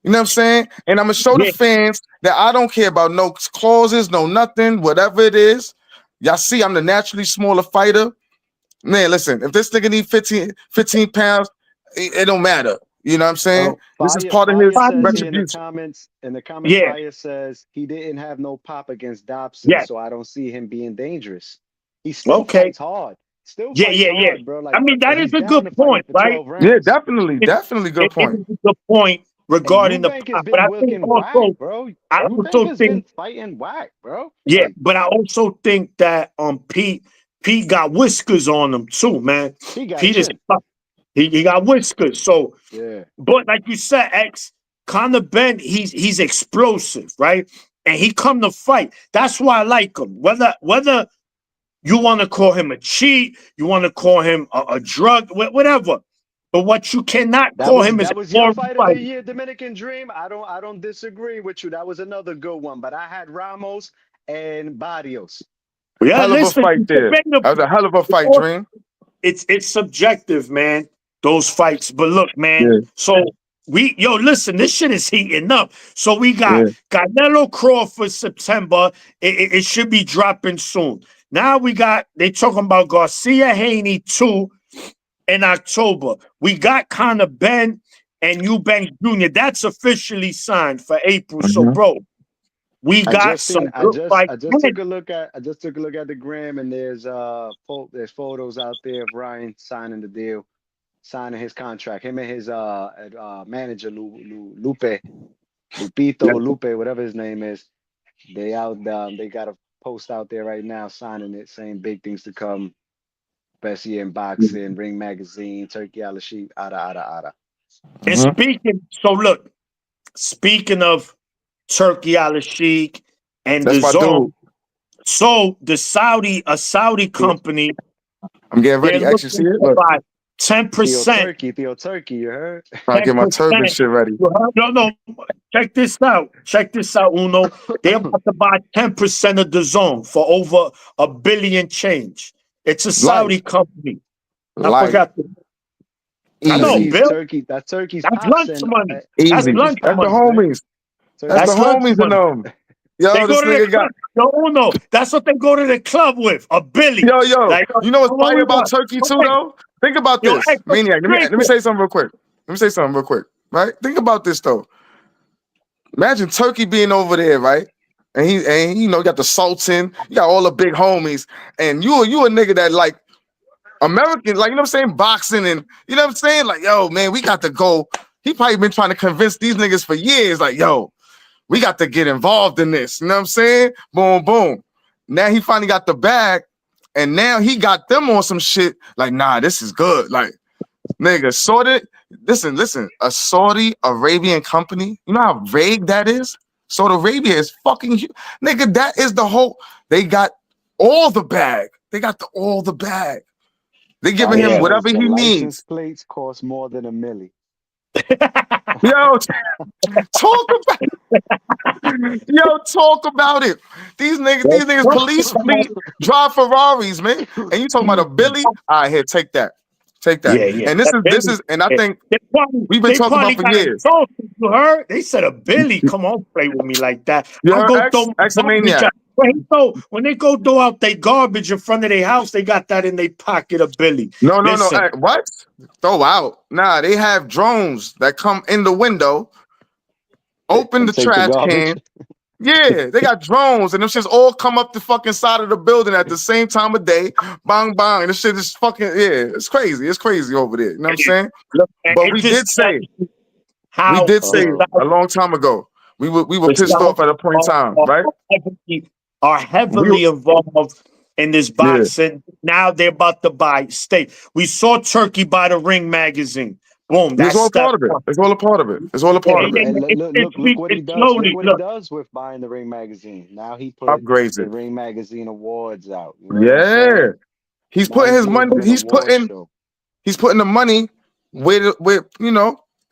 You know what I'm saying? And I'm gonna show the yeah. fans that I don't care about no clauses, no nothing, whatever it is. Y'all see, I'm the naturally smaller fighter. Man, listen, if this nigga need 15 pounds, it don't matter. You know what I'm saying? Well, This is part of his Fire says here retribution. in the comments, Yeah, Fire says he didn't have no pop against Dobson, yeah. so I don't see him being dangerous. He still Okay. fights hard. Still Yeah, fights yeah, yeah. hard, bro. I Like, mean, that and is he's a down good to fighting point, for right? 12 Yeah, rounds. definitely good It point. is a good point And regarding the Eubank has pop. But been I think working whack, also, bro. I Eubank also has been think, fighting whack, bro. yeah, Like, but I also think that Pete got whiskers on him too, man. he got Pete is chin. he got whiskers. So, Yeah. but like you said, Conor Ben, he's explosive, right? And he come to fight. That's why I like him. Whether you want to call him a cheat, you want to call him a drug, whatever. But what you cannot call him is a That was your foreign fight of the fighter. year, Dominican Dream. I don't disagree with you. That was another good one. But I had Ramos and Barrios. Yeah, Hell of a listen, fight it's there. debatable. That was a hell of a fight, Dream. It's subjective, man. Those fights, but look, man. Yeah, So listen, this shit is heating up. So we got yeah. Canelo Crawford September. It should be dropping soon. Now they talking about Garcia Haney too in October. We got Conor Ben and Eubanks Jr. That's officially signed for April. So, Mm-hmm. bro, we got some good fights. I just took a look at the gram, and there's photos out there of Ryan signing the deal, signing his contract. Him and his manager Lupe, whatever his name is. They got a post out there right now signing it, saying big things to come. Best year in boxing, Ring Magazine, Turkey Al Sheep, ada. And speaking of Turkey Al Sheikh and That's the my zone, dude. so a Saudi company, I'm getting they're ready. Actually, see looking it? to Look, buy 10%. Theo Turkey, you heard? trying to get my turban 10%. shit ready. No. Check this out. Uno. They're about to buy 10% of the zone for over $1 billion change. It's a Light, Saudi company. I light, forgot. I know, easy, Bill. That's Turkey's That's pops lunch and money. That's easy. Turkey's lunch That's the money. pops, man. homies. That's the That's lunch homies in money. them. They Yo, go this to the nigga got. club. No, Uno. That's what they go to the club with. $1 billion. Yo, Like, you know what's Oh, what fire we about want? Turkey too, Okay. though? Think about Yo, this, what Maniac. you Let me drinking? say something real quick. Right? Think about this though. Imagine Turkey being over there, right? And he you know, you got the Sultan, you got all the big homies, and you a nigga that like American, like, you know what I'm saying, boxing, and you know what I'm saying, like, yo, man, we got to go. He probably been trying to convince these niggas for years, like, yo, we got to get involved in this. You know what I'm saying? Boom, boom. Now he finally got the bag, and now he got them on some shit. Like, nah, this is good. Like, nigga, sorted. Listen. A Saudi Arabian company. You know how vague that is? Saudi Arabia is fucking huge. Nigga, that is the whole. They got all the bag. All the bag. They giving him Fire Yeah. says whatever the he license needs. plates cost more than $1 million. Yo, talk about talk about it. These niggas, police fleet drive Ferraris, man. And you talking about a Billy? All right, here, take that. Take that. Yeah. And this is, and I think we've been They talking probably about for got years. insulted. You heard? They said a Billy, come on, play with me like that. You I'll heard go X? throw my X a garbage maniac. out. When they go throw out their garbage in front of their house, they got that in their pocket, a Billy. No. Listen, What? Throw out. Nah, they have drones that come in the window, open the Take the trash garbage. can. Yeah, they got drones, and them shits all come up the fucking side of the building at the same time of day. Bang, bang. And this shit is fucking, it's crazy. It's crazy over there. You know what I'm saying? look, But it we just did say, how a long time ago, we were pissed off at a point in time, right? Are heavily involved in this boxing. Now they're about to buy state. We saw Turkey buy the Ring magazine. Boom. It's That's all a part of it. It's all a part of it. It's all a part of it. And look what he does. Look what he does with buying the Ring magazine. Now he put Upgrades the it. Ring magazine awards out. You know what I'm saying? Yeah. He's Now putting his money, doing an award show. he's putting the money with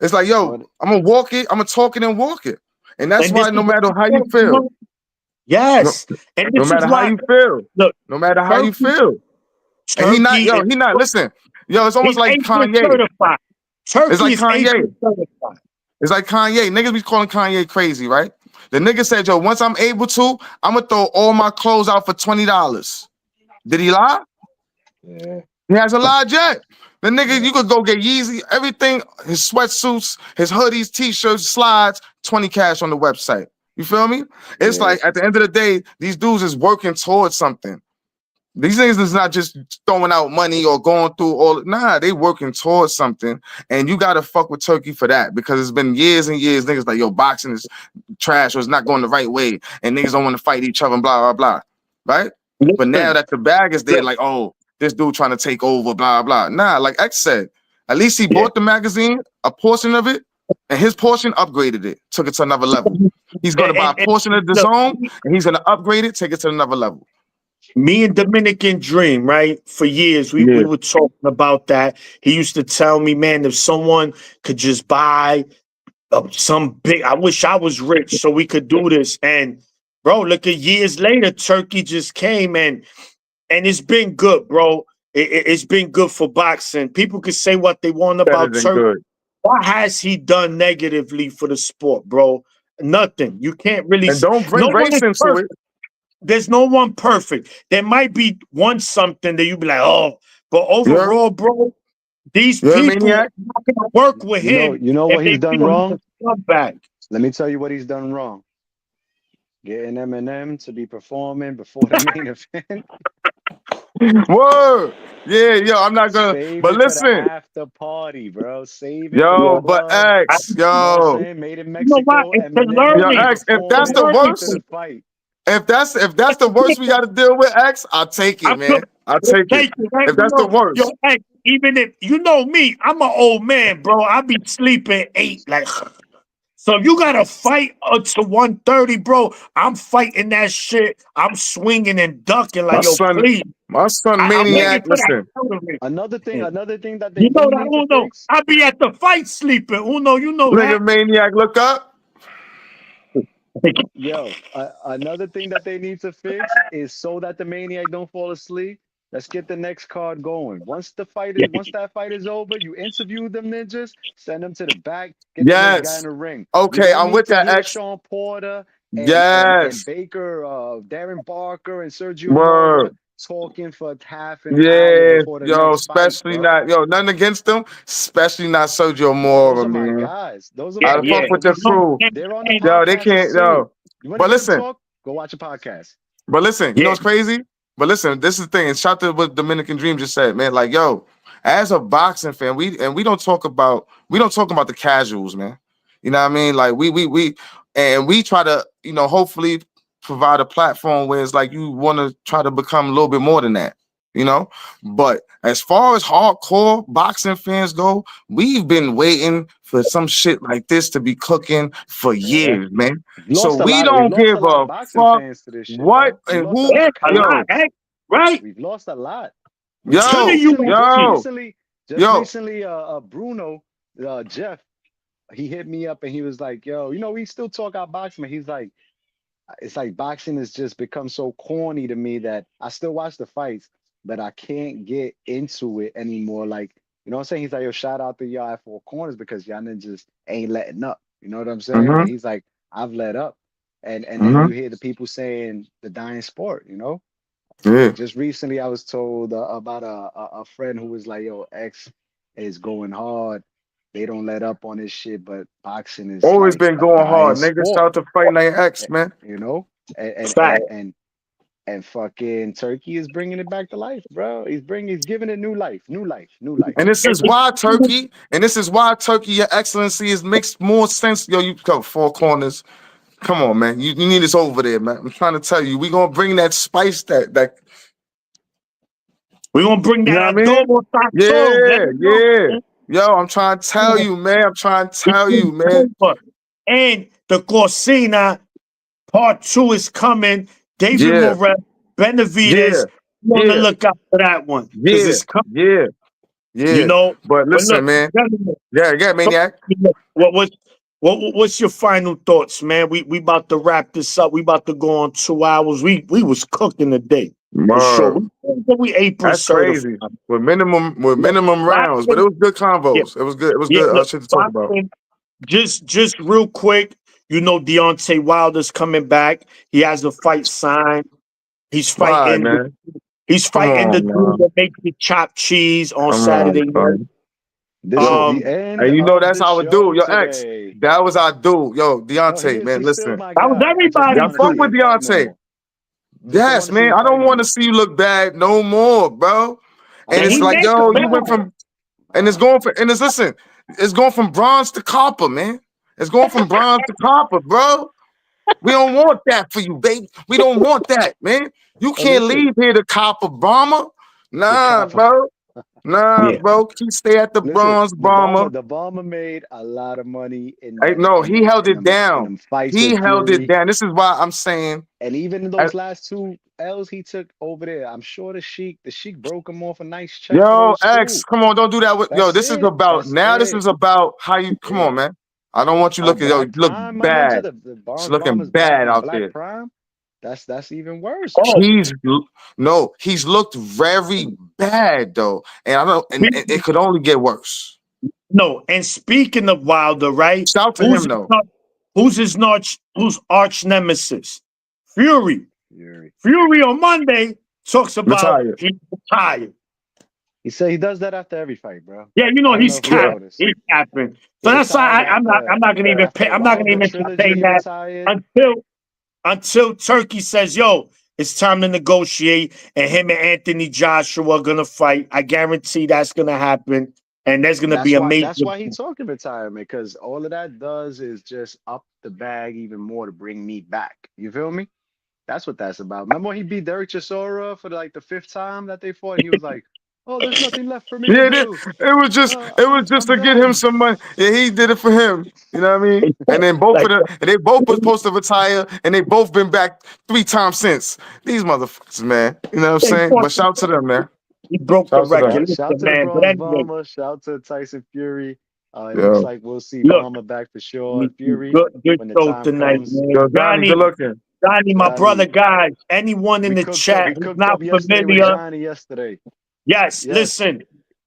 it's like, yo, What- I'm gonna walk it, I'm gonna talk it and walk it. And that's And why this no is matter what how you feel, yes. And no this matter is how why you feel, look, no matter how you Turkey- feel. And he not, listen, it's almost he's like A-plus Kanye. certified. Turkey It's like is Kanye. A-plus certified. It's like Kanye. Niggas be calling Kanye crazy, right? The nigga said, yo, once I'm able to, I'm gonna throw all my clothes out for $20. Did he lie? Yeah. He hasn't lied yet. The nigga, you could go get Yeezy, everything, his sweatsuits, his hoodies, t-shirts, slides, 20 cash on the website. You feel me? It's like at the end of the day, these dudes is working towards something. These niggas is not just throwing out money or going through all. Nah, they working towards something, and you gotta fuck with Turkey for that because it's been years and years. Niggas like, yo, boxing is trash or it's not going the right way, and niggas don't want to fight each other and blah blah blah, right? But now that the bag is there, like, oh, this dude trying to take over, blah blah. Nah, like X said, at least he bought the magazine, a portion of it, and his portion upgraded it, took it to another level. He's gonna buy a portion of the zone, and he's gonna upgrade it, take it to another level. Me and Dominican Dream, right? For years, we were talking about that. He used to tell me, man, if someone could just buy some big, I wish I was rich so we could do this. And bro, look at years later, Turkey just came and it's been good, bro. It's been good for boxing. People can say what they want about Turkey. Good. What has he done negatively for the sport, bro? Nothing. You can't really. And don't bring race into it. There's no one perfect. There might be one something that you be like, oh, but overall, bro, these people are not gonna work with him. You know what he's done wrong? Back. Let me tell you what he's done wrong. Getting Eminem to be performing before the main event. Whoa, yeah, yo, I'm not gonna. Save but it listen, for the after party, bro. Save it. Yo, but X, you know what I'm saying? Made in Mexico. Yo, X, if that's the worst, if that's the worst we got to deal with, X, I'll take it, man. I'll take it. Right? If that's the worst. Yo, X, even if you know me, I'm an old man, bro. I be sleeping 8, like. So if you gotta fight to 130, bro, I'm fighting that shit. I'm swinging and ducking like, please. My son, maniac, listen. Another thing that they need to fix. I be at the fight sleeping. Uno, you know that. Nigga, maniac, look up. Yo, another thing that they need to fix is so that the maniac don't fall asleep. Let's get the next card going. Once that fight is over, you interview them ninjas, send them to the back, get the next guy in the ring. Okay, I'm with that. X. Sean Porter and, and Baker, Darren Barker, and Sergio Mora talking for half an hour before the next especially fight, not nothing against them, especially not Sergio Mora, those are man. my guys. Those are my I fuck with your crew. They're on the podcast. They can't. Yo, but listen, go watch a podcast. But listen, you know what's crazy? But listen, this is the thing. And shout out to what Dominican Dream just said, man. Like, yo, as a boxing fan, we don't talk about the casuals, man. You know what I mean? Like we try to, hopefully provide a platform where it's like you want to try to become a little bit more than that, But as far as hardcore boxing fans go, we've been waiting for some shit like this to be cooking for years, man. So we don't give a fuck what and who. Right? We've lost a lot. Yo, recently, Bruno, Jeff, he hit me up and he was like, "Yo, we still talk about boxing." But he's like, "It's like boxing has just become so corny to me that I still watch the fights, but I can't get into it anymore." Like, you know what I'm saying? He's like, "Yo, shout out to y'all at Four Corners because y'all niggas ain't letting up." You know what I'm saying? And Mm-hmm. he's like, "I've let up," and then Mm-hmm. you hear the people saying the dying sport. Yeah. Like just recently, I was told about a friend who was like, "Yo, X is going hard. They don't let up on this shit, but boxing is Always like been a going dying hard. Niggas sport." shout to Fight Night eh, X, man. You know, and and Fact. and and, and fucking Turkey is bringing it back to life, bro. He's giving it new life, new life, new life. And this is why Turkey, Your Excellency, is makes more sense. Yo, you come Four Corners. Come on, man. You need us over there, man. I'm trying to tell you, we gonna bring that spice, that We're gonna bring you know that what I mean? adobo sazon. Let Yeah, me know. yeah. Yo, I'm trying to tell you, man. I'm trying to It's tell you, man. over. And the Cocina Part 2 is coming. David Yeah, Morel, yeah, Benavides. Be on the yeah, lookout for that one because yeah, it's coming. yeah, You yeah. know. But But listen, look, man. gentlemen, Yeah, Maniac. what's your final thoughts, man? We about to wrap this up. We about to go on 2 hours. We was cooking today for sure. Word. We apron That's certified. crazy. With minimum rounds, but it Boxing, was good yeah, convos. It was good. It was yeah. good Look, shit to talk about. boxing. Just real quick, Deontay Wilder's coming back. He has a fight signed. He's Why, fighting. man? He's Come fighting the on, dude man. that makes the chopped cheese on Come on, Saturday night. son. This is Yo, the Um, end and you know of that's the our show dude. Yo, X. today. That was our dude. Yo, No, he Deontay, is. man. He's still Listen. my that was guy. I just don't Y'all everybody want to fuck see too. with him fight no Deontay. more. Just don't want Yes, to see man. him I fight don't no want to more. see you look bad no more, bro. I And And don't it's he want to like, see make him it yo, fight you no went bad. more. from and it's going for and it's listen, it's going from bronze to copper, man. It's going from bronze to copper, bro. We don't want that for you, baby. We don't want that, man. You Oh, can't listen, leave here to copper bomber. the Nah, copper. bro. Nah, Yeah. bro. Keep stay at the Listen, bronze the bomber. bomber, the bomber made a lot of money in Hey, them no, in he them held in it them in down. them fights He with held it Fury. down. This is why I'm saying, And even in uh, those last two L's he took over there, I'm sure the Sheik broke him off a nice check for yo, those X, too. come on, don't do that with yo. That's This is it. about That's now. This it. is about how you come Yeah. on, man. I don't want you Oh, looking, yo, you Black look Prime, my ninja, bad. the It's Barnes looking Bomber's back bad on out Black there. Prime. That's even worse, Oh, bro. He's no, he's looked very bad though. And I don't and it could only get worse. no. And speaking of Wilder, right? Shout to Who's him his, though. who's arch nemesis? Fury. Fury. Fury on Monday talks about Retired. he's retired. He said he does that after every fight, bro. Yeah, I don't know he's if you Yeah. capping. noticed. He's capping. He So that's retired why I'm not. after I'm not gonna even pay. after I'm not gonna Wilder even trilogy. entertain He that retired. until Turkey says, "Yo, it's time to negotiate," and him and Anthony Joshua are gonna fight. I guarantee that's gonna happen, and there's gonna be That's a why major. that's why he talking retirement, because all of that does is just up the bag even more to bring me back. You feel me? That's what that's about. Remember when he beat Derek Chisora for like the fifth time that they fought, and he was like, "Oh, there's nothing left for me to Yeah, do. it was just I'm to get him done." some money. Yeah, he did it for him. You know what I mean? And then Like they both was supposed to retire, and they both been back 3 times since. These motherfuckers, man. You know what I'm they saying? fought, But shout to them, man. he broke the Shout to them. record. Shout Listen, to the man. But Bronze anyway, Bomber. Shout to Tyson Fury. It looks Yo, like we'll see look, Bomber back for sure. Fury good when the show time tonight, comes. man. yo, Donnie, good looking. Johnny, my brother, Johnny, guys. Anyone in we the cooked up. chat We who's cooked not up yesterday with familiar, Johnny yesterday. yes, Yes. listen.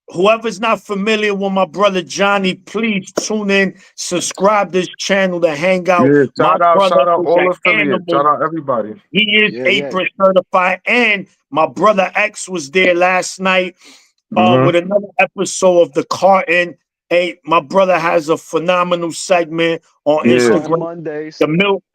Whoever's not familiar with my brother Johnny, please tune in, subscribe this channel to hang out. Yeah, My brother shout out is all an affiliates. animal. Shout out everybody. He is Yeah, yeah. apron certified. And my brother X was there last night with Mm-hmm. another episode of The Carton. Hey, my brother has a phenomenal segment on Yeah. Milk on Instagram, Mondays.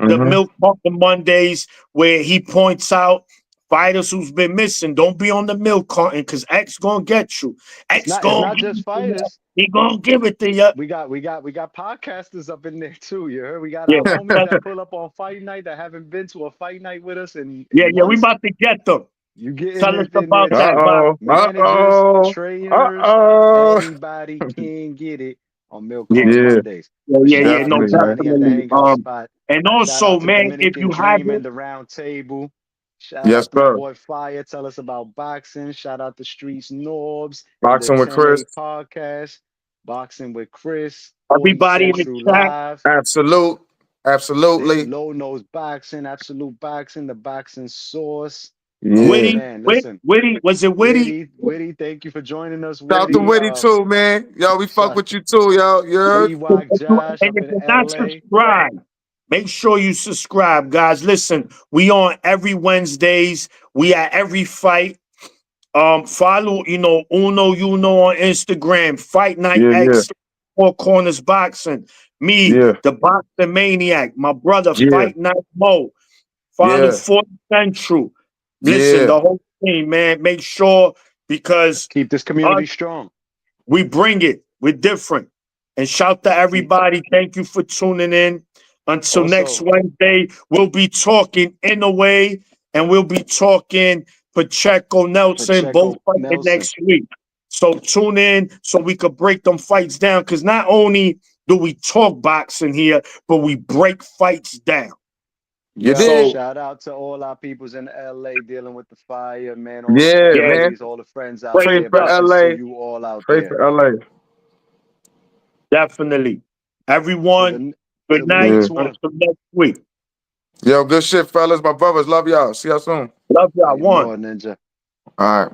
the Mm-hmm. milk carton Mondays, where he points out fighters who's been missing. Don't be on the milk carton because X gonna get you. It's X not. It's gonna not give just it to you. fighters. He gonna give it to you. We got podcasters up in there too. You heard? We got Yeah, our homies that pull up on fight night that haven't been to a fight night with us in yeah. We months. about to get them. You getting Tell us it in there about that, too. Bob. Uh-oh. Managers, Uh-oh. trainers, Uh-oh. anybody can get it on Milk Yeah, on Yeah, Mondays. But shout out no, to definitely, man. Johnny at the definitely. Hangout Spot. And Shout out also, to man, if Dominican you Dream haven't, and the Round Table. Shout Yes, out to the sir. boy Fire. Tell us about boxing. Shout out to Streets Norbs and the Boxing with Chris. 10A podcast. Boxing with Chris. 40 Everybody in the Central chat. Live. Absolutely. Low Nose Boxing, Absolute Boxing, the boxing source. Yeah. Oh Witty, man, listen. Witty, was it Witty? Witty, thank you for joining us, Shout out to Witty. Witty too, man. Yo, we fuck Shout with you too, yo. You heard? Ewok Josh And up if in you're not LA. subscribed, make sure you subscribe, guys. Listen, we on every Wednesdays. We at every fight. Follow, Uno on Instagram. Fight Night Yeah, X, Four Corners Boxing. Me, yeah, the Boxing Maniac. My brother, yeah, Fight Night Mo. Follow yeah, 40 Central. Listen, yeah, the whole thing, man. Make sure because Keep this community strong. we bring it. We're different. And shout to everybody. Thank you for tuning in. Until next Also, Wednesday, we'll be talking in a way, and we'll be talking Pacheco Nelson, both Pacheco fighting Nelson. next week. So tune in so we could break them fights down. Because not only do we talk boxing here, but we break fights down. You Yo, did. shout out to all our peoples in LA dealing with the fire, man. All Yeah, the man. families, all the friends out Pray there. for Blessings LA. to you all out Pray there. for LA. Definitely. To Everyone, good the night. next Yeah. one. Until next week. Yo, good shit, fellas. My brothers. Love y'all. See y'all soon. Love y'all. You One. more, Ninja. All right.